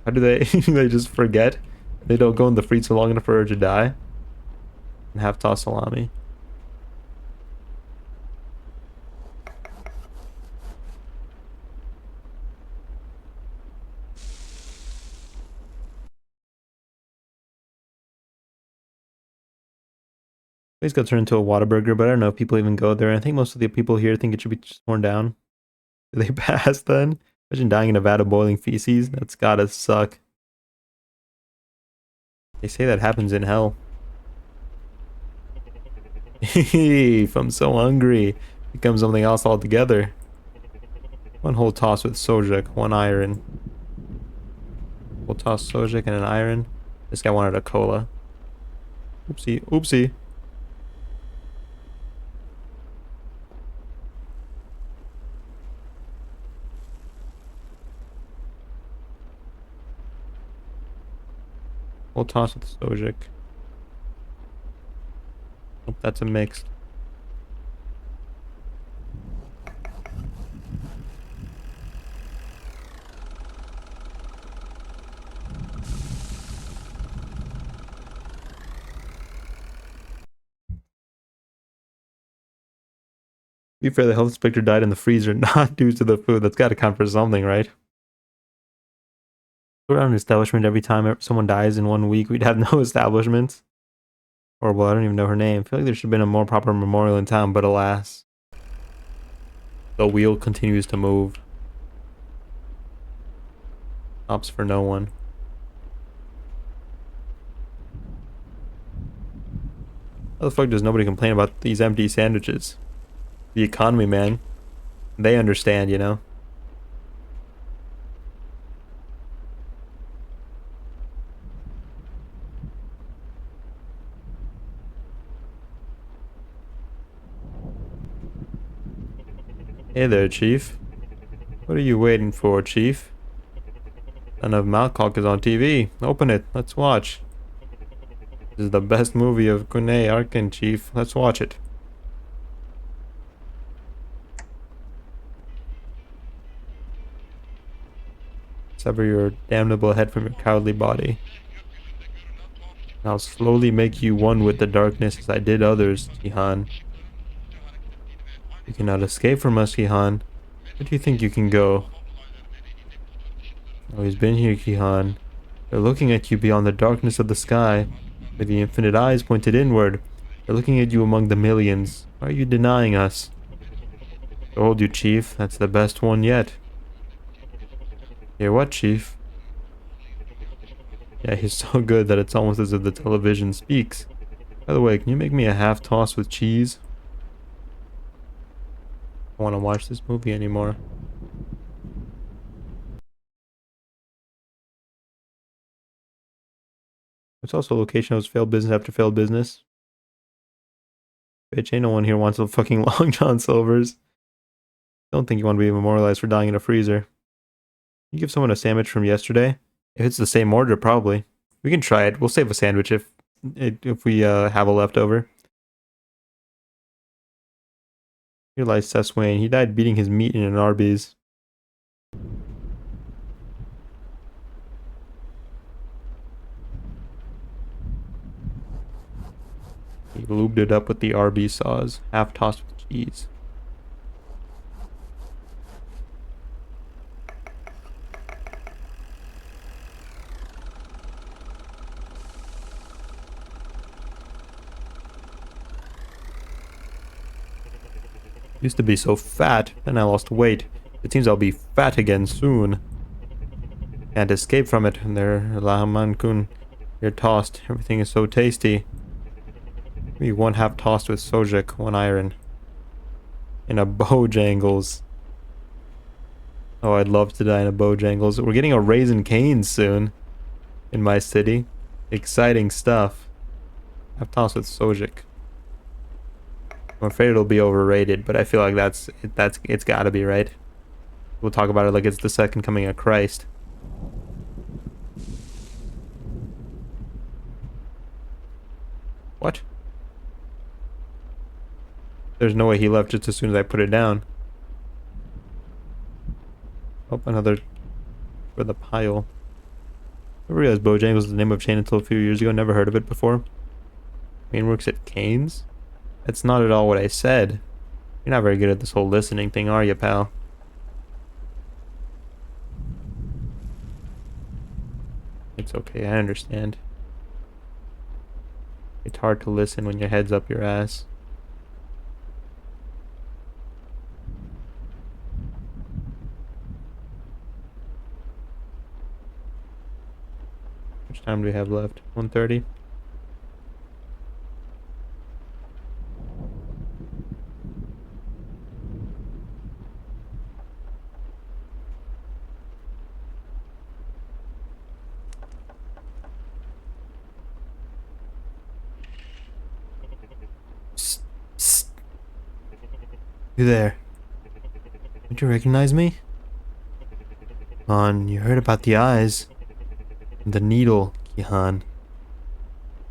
How do they they just forget? They don't go in the freezer long enough for her to die? And half toss salami. Place got turned into a Whataburger, but I don't know if people even go there. I think most of the people here think it should be just torn down. Do they pass then? Imagine dying in a vat of boiling feces. That's gotta suck. They say that happens in hell. If I'm so hungry, becomes something else altogether. One whole toss with sojak, one iron. We'll toss sojak and an iron. This guy wanted a cola. Oopsie, oopsie. We'll toss with sojak. Nope, that's a mixed. To be fair, the health inspector died in the freezer, not due to the food. That's got to count for something, right? Around an establishment every time someone dies in 1 week, we'd have no establishments. Or, well, I don't even know her name. I feel like there should have been a more proper memorial in town, but alas. The wheel continues to move. Stops for no one. How the fuck does nobody complain about these empty sandwiches? The economy, man. They understand, you know? Hey there, Chief. What are you waiting for, Chief? Son of Malcock is on TV. Open it. Let's watch. This is the best movie of Kunei Arkin, Chief. Let's watch it. Sever your damnable head from your cowardly body. And I'll slowly make you one with the darkness as I did others, Jihan. You cannot escape from us, Jihan. Where do you think you can go? Oh, he's been here, Jihan. They're looking at you beyond the darkness of the sky, with the infinite eyes pointed inward. They're looking at you among the millions. Why are you denying us? I told you, Chief. That's the best one yet. Hear what, Chief? Yeah, he's so good that it's almost as if the television speaks. By the way, can you make me a half toss with cheese? I don't want to watch this movie anymore. It's also a location of failed business after failed business. Bitch, ain't no one here wants a fucking Long John Silver's. Don't think you want to be memorialized for dying in a freezer. You give someone a sandwich from yesterday? If it's the same order, probably. We can try it. We'll save a sandwich if if we have a leftover. Here lies Seth Wayne. He died beating his meat in an Arby's. He lubed it up with the Arby's sauce, half tossed with cheese. Used to be so fat, then I lost weight. It seems I'll be fat again soon. Can't escape from it. There, Lahamankun. You're tossed. Everything is so tasty. Maybe one half tossed with sojik, one iron. In a Bojangles. Oh, I'd love to die in a Bojangles. We're getting a Raisin Cane's soon. In my city. Exciting stuff. Half tossed with sojik. I'm afraid it'll be overrated, but I feel like it's gotta be, right? We'll talk about it like it's the second coming of Christ. What? There's no way he left just as soon as I put it down. Oh, another for the pile. I realized Bojangles was the name of a chain until a few years ago. Never heard of it before. Main works at Cane's? That's not at all what I said. You're not very good at this whole listening thing, are you, pal? It's okay, I understand. It's hard to listen when your head's up your ass. How much time do we have left? 1:30? You there? Don't you recognize me? You heard about the eyes. And the needle, Kihan.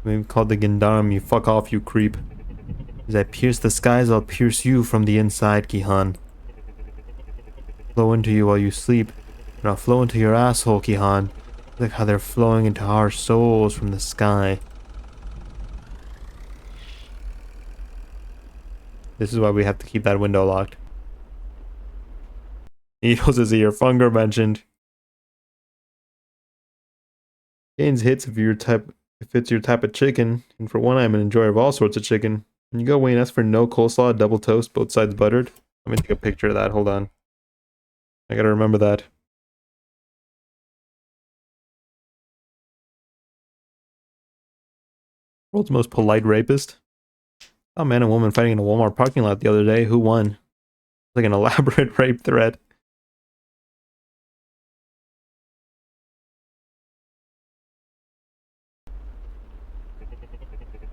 Maybe called the Gendarme, you fuck off, you creep. As I pierce the skies, I'll pierce you from the inside, Kihan. Flow into you while you sleep, and I'll flow into your asshole, Kihan. Look how they're flowing into our souls from the sky. This is why we have to keep that window locked. Needles is ear. Funger mentioned. Gains hits if it's your type of chicken, and for one, I'm an enjoyer of all sorts of chicken. Can you go away and ask for no coleslaw, double toast, both sides buttered? Let me take a picture of that. Hold on. I gotta remember that. World's most polite rapist. Oh man, a woman fighting in a Walmart parking lot the other day. Who won? Like an elaborate rape threat.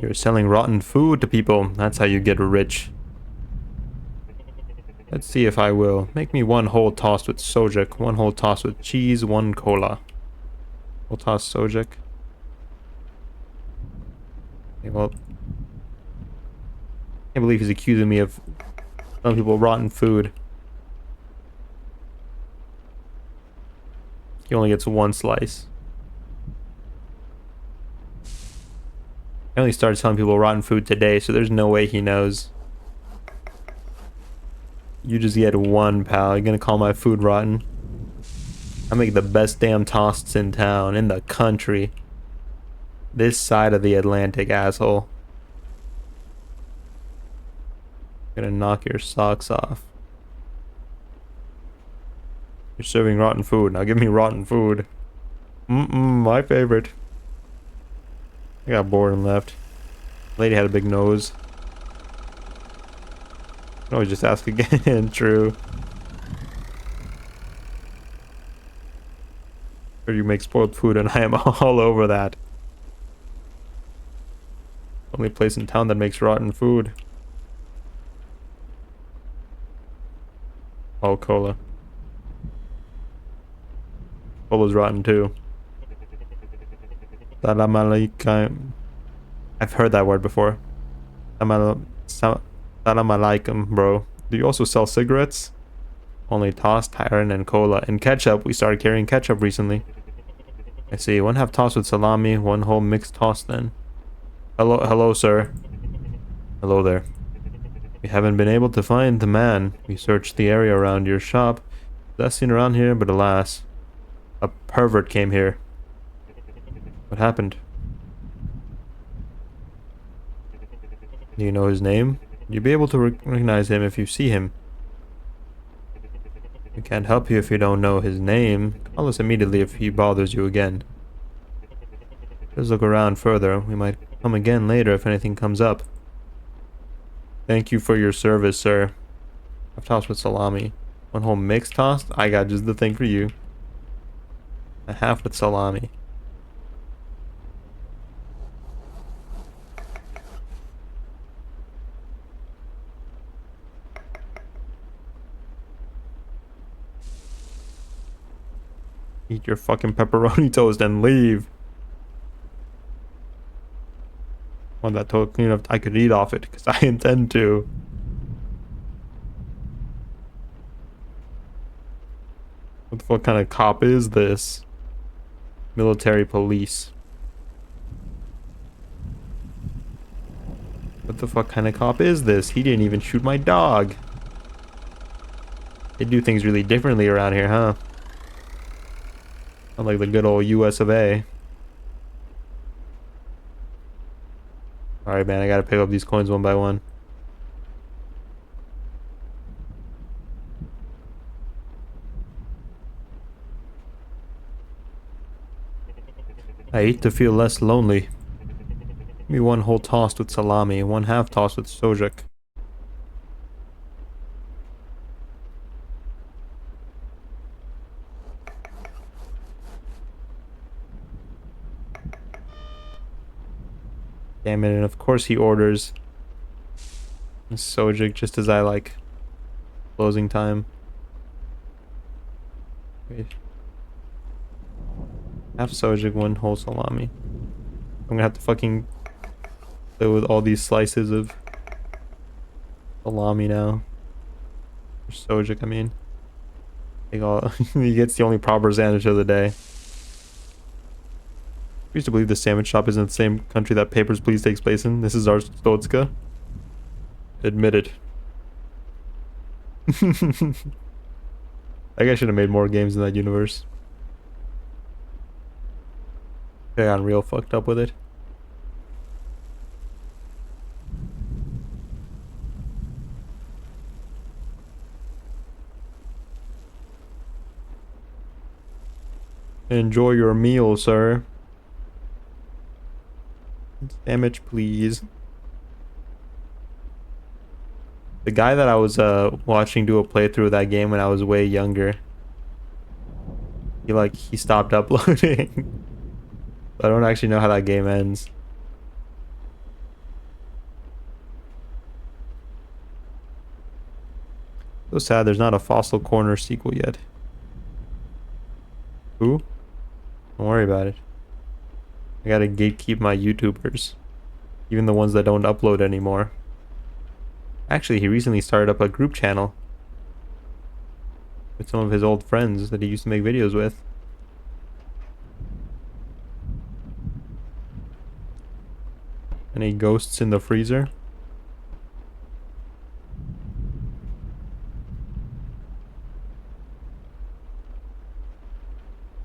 You're selling rotten food to people. That's how you get rich. Let's see if I will. Make me one whole toast with sojik, one whole toast with cheese, one cola. Whole toss sojik. Okay, well, I can't believe he's accusing me of selling people rotten food. He only gets one slice. I only started telling people rotten food today, so there's no way he knows. You just get one, pal. You're gonna call my food rotten? I make the best damn toasts in town, in the country. This side of the Atlantic, asshole. I'm gonna knock your socks off. You're serving rotten food. Now give me rotten food. My favorite. I got bored and left. Lady had a big nose. I can always just ask again. True. Or you make spoiled food and I am all over that. Only place in town that makes rotten food. Oh, cola. Cola's rotten too. Salam alaikum. I've heard that word before. Salam alaikum, bro. Do you also sell cigarettes? Only tossed, Tyron, and cola. And ketchup. We started carrying ketchup recently. I see. One half tossed with salami, one whole mixed toss then. Hello, sir. Hello there. We haven't been able to find the man. We searched the area around your shop. That's seen around here, but alas, a pervert came here. What happened? Do you know his name? You'll be able to recognize him if you see him. We can't help you if you don't know his name. Call us immediately if he bothers you again. Let's look around further. We might come again later if anything comes up. Thank you for your service, sir. I've tossed with salami. One whole mixed tossed? I got just the thing for you. A half with salami. Eat your fucking pepperoni toast and leave. Want that toast clean enough I could eat off it, because I intend to. What the fuck kind of cop is this? Military police. What the fuck kind of cop is this? He didn't even shoot my dog. They do things really differently around here, huh? Unlike the good old US of A. Alright, man, I gotta pick up these coins one by one. I eat to feel less lonely. Give me one whole tossed with salami, one half tossed with sojuk. Damn it, and of course he orders sojuk just as I like. Closing time. Wait. Half sojuk, one whole salami. I'm gonna have to fucking play with all these slices of salami now. Or sojuk, I mean. Take all he gets the only proper sandwich of the day. I used to believe the sandwich shop is in the same country that Papers, Please takes place in. This is our Stotska. Admitted. That guy should have made more games in that universe. I got real fucked up with it. Enjoy your meal, sir. Sandwich, please. The guy that I was watching do a playthrough of that game when I was way younger, he stopped uploading. I don't actually know how that game ends. So sad there's not a Fossil Corner sequel yet. Who? Don't worry about it. I gotta gatekeep my YouTubers. Even the ones that don't upload anymore. Actually, he recently started up a group channel with some of his old friends that he used to make videos with. Any ghosts in the freezer?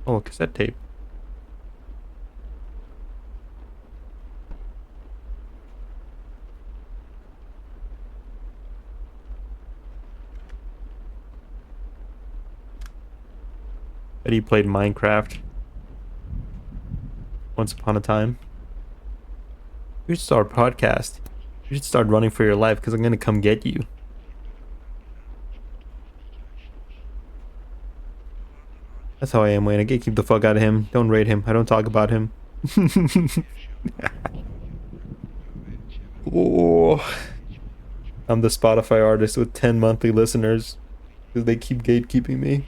Oh, a cassette tape. Bet he played Minecraft once upon a time. You should start a podcast. You should start running for your life because I'm gonna come get you. That's how I am, Wayne. I gatekeep the fuck out of him. Don't rate him. I don't talk about him. Oh, I'm the Spotify artist with 10 monthly listeners because they keep gatekeeping me.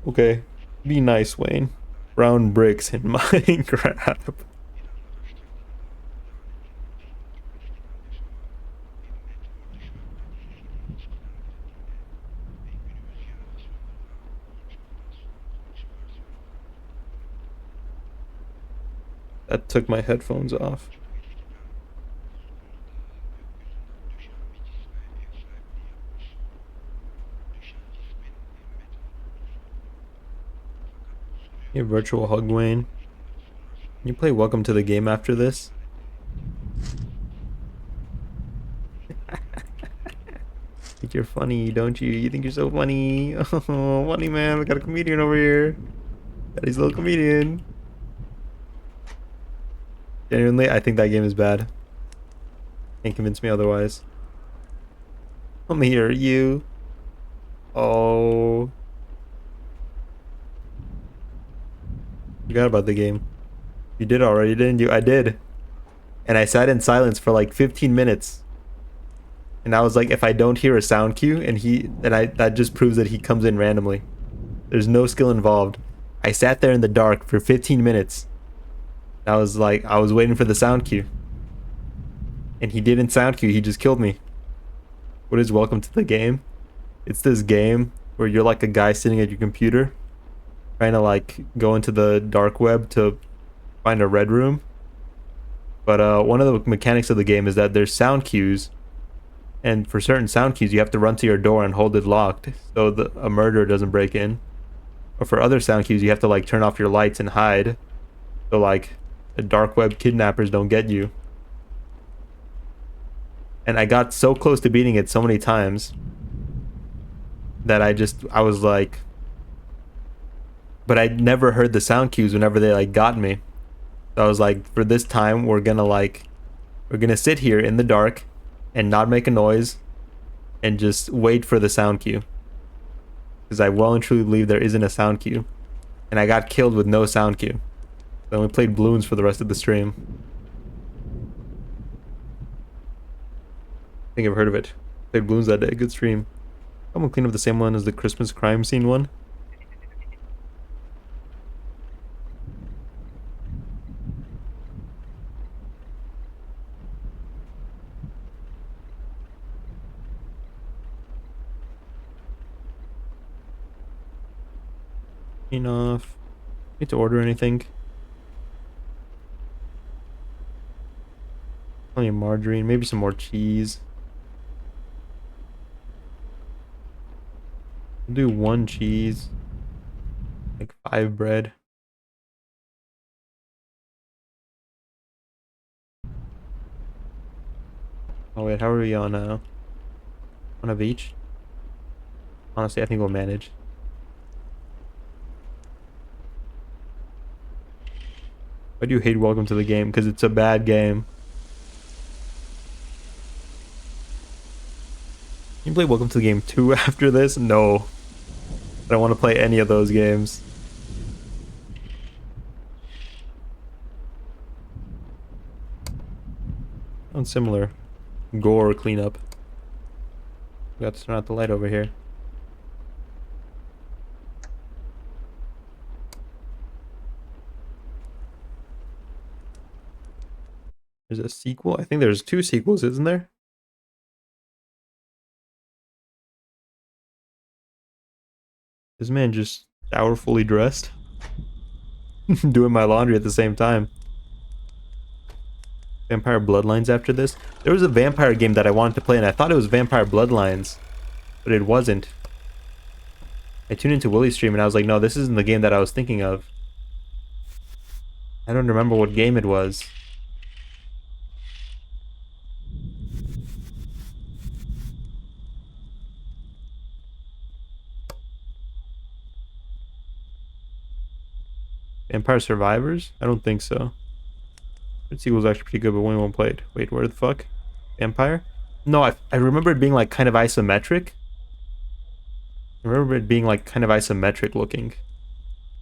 Okay, be nice, Wayne. Brown bricks in Minecraft. That took my headphones off. Yeah, virtual hug Wayne. Can you play Welcome to the Game after this? Think you're funny, don't you? You think you're so funny. Oh, funny man, we got a comedian over here. Got his little comedian. Genuinely, I think that game is bad. Can't convince me otherwise. I'm here, you. Oh. Forgot about the game. You did already, didn't you? I did. And I sat in silence for like 15 minutes. And I was like, if I don't hear a sound cue, that just proves that he comes in randomly. There's no skill involved. I sat there in the dark for 15 minutes. I was like, I was waiting for the sound cue. And he didn't sound cue, he just killed me. What is Welcome to the Game? It's this game where you're like a guy sitting at your computer trying to like go into the dark web to find a red room. But one of the mechanics of the game is that there's sound cues, and for certain sound cues you have to run to your door and hold it locked so a murderer doesn't break in. Or for other sound cues you have to like turn off your lights and hide so like the dark web kidnappers don't get you. And I got so close to beating it so many times that I was like, but I never heard the sound cues whenever they like got me. So I was like, for this time we're gonna sit here in the dark and not make a noise and just wait for the sound cue, because I well and truly believe there isn't a sound cue, and I got killed with no sound cue. Then we played balloons for the rest of the stream. I think I've heard of it. Played balloons that day. Good stream. I'm gonna clean up the same one as the Christmas crime scene one. Enough. Need to order anything? Plenty of margarine, maybe some more cheese. We'll do 1 cheese, like 5 bread. Oh wait, how are we on 1 of each? Honestly, I think we'll manage. Why do you hate Welcome to the Game? Because it's a bad game. Can you play Welcome to the Game 2 after this? No. I don't want to play any of those games. Sounds similar. Gore cleanup. We got to turn out the light over here. There's a sequel? I think there's 2 sequels, isn't there? This man just shower fully dressed. Doing my laundry at the same time. Vampire Bloodlines after this? There was a vampire game that I wanted to play and I thought it was Vampire Bloodlines, but it wasn't. I tuned into Willie's stream and I was like, no, this isn't the game that I was thinking of. I don't remember what game it was. Vampire Survivors? I don't think so. The sequel was actually pretty good, but we won't play it. Wait, where the fuck? Vampire? No, I remember it being like kind of isometric. I remember it being like kind of isometric looking.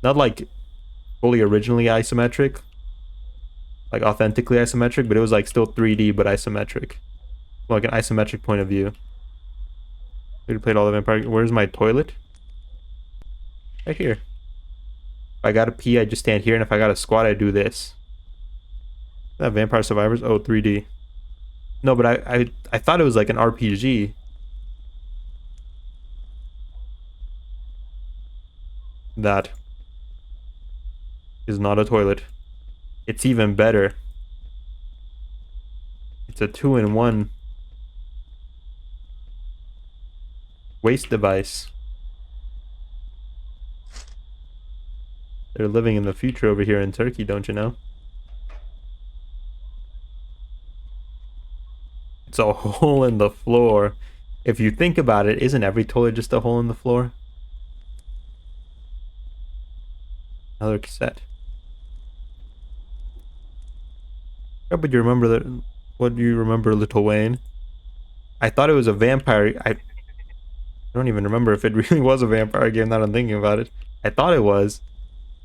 Not like fully originally isometric. Like authentically isometric, but it was like still 3D but isometric. Like an isometric point of view. We played all the vampire. Where's my toilet? Right here. If I gotta pee, I just stand here, and if I gotta squat, I do this. Is that Vampire Survivors? Oh, 3D. No, but I thought it was like an RPG. That is not a toilet. It's even better. It's a 2-in-1 waste device. They're living in the future over here in Turkey, don't you know? It's a hole in the floor. If you think about it, isn't every toilet just a hole in the floor? Another cassette. Yeah, but you remember that? What do you remember, Little Wayne? I thought it was a vampire. I don't even remember if it really was a vampire game. Now I'm thinking about it. I thought it was.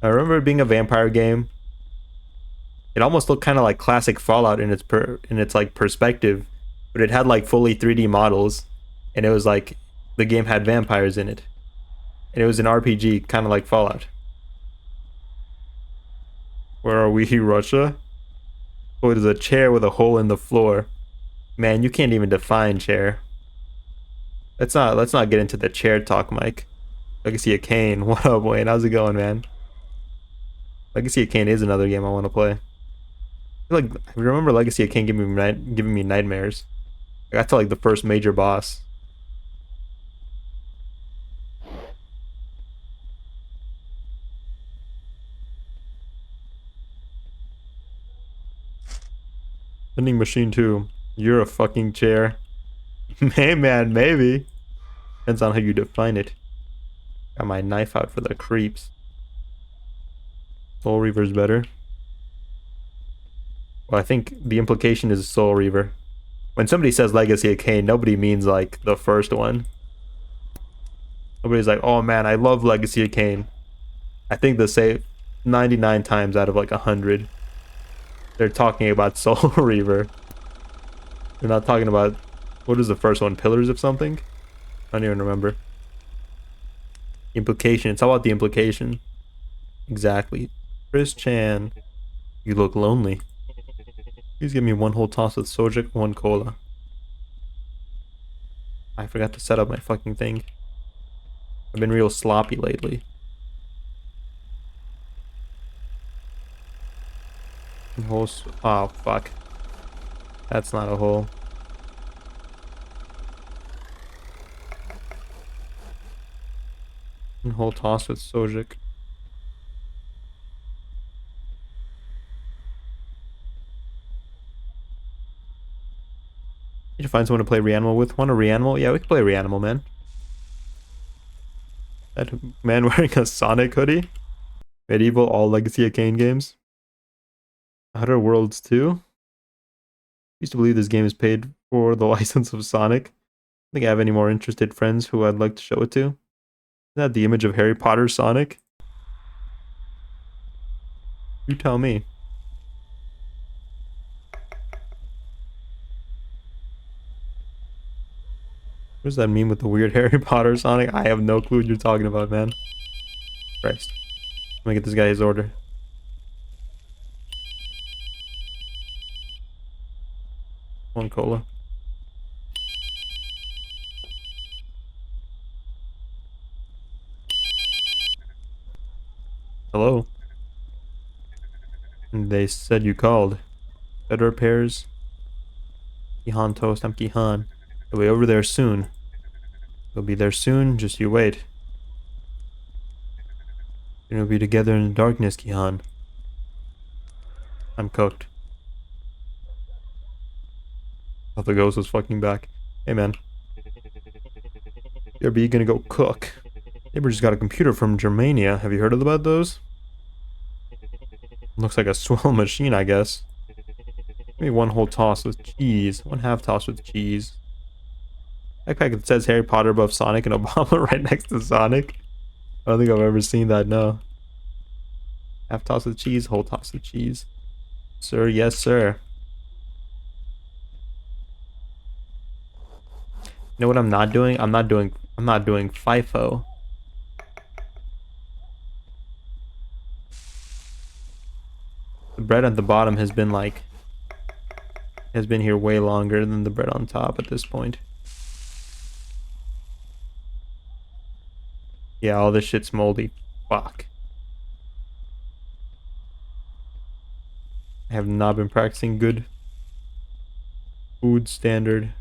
I remember it being a vampire game. It almost looked kind of like classic Fallout in its like perspective, but it had like fully 3D models, and it was like the game had vampires in it, and it was an RPG, kind of like Fallout. Where are we, Russia? Oh, there's a chair with a hole in the floor. Man, you can't even define chair. Let's not get into the chair talk, Mike. Legacy of Kain. What up, Wayne? How's it going, man? Legacy of Kain is another game I want to play. I feel like I remember Legacy of Kain giving me nightmares. I got to like the first major boss. Vending machine too. You're a fucking chair. Hey man, maybe. Depends on how you define it. Got my knife out for the creeps. Soul Reaver's better. Well, I think the implication is Soul Reaver. When somebody says Legacy of Kain, nobody means like the first one. Nobody's like, oh man, I love Legacy of Kain. I think they say 99 times out of like 100, they're talking about Soul Reaver. They're not talking about, what is the first one? Pillars of something? I don't even remember. Implication. It's all about the implication. Exactly. Chris Chan. You look lonely. Please give me one whole toss with Sojak, one cola. I forgot to set up my fucking thing. I've been real sloppy lately. Oh, fuck. That's not a hole. One whole toss with Sojak. Need to find someone to play Reanimal with. Want a Reanimal? Yeah, we can play Reanimal, man. That man wearing a Sonic hoodie? Medieval, all Legacy of Kain games. Outer Worlds 2? Used to believe this game is paid for the license of Sonic. I think I have any more interested friends who I'd like to show it to. Is that the image of Harry Potter Sonic? You tell me. Where's that meme with the weird Harry Potter Sonic? I have no clue what you're talking about, man. Christ. Let me get this guy his order. One cola. Hello. And they said you called. Better repairs. Kihan Toast, I'm Kihan. I'll be over there soon. We'll be there soon, just you wait. We'll be together in the darkness, Kihan. I'm cooked. Thought the ghost was fucking back. Hey man. You gonna go cook? Neighbor just got a computer from Germania. Have you heard about those? Looks like a swell machine, I guess. Give me one whole toss with cheese. One half toss with cheese. Backpack that says Harry Potter above Sonic and Obama right next to Sonic. I don't think I've ever seen that, no. Half toss with cheese, whole toss with cheese. Sir, yes sir. You know what I'm not doing? I'm not doing FIFO. The bread at the bottom has been here way longer than the bread on top at this point. Yeah, all this shit's moldy. Fuck. I have not been practicing good food standard,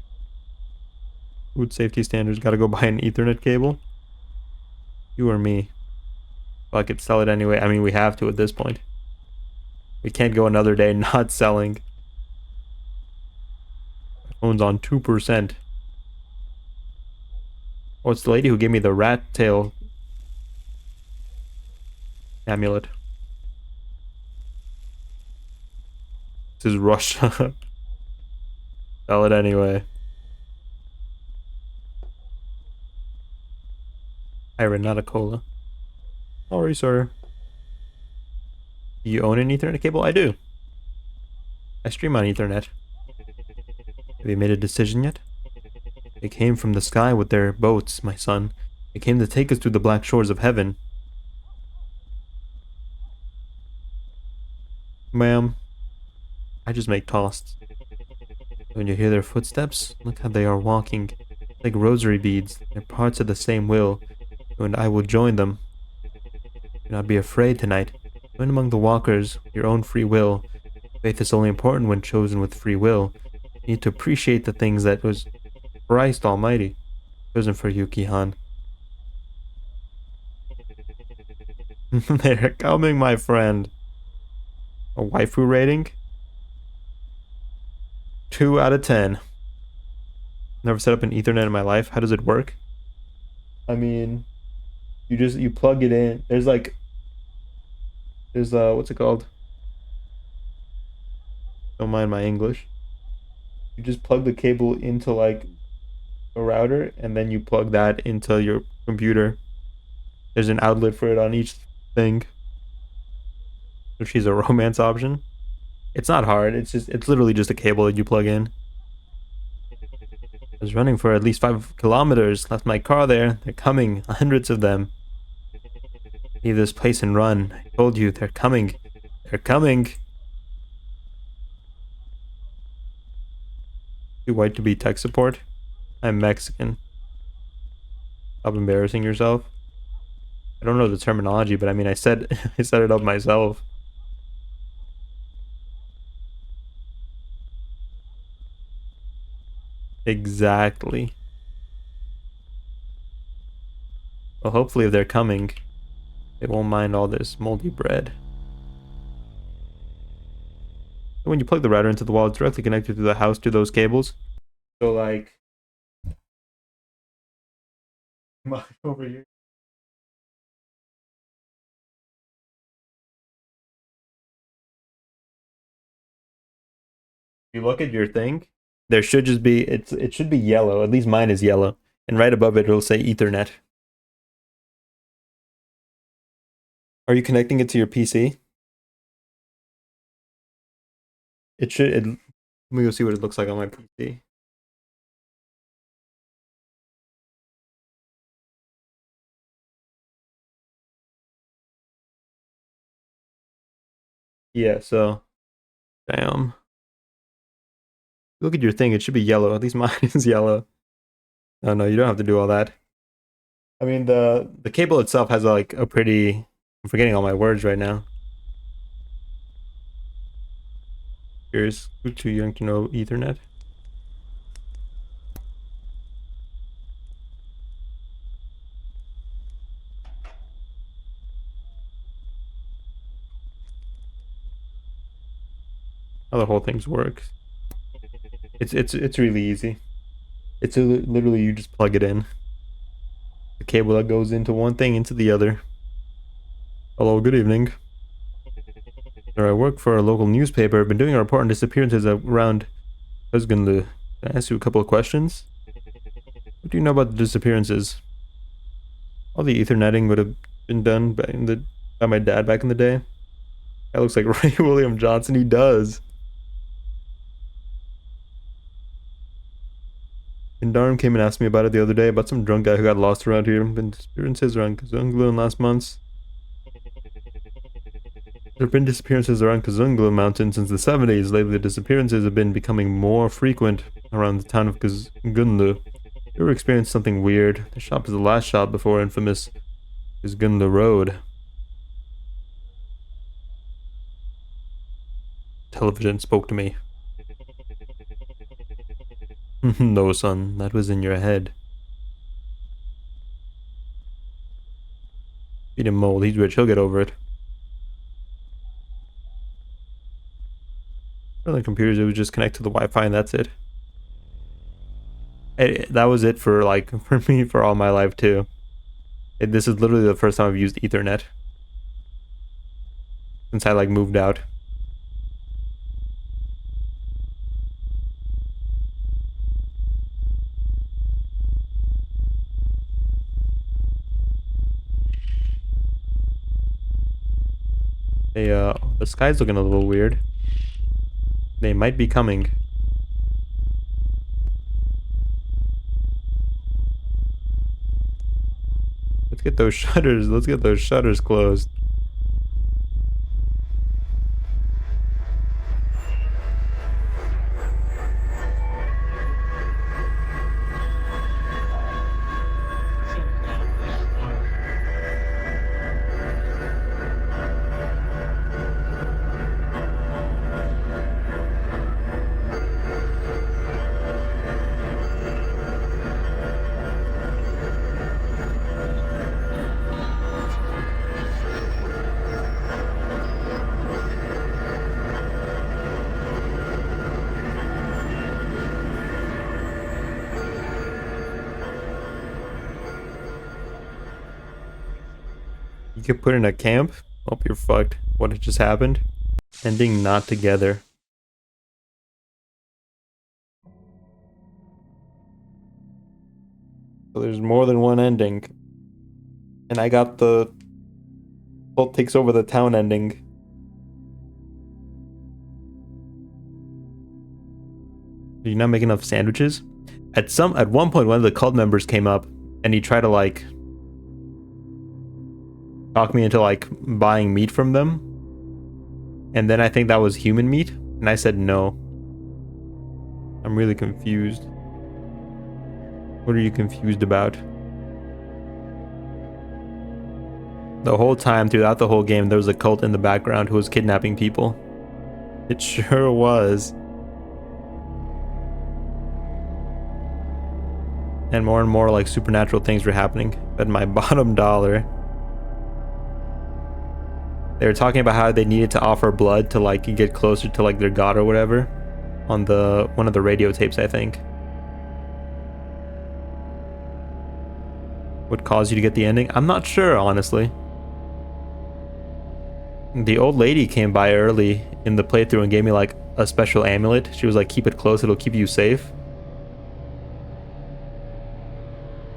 food safety standards. Gotta go buy an Ethernet cable. You or me? Well, I could sell it anyway. I mean, we have to at this point. We can't go another day not selling. My phone's on 2%. Oh, it's the lady who gave me the rat tail amulet. This is Russia. Sell it anyway. Iron, not a cola. Sorry, sir. Do you own an Ethernet cable? I do. I stream on Ethernet. Have you made a decision yet? They came from the sky with their boats, my son. They came to take us to the black shores of heaven. Ma'am, I just make toasts. When you hear their footsteps, look how they are walking. Like rosary beads, they're parts of the same will, and I will join them. Do not be afraid tonight. Join among the walkers, your own free will. Faith is only important when chosen with free will. You need to appreciate the things that was Christ Almighty chosen for you, Kihan. They're coming, my friend. A waifu rating? 2 out of 10. Never set up an Ethernet in my life. How does it work? I mean, you plug it in. There's what's it called? Don't mind my English. You just plug the cable into like a router, and then you plug that into your computer. There's an outlet for it on each thing. So she's a romance option. It's not hard. It's literally just a cable that you plug in. I was running for at least 5 kilometers. Left my car there. They're coming. Hundreds of them. Leave this place and run. I told you, they're coming. They're coming. Too white to be tech support? I'm Mexican. Stop embarrassing yourself. I don't know the terminology, but I mean, I said I set it up myself. Exactly. Well, hopefully if they're coming, they won't mind all this moldy bread. When you plug the router into the wall, it's directly connected to the house to those cables. So like, over here. You look at your thing, there should just be it should be yellow. At least mine is yellow, and right above it it'll say Ethernet. Are you connecting it to your PC? It should. Let me go see what it looks like on my PC. Yeah. So, damn. Look at your thing. It should be yellow. At least mine is yellow. Oh no, you don't have to do all that. I mean, the cable itself has like a pretty. I'm forgetting all my words right now. Here's too young to know Ethernet. How the whole thing's work. It's really easy. It's literally you just plug it in. The cable that goes into one thing into the other. Hello, good evening. Sir, I work for a local newspaper. I've been doing a report on disappearances around Husganlu. Can I ask you a couple of questions? What do you know about the disappearances? All the Ethernetting would have been done by my dad back in the day. That looks like Ray William Johnson. He does. And Darm came and asked me about it the other day, about some drunk guy who got lost around here. Been disappearances around Kazunglu in last months. There have been disappearances around Kazunglu Mountain since the 70s. Lately, the disappearances have been becoming more frequent around the town of Kazgunlu. You ever experienced something weird? The shop is the last shop before infamous Kazgunlu Road. television spoke to me. No, son, that was in your head. Feed him mold. He's rich. He'll get over it. For the computers, it would just connect to the Wi-Fi and that's it. That was it for like for me for all my life too. This is literally the first time I've used Ethernet since I like moved out. Hey, the sky's looking a little weird. They might be coming. Let's get those shutters. Let's get those shutters closed. You get put in a camp? Oh, you're fucked. What had just happened? Ending not together. So there's more than one ending. And I got the cult takes over the town ending. Did you not make enough sandwiches? At one point one of the cult members came up and he tried to like talk me into like buying meat from them. And then I think that was human meat. And I said no. I'm really confused. What are you confused about? The whole time, throughout the whole game, there was a cult in the background who was kidnapping people. It sure was. And more like supernatural things were happening. But my bottom dollar. They were talking about how they needed to offer blood to like get closer to like their god or whatever. On one of the radio tapes, I think. Would cause you to get the ending? I'm not sure, honestly. The old lady came by early in the playthrough and gave me like a special amulet. She was like, keep it close, it'll keep you safe.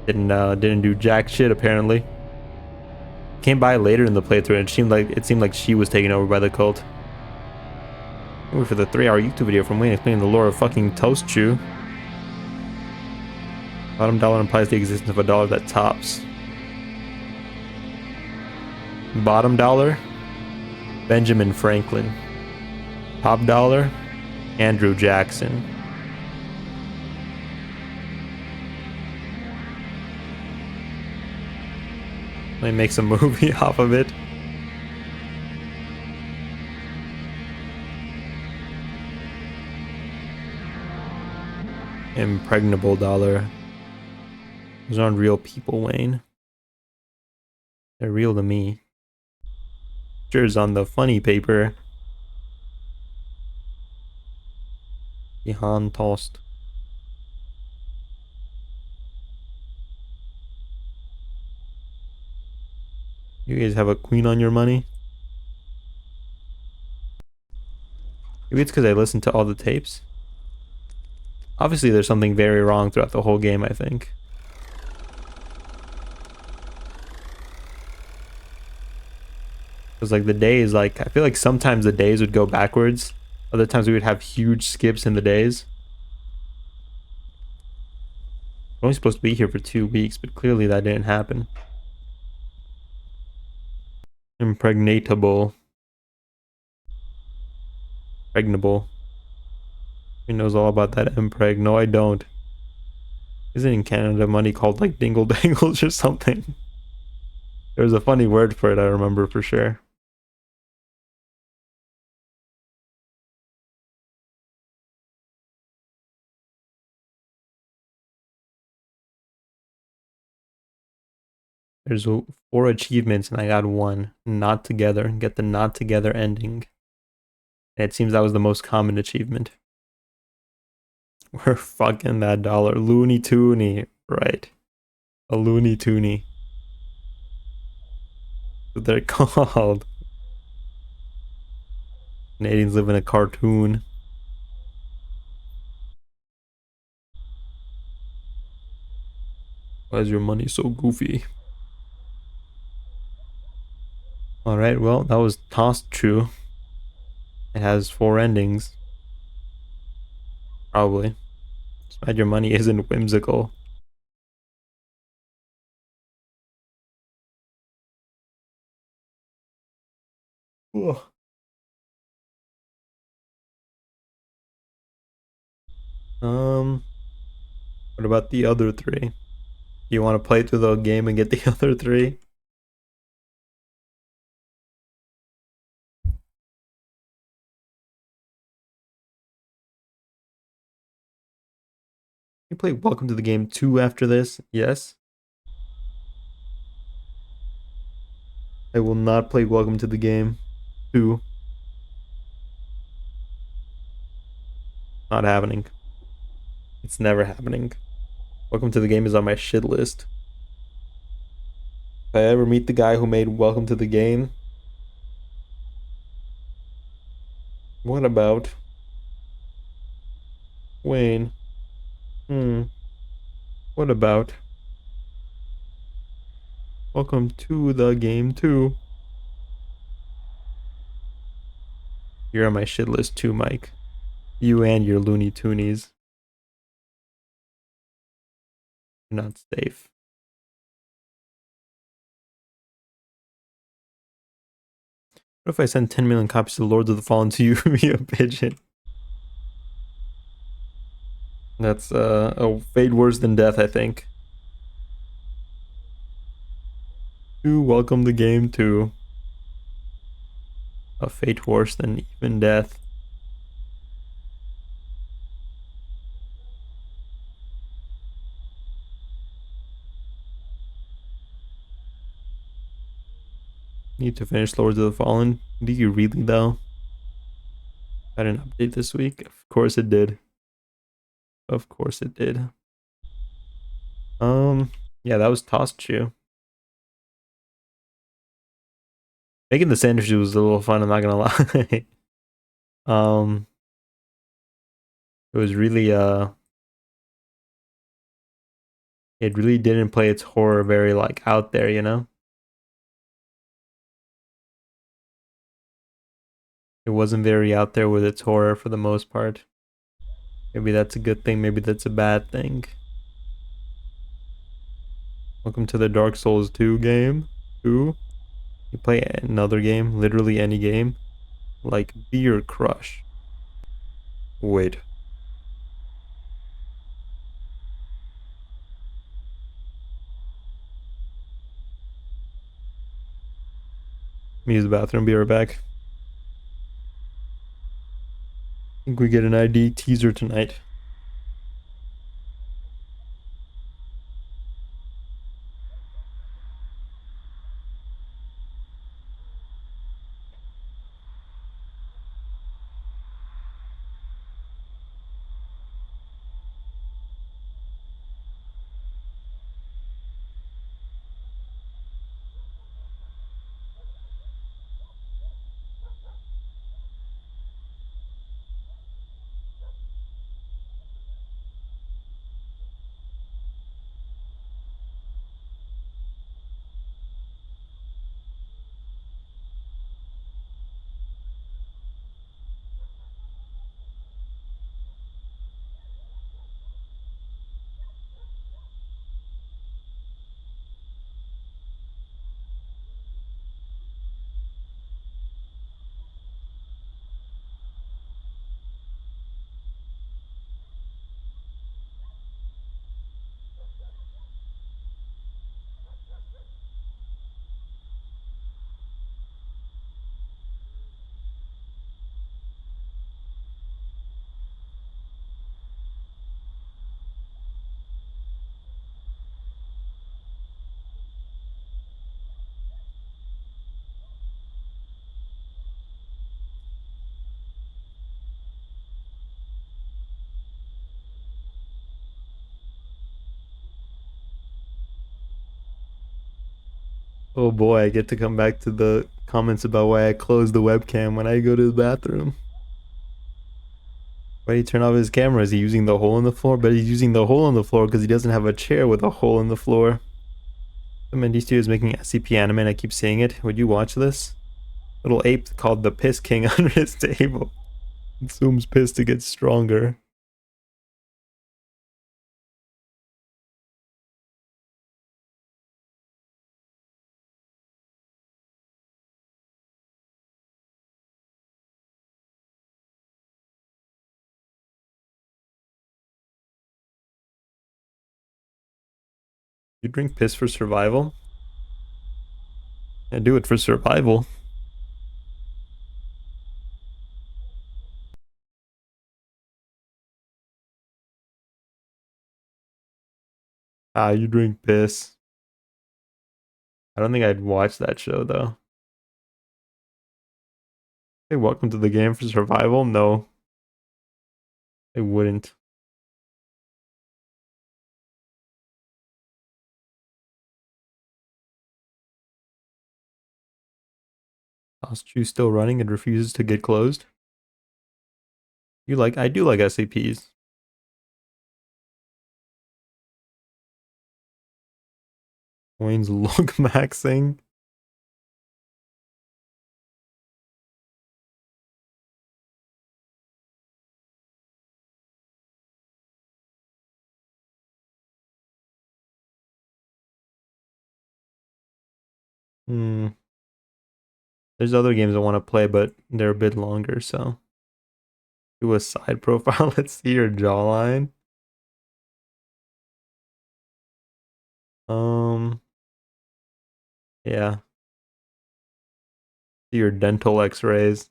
Didn't do jack shit apparently. Came by later in the playthrough and it seemed like she was taken over by the cult. Wait for the 3-hour YouTube video from Wayne explaining the lore of fucking Tostchu. Bottom dollar implies the existence of a dollar that tops. Bottom dollar, Benjamin Franklin. Top dollar, Andrew Jackson. Let me make some movie off of it. Impregnable dollar. Those aren't real people, Wayne. They're real to me. Pictures on the funny paper. Behind tossed. You guys have a queen on your money? Maybe it's because I listened to all the tapes. Obviously there's something very wrong throughout the whole game, I think. Because like the days, like I feel like sometimes the days would go backwards. Other times we would have huge skips in the days. We're only supposed to be here for 2 weeks, but clearly that didn't happen. Impregnatable. Impregnable. He knows all about that impreg. No, I don't. Isn't in Canada money called like dingle dangles or something? There's a funny word for it, I remember for sure. There's 4 achievements and I got one. Not together. Get the not together ending. And it seems that was the most common achievement. We're fucking that dollar. Looney Toony. Right. A Looney Toony. What they're called. Canadians live in a cartoon. Why is your money so goofy? Alright, well, that was Tostchu. It has 4 endings. Probably. Spend your money isn't whimsical. Ugh. Um, what about the other 3? You want to play through the game and get the other 3? You play Welcome to the Game 2 after this? Yes. I will not play Welcome to the Game 2. Not happening. It's never happening. Welcome to the Game is on my shit list. If I ever meet the guy who made Welcome to the Game, what about Wayne? What about Welcome to the Game 2? You're on my shit list too, Mike. You and your Looney Toonies. You're not safe. What if I send 10 million copies of Lords of the Fallen to you via pigeon? That's a fate worse than death, I think. To welcome the game to a fate worse than even death. Need to finish Lords of the Fallen. Do you really though? Got an update this week? Of course it did. Of course it did. Yeah, that was Tostchu. Making the sandwiches was a little fun, I'm not gonna lie. um it was really it really didn't play its horror very like out there, you know? It wasn't very out there with its horror for the most part. Maybe that's a good thing, maybe that's a bad thing. Welcome to the Dark Souls 2 game. 2. You play another game, literally any game, like Beer Crush. Wait. Let me use the bathroom, be right back. I think we get an ID teaser tonight. Oh boy, I get to come back to the comments about why I close the webcam when I go to the bathroom. Why did he turn off his camera? Is he using the hole in the floor? But he's using the hole in the floor because he doesn't have a chair with a hole in the floor. The Mendy Studio is making SCP anime and I keep seeing it. Would you watch this? Little ape called the Piss King under his table. Consumes piss to get stronger. You drink piss for survival? I do it for survival. Ah, you drink piss. I don't think I'd watch that show though. Hey, welcome to the game for survival? No, I wouldn't. Tostchu still running and refuses to get closed. I do like SCPs. Wayne's look maxing. Hmm. There's other games I want to play, but they're a bit longer, so. Do a side profile. Let's see your jawline. Um, yeah. See your dental x-rays.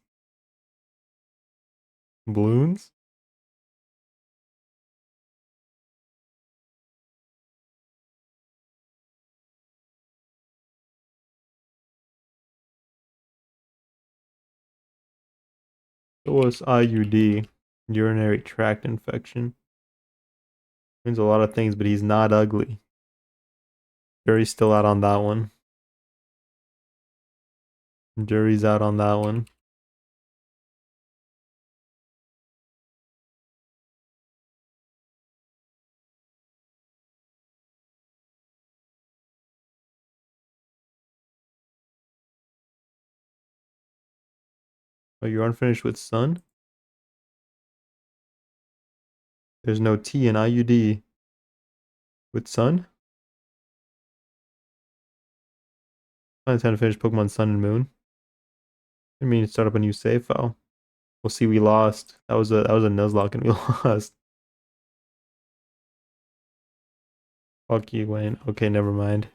Balloons? Show us IUD. Urinary tract infection. Means a lot of things, but he's not ugly. Jury's still out on that one. Jury's out on that one. Oh, you're unfinished with Sun? There's no T in IUD. With Sun? I intend to finish Pokemon Sun and Moon. I mean, start up a new save file. We'll see. We lost. That was a Nuzlocke and we lost. Fuck you, Wayne. Okay, never mind.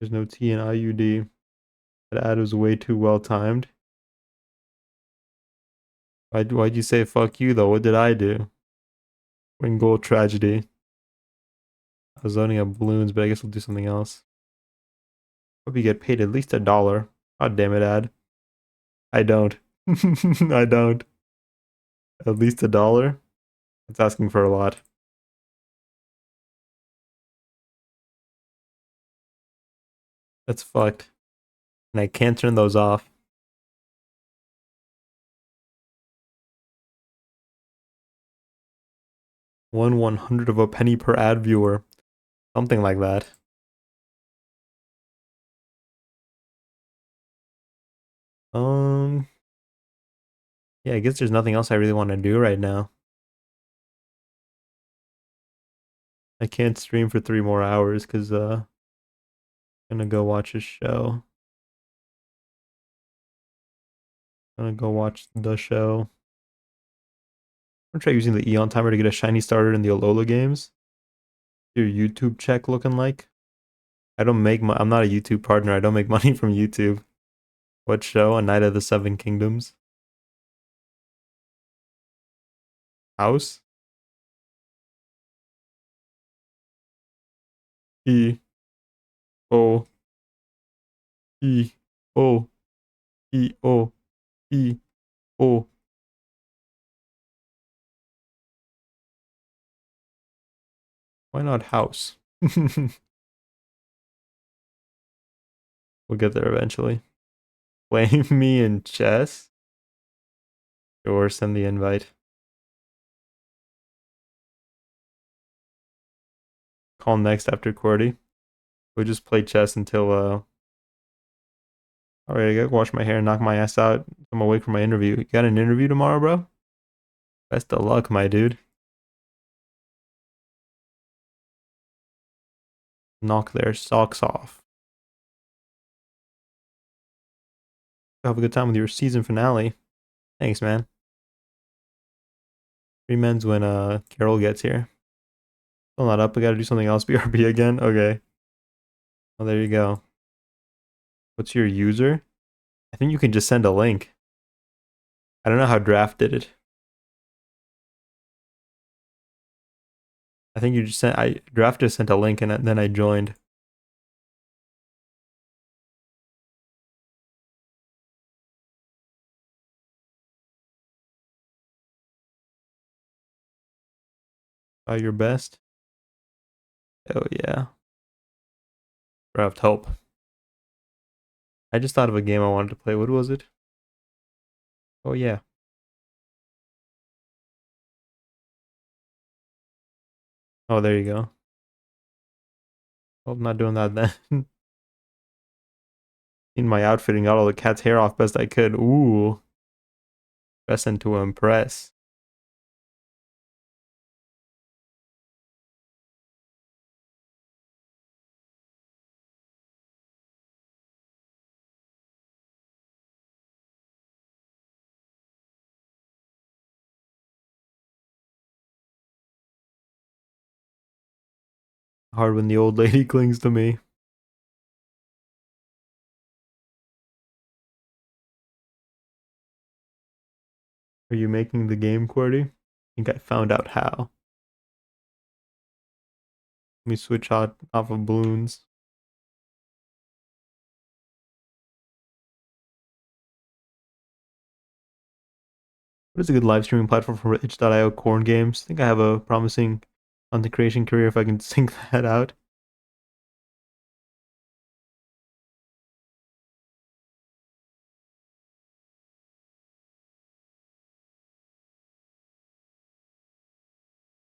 There's no T in IUD. That ad was way too well timed. Why'd you say fuck you though? What did I do? Win goal tragedy. I was loading up balloons, but I guess we'll do something else. Hope you get paid at least $1. God damn it, ad. I don't. I don't. At least $1? That's asking for a lot. That's fucked. And I can't turn those off. 1/100 of a penny per ad viewer. Something like that. Um, yeah, I guess there's nothing else I really want to do right now. I can't stream for 3 more hours because I'm gonna go watch a show. Gonna go watch the show. I'm gonna try using the Eon timer to get a shiny starter in the Alola games. Your YouTube check looking like? I'm not a YouTube partner. I don't make money from YouTube. What show? A Night of the Seven Kingdoms. House? E O E O E O E O. Why not house? We'll get there eventually. Play me in chess? Or send the invite. Call next after QWERTY. We'll just play chess until alright, I gotta wash my hair and knock my ass out. I'm awake for my interview. You got an interview tomorrow, bro? Best of luck, my dude. Knock their socks off. Have a good time with your season finale. Thanks, man. 3 men's when Carol gets here. Still not up. I gotta do something else. BRB again. Okay. Well, there you go. What's your user? I think you can just send a link. I don't know how Draft did it. I think you just sent. Draft just sent a link and then I joined. Your best. Oh yeah. Draft help. I just thought of a game I wanted to play. What was it? Oh yeah. Oh, there you go. Well, I'm not doing that then. In my outfitting, got all the cat's hair off best I could. Ooh. Dressing to impress. Hard when the old lady clings to me. Are you making the game, QWERTY? I think I found out how. Let me switch off of balloons. What is a good live streaming platform for itch.io corn games? I think I have a promising content creation career if I can sync that out.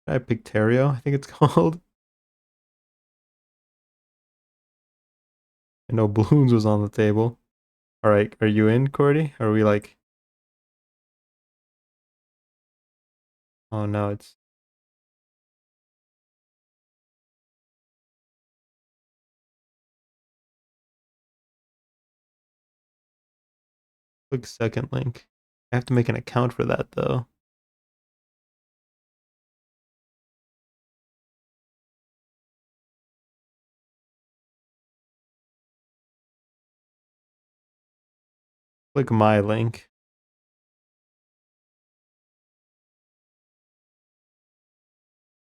I Pictario, I think it's called. I know balloons was on the table. All right, are you in, QWERTY? Are we like? Oh no, it's click second link. I have to make an account for that though. Click my link.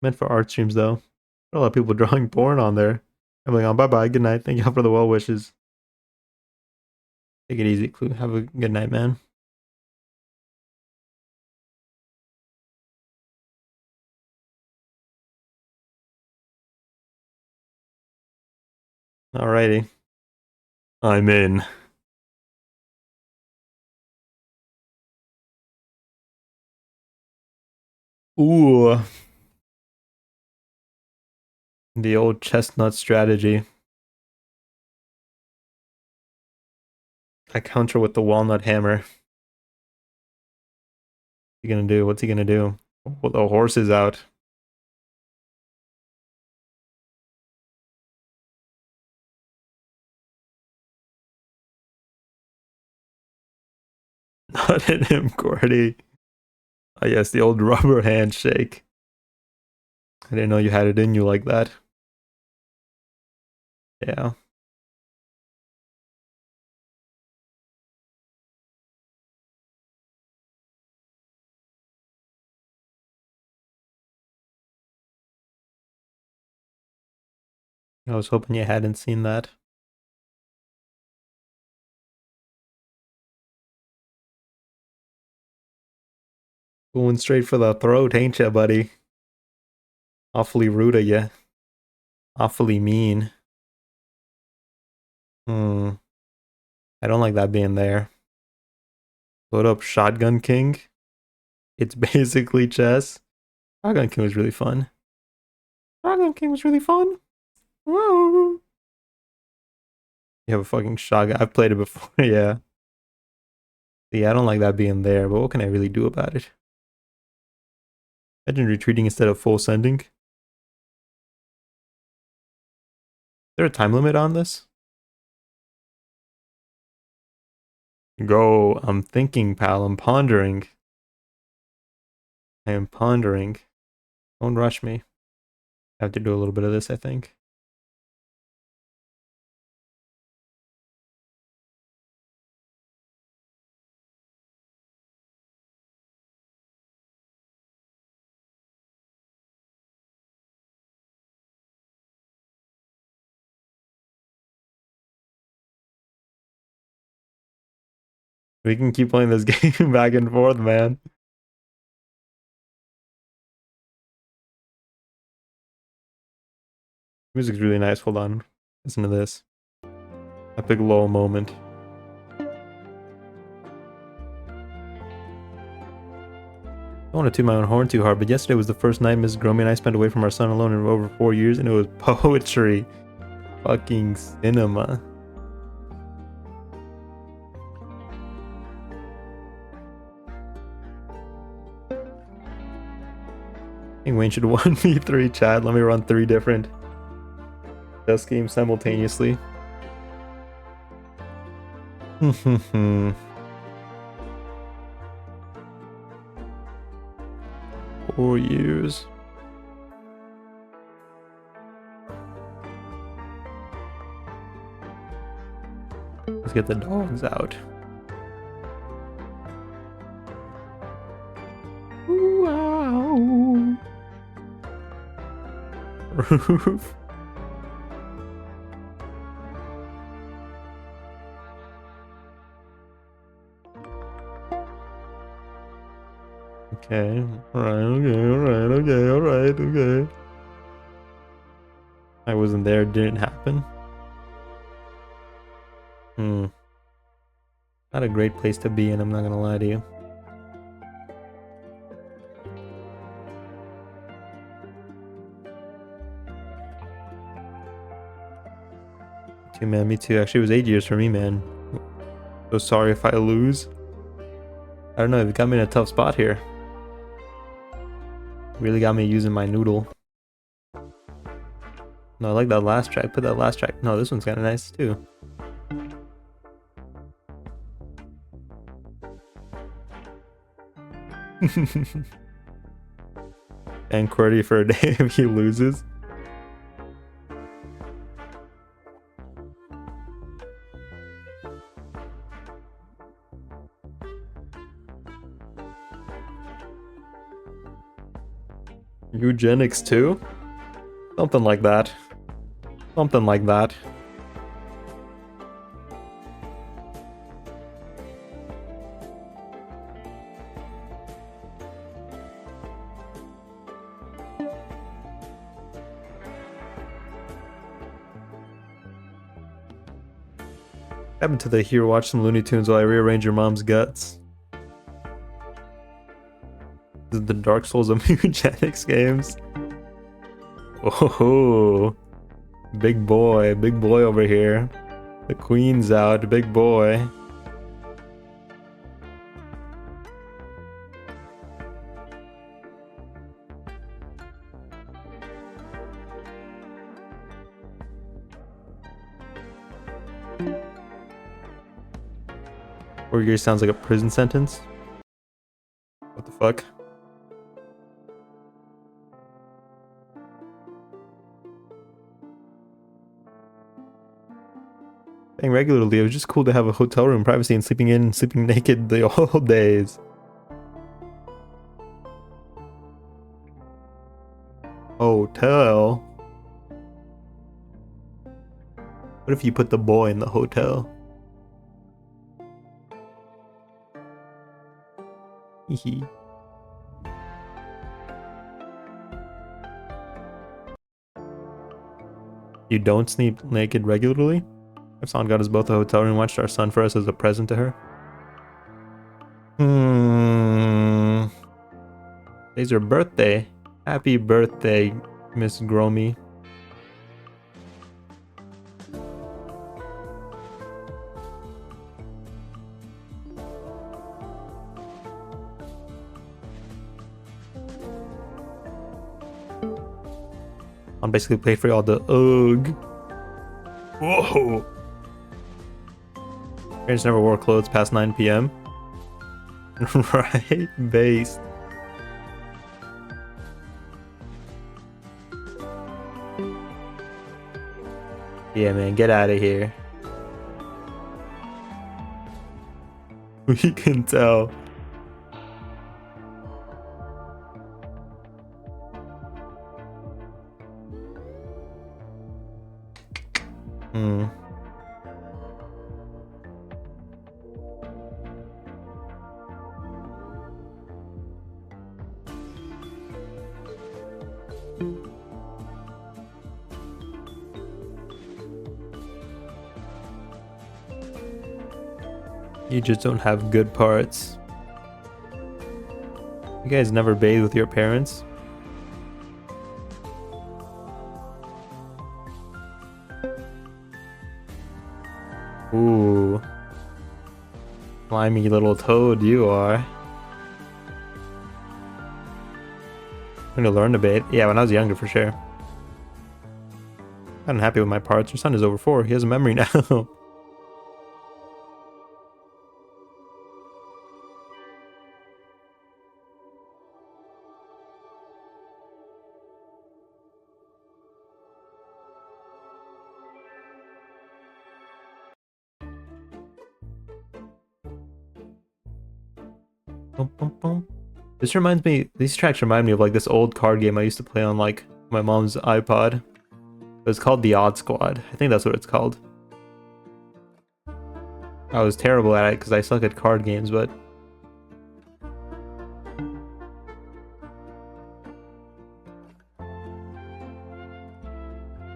Meant for art streams though. A lot of people drawing porn on there. I'm like, oh, bye bye, good night. Thank you for the well wishes. Take it easy, Clue. Have a good night, man. Alrighty. I'm in. Ooh. The old chestnut strategy. I counter with the walnut hammer. What's he gonna do? What's he gonna do? Well, the horse is out. Not in him, QWERTY. Oh, yes, the old rubber handshake. I didn't know you had it in you like that. Yeah. I was hoping you hadn't seen that. Going straight for the throat, ain't ya, buddy? Awfully rude of ya. Awfully mean. Hmm. I don't like that being there. Load up Shotgun King. It's basically chess. Shotgun King was really fun. Shotgun King was really fun. Whoa. You have a fucking shotgun. I've played it before, yeah. Yeah, I don't like that being there, but what can I really do about it? Imagine retreating instead of full sending. Is there a time limit on this? Go. I'm thinking, pal. I'm pondering. I am pondering. Don't rush me. I have to do a little bit of this, I think. We can keep playing this game back and forth, man. Music's really nice. Hold on. Listen to this. Epic low moment. I don't want to toot my own horn too hard, but yesterday was the first night Mrs. Gromy and I spent away from our son alone in over 4 years, and it was poetry. Fucking cinema. I think Wayne should 1v3 chat. Let me run 3 different chess games simultaneously. 4 years. Let's get the dogs out. Wow. Roof. Okay. Alright, okay. I wasn't there, it didn't happen. Not a great place to be in, I'm not gonna lie to you. Too, man, me too. Actually, it was 8 years for me, man. So sorry if I lose. I don't know, it got me in a tough spot here. Really got me using my noodle. No, I like that last track. Put that last track. No, this one's kind of nice too. And QWERTY for a day if he loses. Eugenics too? Something like that. Something like that. What happened to the here watch some Looney Tunes while I rearrange your mom's guts? This is the Dark Souls of eugenics games. Oh, big boy over here. The queen's out, big boy. Or yours sounds like a prison sentence. What the fuck? Staying regularly, it was just cool to have a hotel room privacy and sleeping in and sleeping naked the old days. Hotel? What if you put the boy in the hotel? Hehe. You don't sleep naked regularly? If someone got us both a hotel room, watched our son for us as a present to her. Today's her birthday. Happy birthday, Miss Gromy. I'll basically pay for all the ugh. Whoa. Parents never wore clothes past 9 p.m. Right? Based. Yeah, man, get out of here. We can tell. You just don't have good parts. You guys never bathe with your parents? Ooh. Slimy little toad you are. I'm gonna learn to bathe. Yeah, when I was younger for sure. I'm happy with my parts. Your son is over 4. He has a memory now. This reminds me, these tracks remind me of like this old card game I used to play on like my mom's iPod. It was called The Odd Squad. I think that's what it's called. I was terrible at it because I suck at card games, but...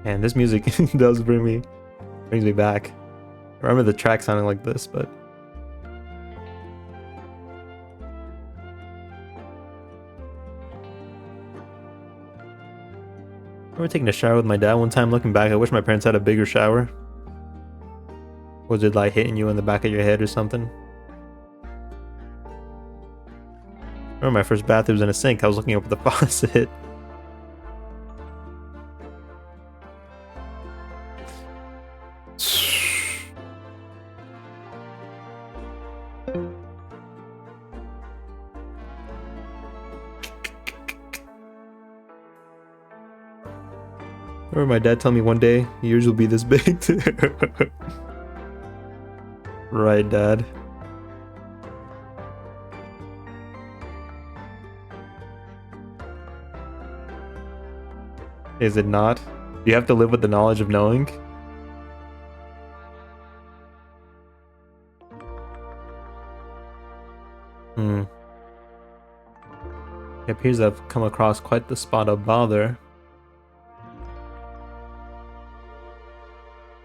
And this music does brings me back. I remember the track sounding like this, but... I remember taking a shower with my dad one time. Looking back, I wish my parents had a bigger shower. Was it like hitting you in the back of your head or something? I remember my first bathroom was in a sink. I was looking up at the faucet. I remember my dad telling me one day, yours will be this big. Right, Dad. Is it not? Do you have to live with the knowledge of knowing? It appears I've come across quite the spot of bother.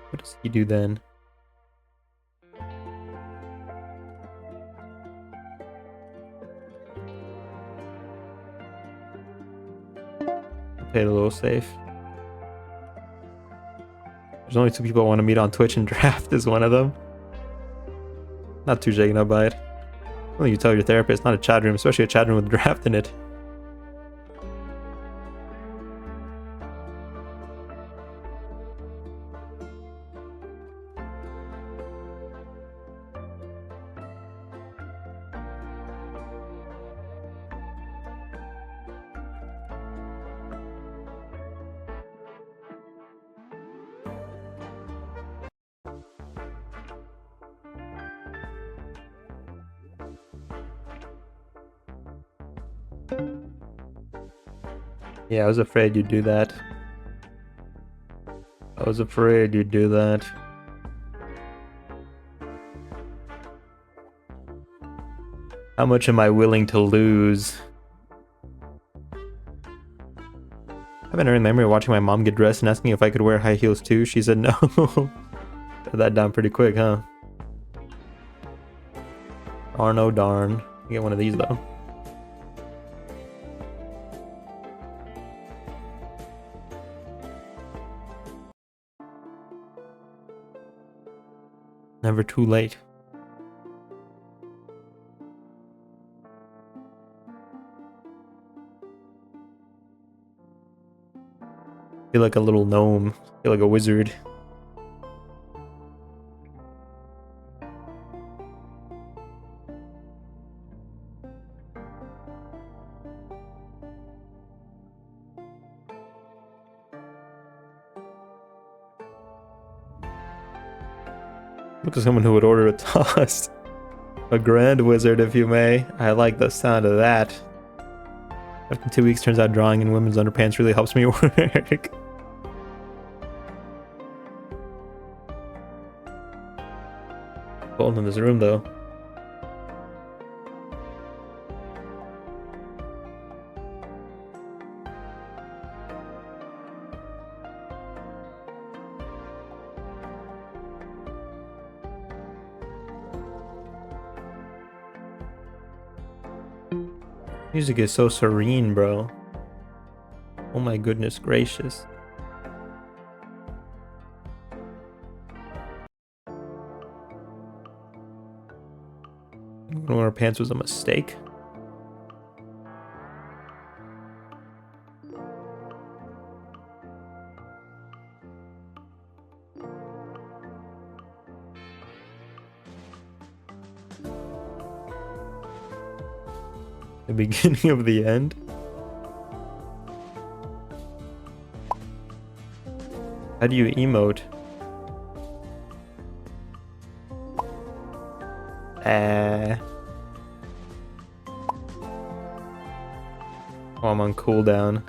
What does he do then? Play it a little safe. There's only 2 people I want to meet on Twitch, and draft is one of them. Not too shaken up by it. Well, you tell your therapist, not a chat room, especially a chat room with draft in it. Yeah, I was afraid you'd do that. I was afraid you'd do that. How much am I willing to lose? I I have an early memory of watching my mom get dressed and asking if I could wear high heels too. She said no. Got that down pretty quick, huh? Darn, oh darn. Get one of these though. Never too late. Feel like a little gnome. Feel like a wizard. Look at someone who would order a toss. A grand wizard, if you may. I like the sound of that. After 2 weeks, turns out drawing in women's underpants really helps me work. Cold in this room, though. Music is so serene, bro. Oh my goodness gracious. Wearing pants was a mistake. The beginning of the end. How do you emote? Oh, I'm on cooldown.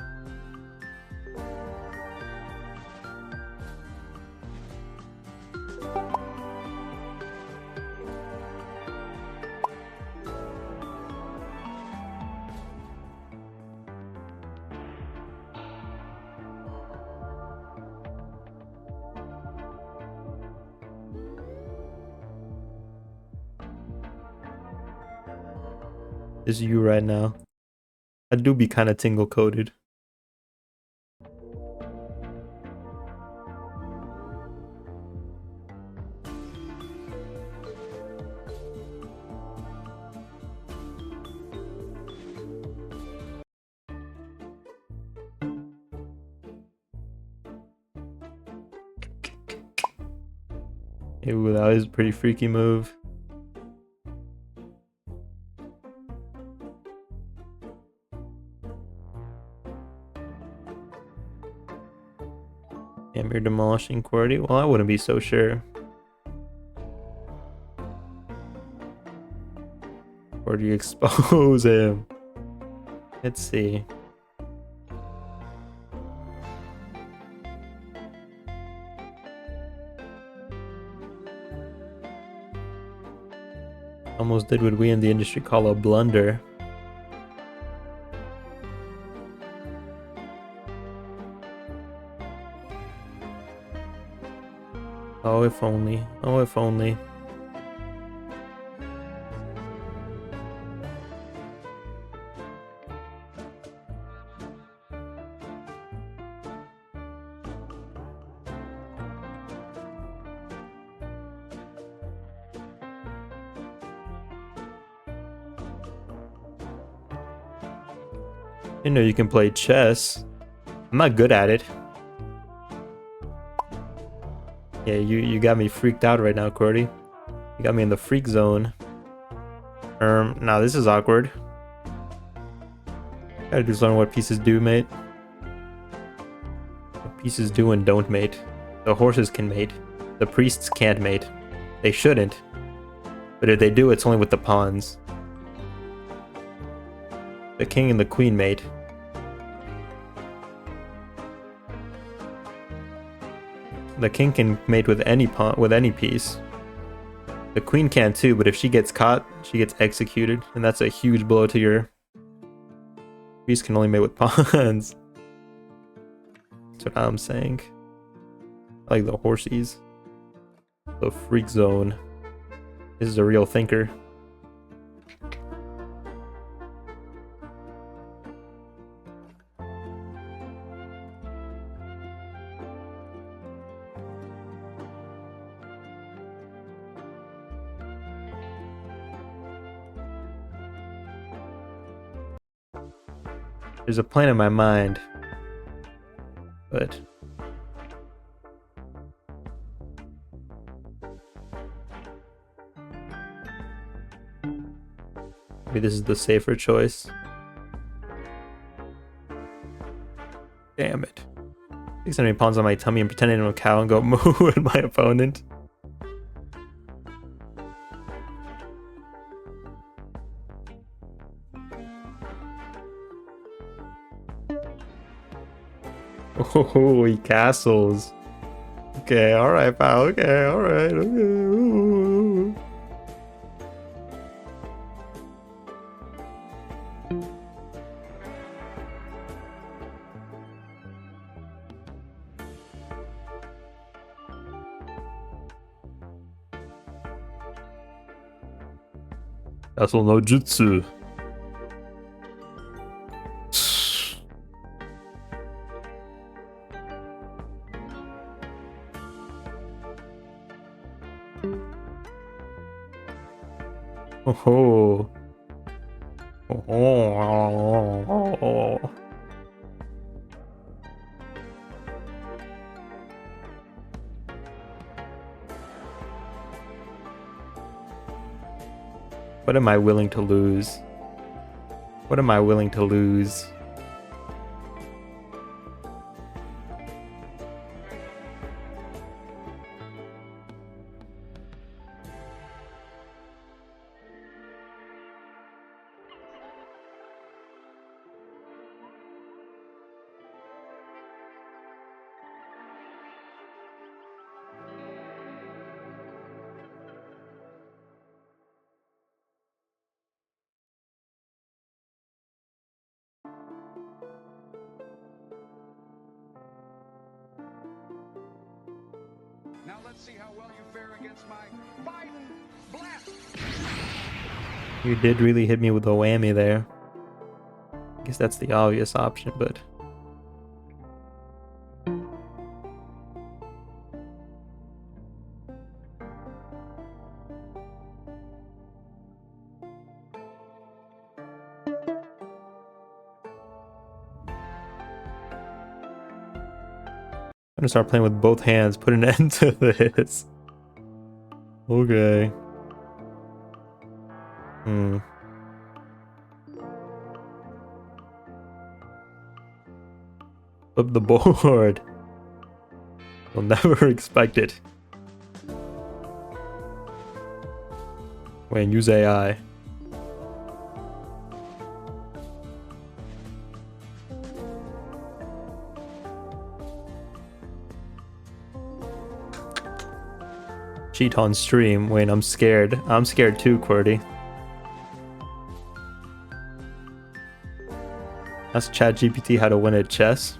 Is you right now. I do be kind of tingle coated. Ooh, that was a pretty freaky move. Damn, you're demolishing QWERTY? Well, I wouldn't be so sure. Or do you expose him? Let's see. Almost did what we in the industry call a blunder. Oh, if only. Oh, if only. You know you can play chess. I'm not good at it. Yeah, you got me freaked out right now, QWERTY. You got me in the freak zone. Now this is awkward. Gotta just learn what pieces do, mate. What pieces do and don't mate. The horses can mate. The priests can't mate. They shouldn't. But if they do, it's only with the pawns. The king and the queen mate. The king can mate with any pawn, with any piece. The queen can too, but if she gets caught, she gets executed, and that's a huge blow to your... Priest can only mate with pawns. That's what I'm saying. I like the horsies. The freak zone. This is a real thinker. There's a plan in my mind, but maybe this is the safer choice. Damn it. Take so many pawns on my tummy and pretend I'm a cow and go moo at my opponent. Oh, he castles. Okay, alright, pal. Okay, alright. Okay. Ooh. Castle no jutsu. Oh. Oh. What am I willing to lose? What am I willing to lose? Now let's see how well you fare against my Biden blast. You did really hit me with a whammy there. I guess that's the obvious option, but I'm gonna start playing with both hands, put an end to this. Okay. Flip the board. You'll never expect it. Wait, use AI. Cheat on stream. Wait, I'm scared. I'm scared too, QWERTY. Ask ChatGPT how to win at chess.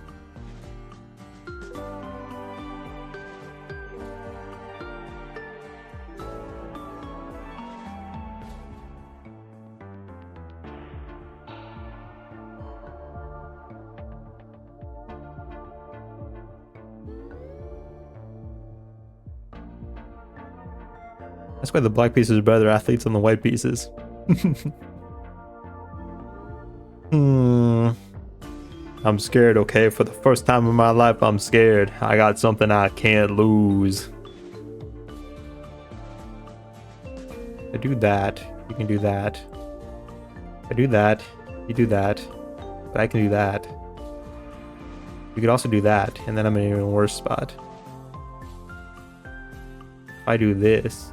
That's why the black pieces are better athletes than the white pieces. I'm scared, okay? For the first time in my life, I'm scared. I got something I can't lose. If I do that, you can do that. If I do that, you do that. But I can do that. You could also do that, and then I'm in an even worse spot. If I do this,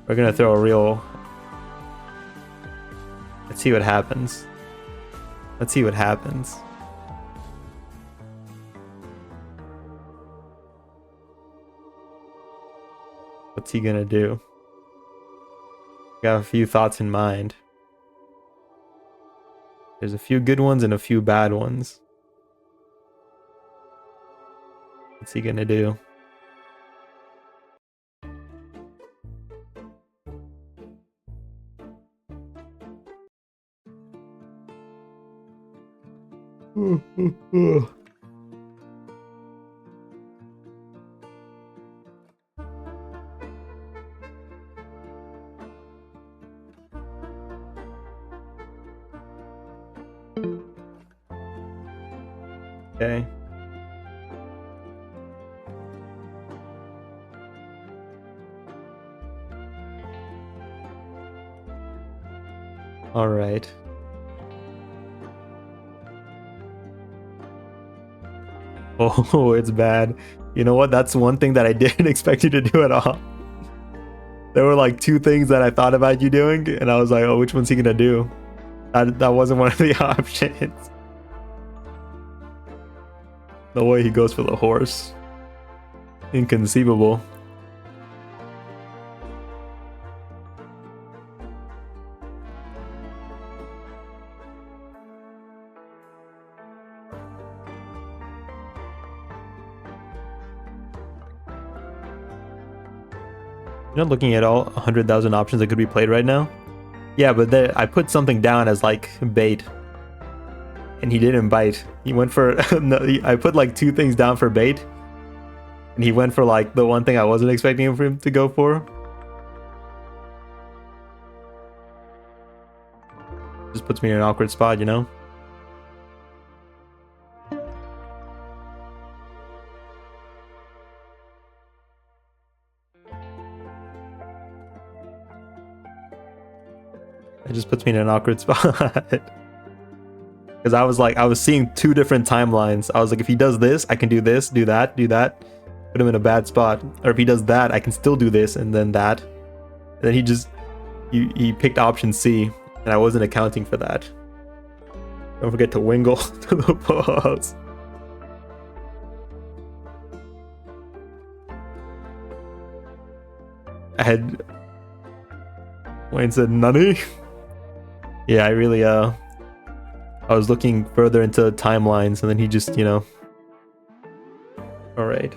we're gonna throw a real... Let's see what happens. Let's see what happens. What's he gonna do? Got a few thoughts in mind. There's a few good ones and a few bad ones. What's he gonna do? Okay. All right. Oh, it's bad. You know what? That's one thing that I didn't expect you to do at all. There were like two things that I thought about you doing, and I was like, oh, which one's he gonna do? That wasn't one of the options. No way he goes for the horse. Inconceivable. You're not looking at all 100,000 options that could be played right now? Yeah, but I put something down as like bait. And he didn't bite. He went for... no, I put like two things down for bait. And he went for like the one thing I wasn't expecting for him to go for. Just puts me in an awkward spot, you know? It just puts me in an awkward spot. Because I was seeing two different timelines. I was like, if he does this, I can do this, do that, put him in a bad spot. Or if he does that, I can still do this and then that. And then he picked option C, and I wasn't accounting for that. Don't forget to wingle to the balls. Wayne said nani? Yeah, I really I was looking further into timelines, and then he just, you know. All right.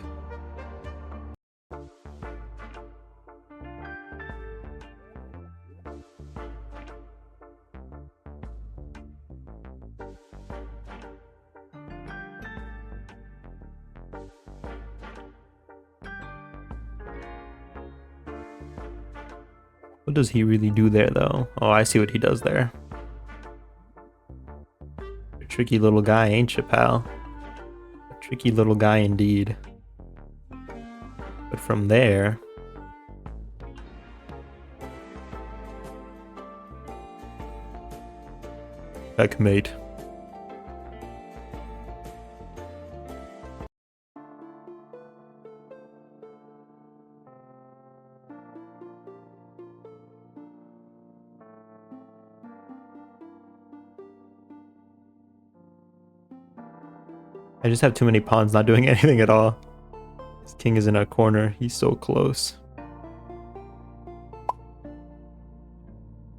What does he really do there, though? Oh, I see what he does there. A tricky little guy, ain't you, pal? A tricky little guy indeed. But from there... Checkmate. I just have too many pawns not doing anything at all. This king is in a corner. He's so close.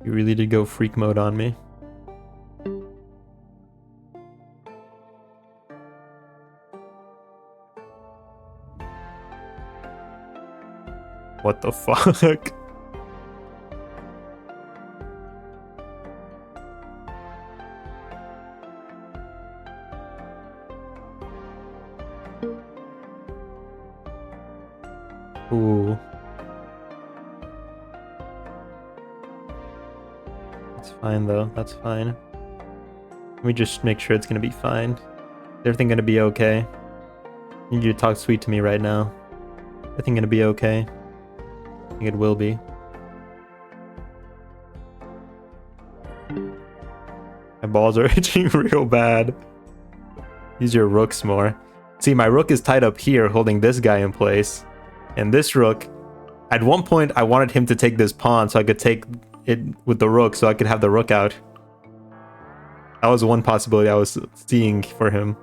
He really did go freak mode on me. What the fuck? Ooh. That's fine though, that's fine. Let me just make sure it's gonna be fine. Is everything gonna be okay? I need you to talk sweet to me right now. Everything gonna be okay? I think it will be. My balls are itching real bad. Use your rooks more. See, my rook is tied up here holding this guy in place. And this rook, at one point I wanted him to take this pawn so I could take it with the rook so I could have the rook out. That was one possibility I was seeing for him.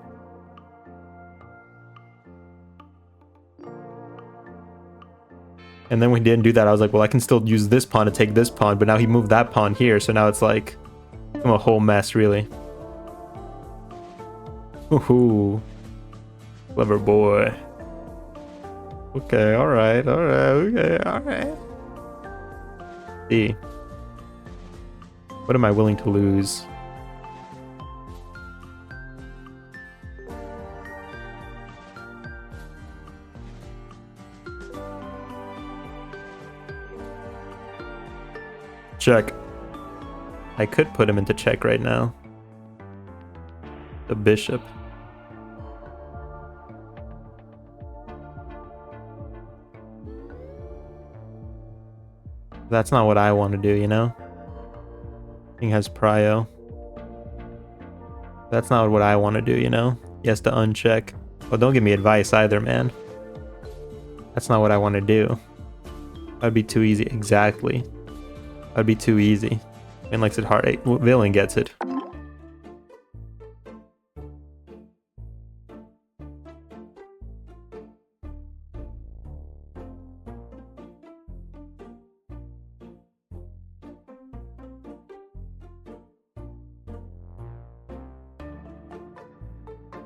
And then when he didn't do that, I was like, well, I can still use this pawn to take this pawn, but now he moved that pawn here, so now it's like, I'm a whole mess, really. Ooh, clever boy. Okay, alright, okay, alright. See. What am I willing to lose? Check. I could put him into check right now. The bishop. That's not what I want to do, you know? King has prio. That's not what I want to do, you know? He has to uncheck. Well, don't give me advice either, man. That's not what I want to do. That'd be too easy. Exactly. That'd be too easy. Man likes it hard. Hey, villain gets it.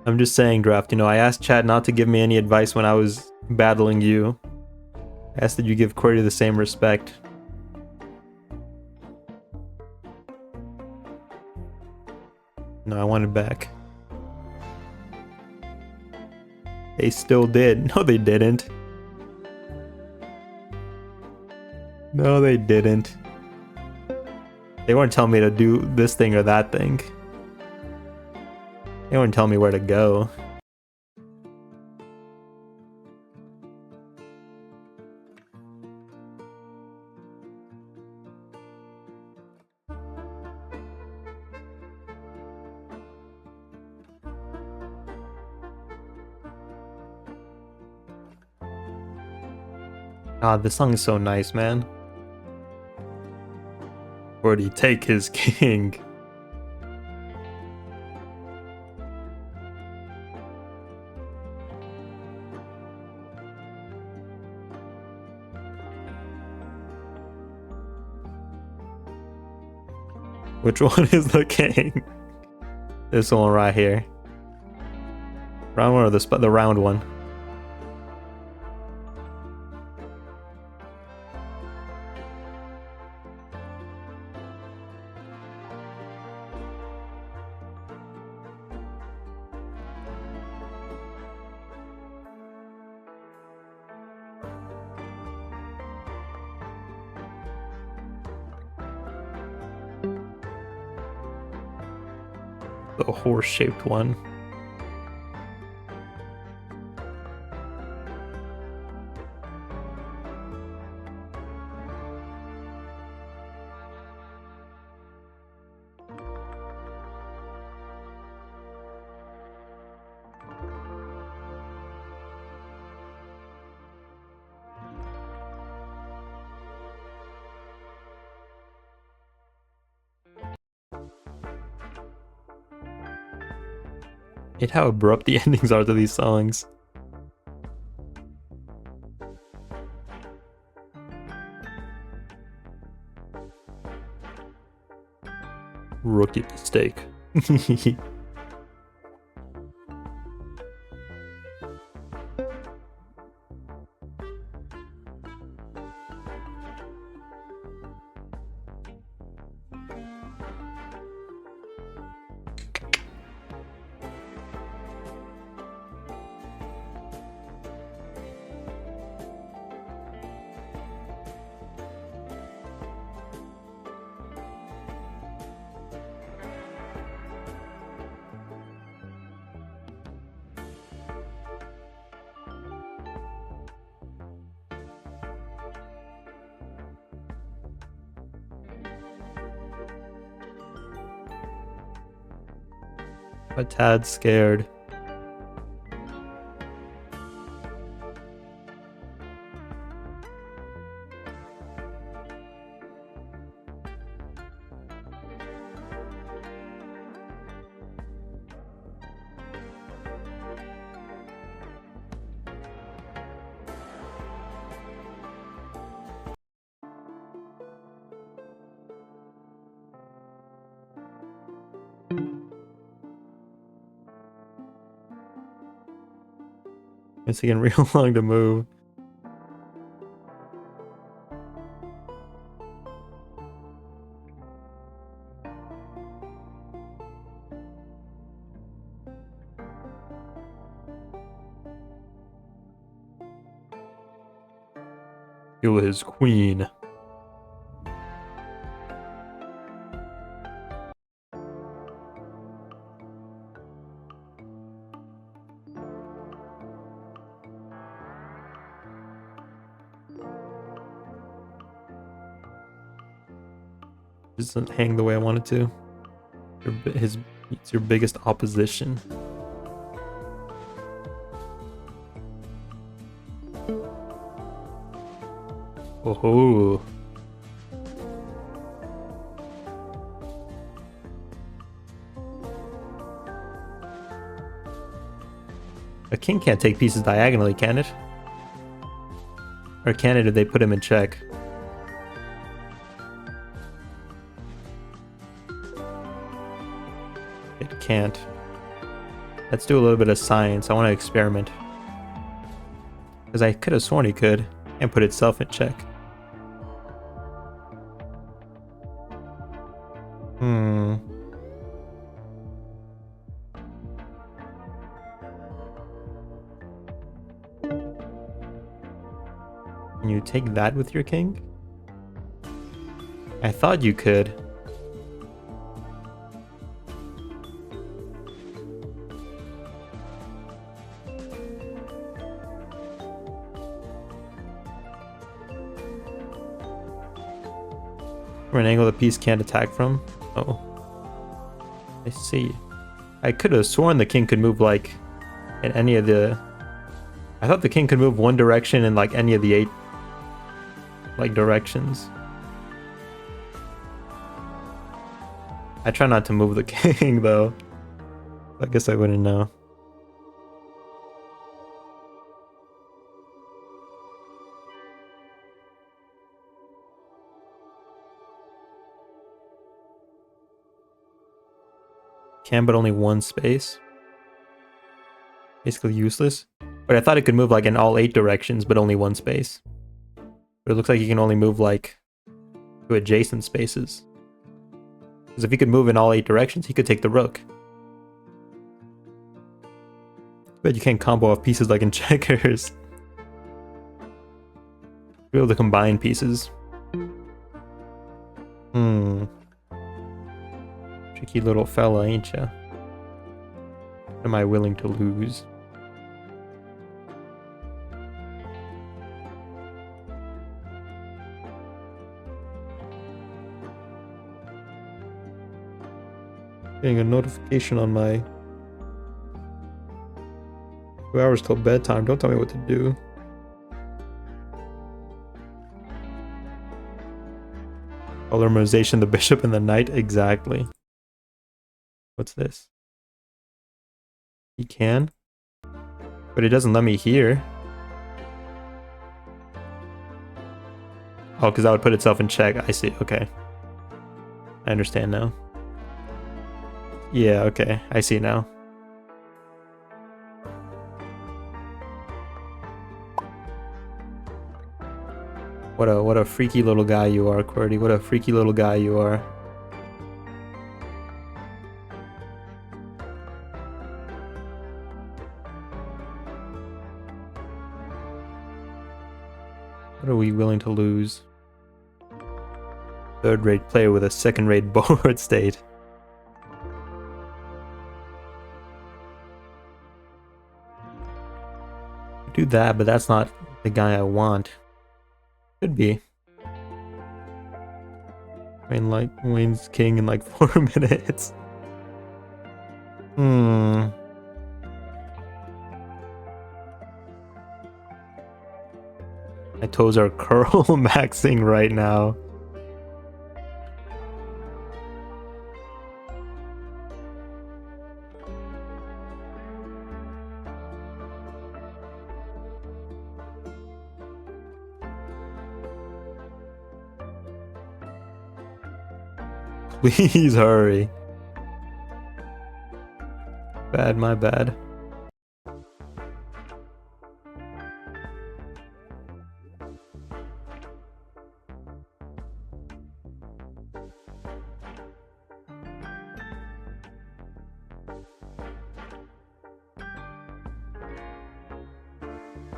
I'm just saying, Draft, you know, I asked Chad not to give me any advice when I was battling you. I asked that you give Corey the same respect. No, I want it back. They still did. No, they didn't. No, they didn't. They weren't telling me to do this thing or that thing. They weren't telling me where to go. God, this song is so nice, man. Or did he take his king? Which one is the king? This one right here. Round one or the round one? The horse-shaped one. Hate how abrupt the endings are to these songs. Rookie mistake. A tad scared. It's taking real long to move. Kill his queen. Doesn't hang the way I want it to. It's your biggest opposition. Oh. A king can't take pieces diagonally, can it? Or can it if they put him in check? It can't. Let's do a little bit of science. I want to experiment. Because I could have sworn he could. And put itself in check. Can you take that with your king? I thought you could. Or an angle the piece can't attack from? Oh. I see. I could have sworn the king could move like in any of the... I thought the king could move one direction in like any of the 8 like directions. I try not to move the king though. I guess I wouldn't know. Can, but only one space. Basically useless. But I thought it could move like in all 8 directions, but only one space. But it looks like you can only move like to adjacent spaces. Because if he could move in all 8 directions, he could take the rook. But you can't combo off pieces like in checkers. Be able to combine pieces. Tricky little fella, ain't ya? What am I willing to lose? Getting a notification on my 2 hours till bedtime. Don't tell me what to do. Polymerization, the bishop and the knight. Exactly. What's this? He can, but it doesn't let me here. Oh, because that would put itself in check. I see. Okay. I understand now. Yeah, okay. I see now. What a freaky little guy you are, QWERTY. What a freaky little guy you are. What are we willing to lose? Third-rate player with a second-rate board state. Do that, but that's not the guy I want. Could be. Wayne's king in like 4 minutes. My toes are curl maxing right now. Please hurry. Bad, my bad.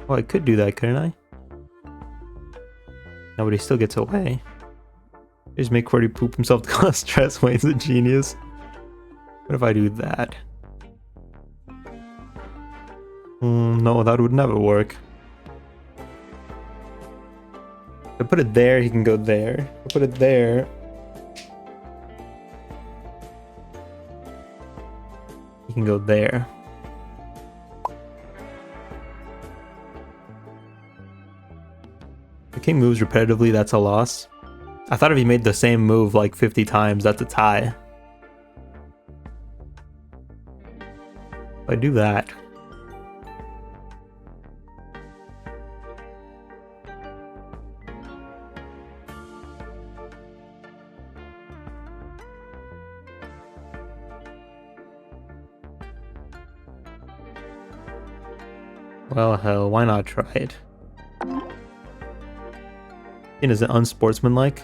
Oh, I could do that, couldn't I? No, but he still gets away. Just make Cordy poop himself to cause stress. Wayne's a genius. What if I do that? No, that would never work. If I put it there, he can go there. If I put it there, he can go there. The king moves repetitively, that's a loss. I thought if he made the same move like 50 times, that's a tie. If I do that. Well, hell, why not try it? And is it unsportsmanlike?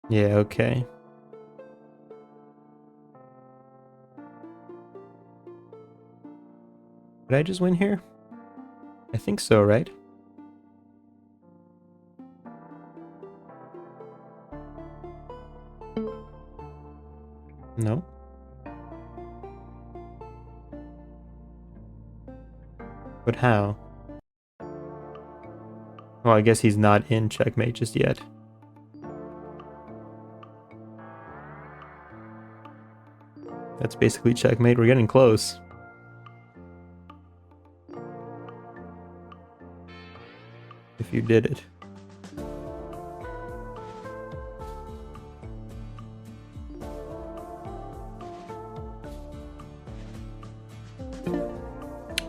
Yeah, okay. Did I just win here? I think so, right? No? But how? Well, I guess he's not in checkmate just yet. That's basically checkmate. We're getting close. If you did it.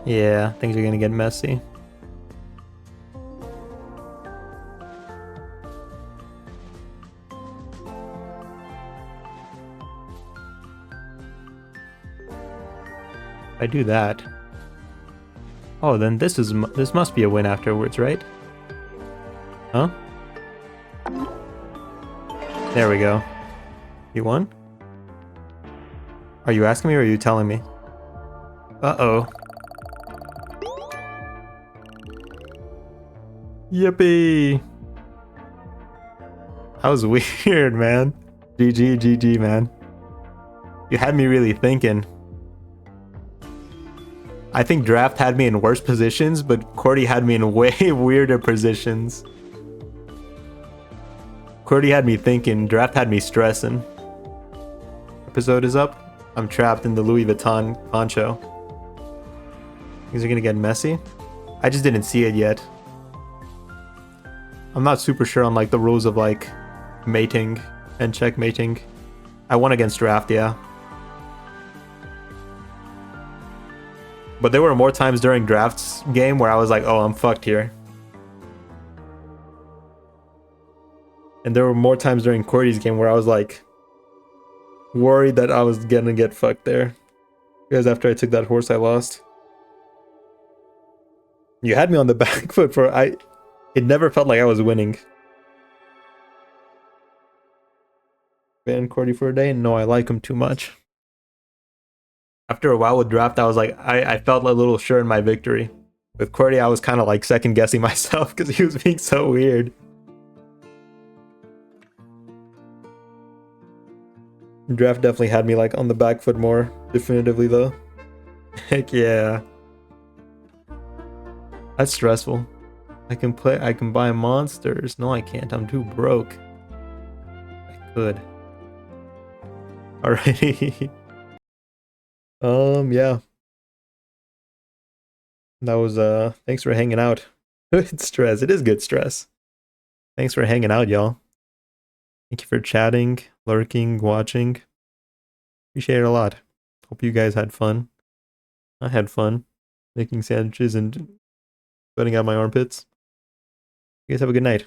Yeah, things are gonna get messy. I do that. Oh, then this must be a win afterwards, right? Huh? There we go. You won? Are you asking me or are you telling me? Uh-oh. Yippee! That was weird, man. GG, man. You had me really thinking. I think draft had me in worse positions, but Cordy had me in way weirder positions. Cordy had me thinking, draft had me stressing. Episode is up. I'm trapped in the Louis Vuitton poncho. Things are gonna get messy. I just didn't see it yet. I'm not super sure on like the rules of like mating and checkmating. I won against draft, yeah. But there were more times during draft's game where I was like, oh, I'm fucked here. And there were more times during Cordy's game where I was like worried that I was gonna get fucked there. Because after I took that horse, I lost. You had me on the back foot for it never felt like I was winning. Ban Cordy for a day? No, I like him too much. After a while with draft, I was like, I felt a little sure in my victory. With Cordy, I was kind of like second guessing myself because he was being so weird. Draft definitely had me like on the back foot more definitively though. Heck yeah. That's stressful. I can buy monsters. No, I can't. I'm too broke. I could. Alrighty. Yeah. That was thanks for hanging out. Good stress. It is good stress. Thanks for hanging out, y'all. Thank you for chatting, lurking, watching. Appreciate it a lot. Hope you guys had fun. I had fun making sandwiches and sweating out my armpits. You guys have a good night.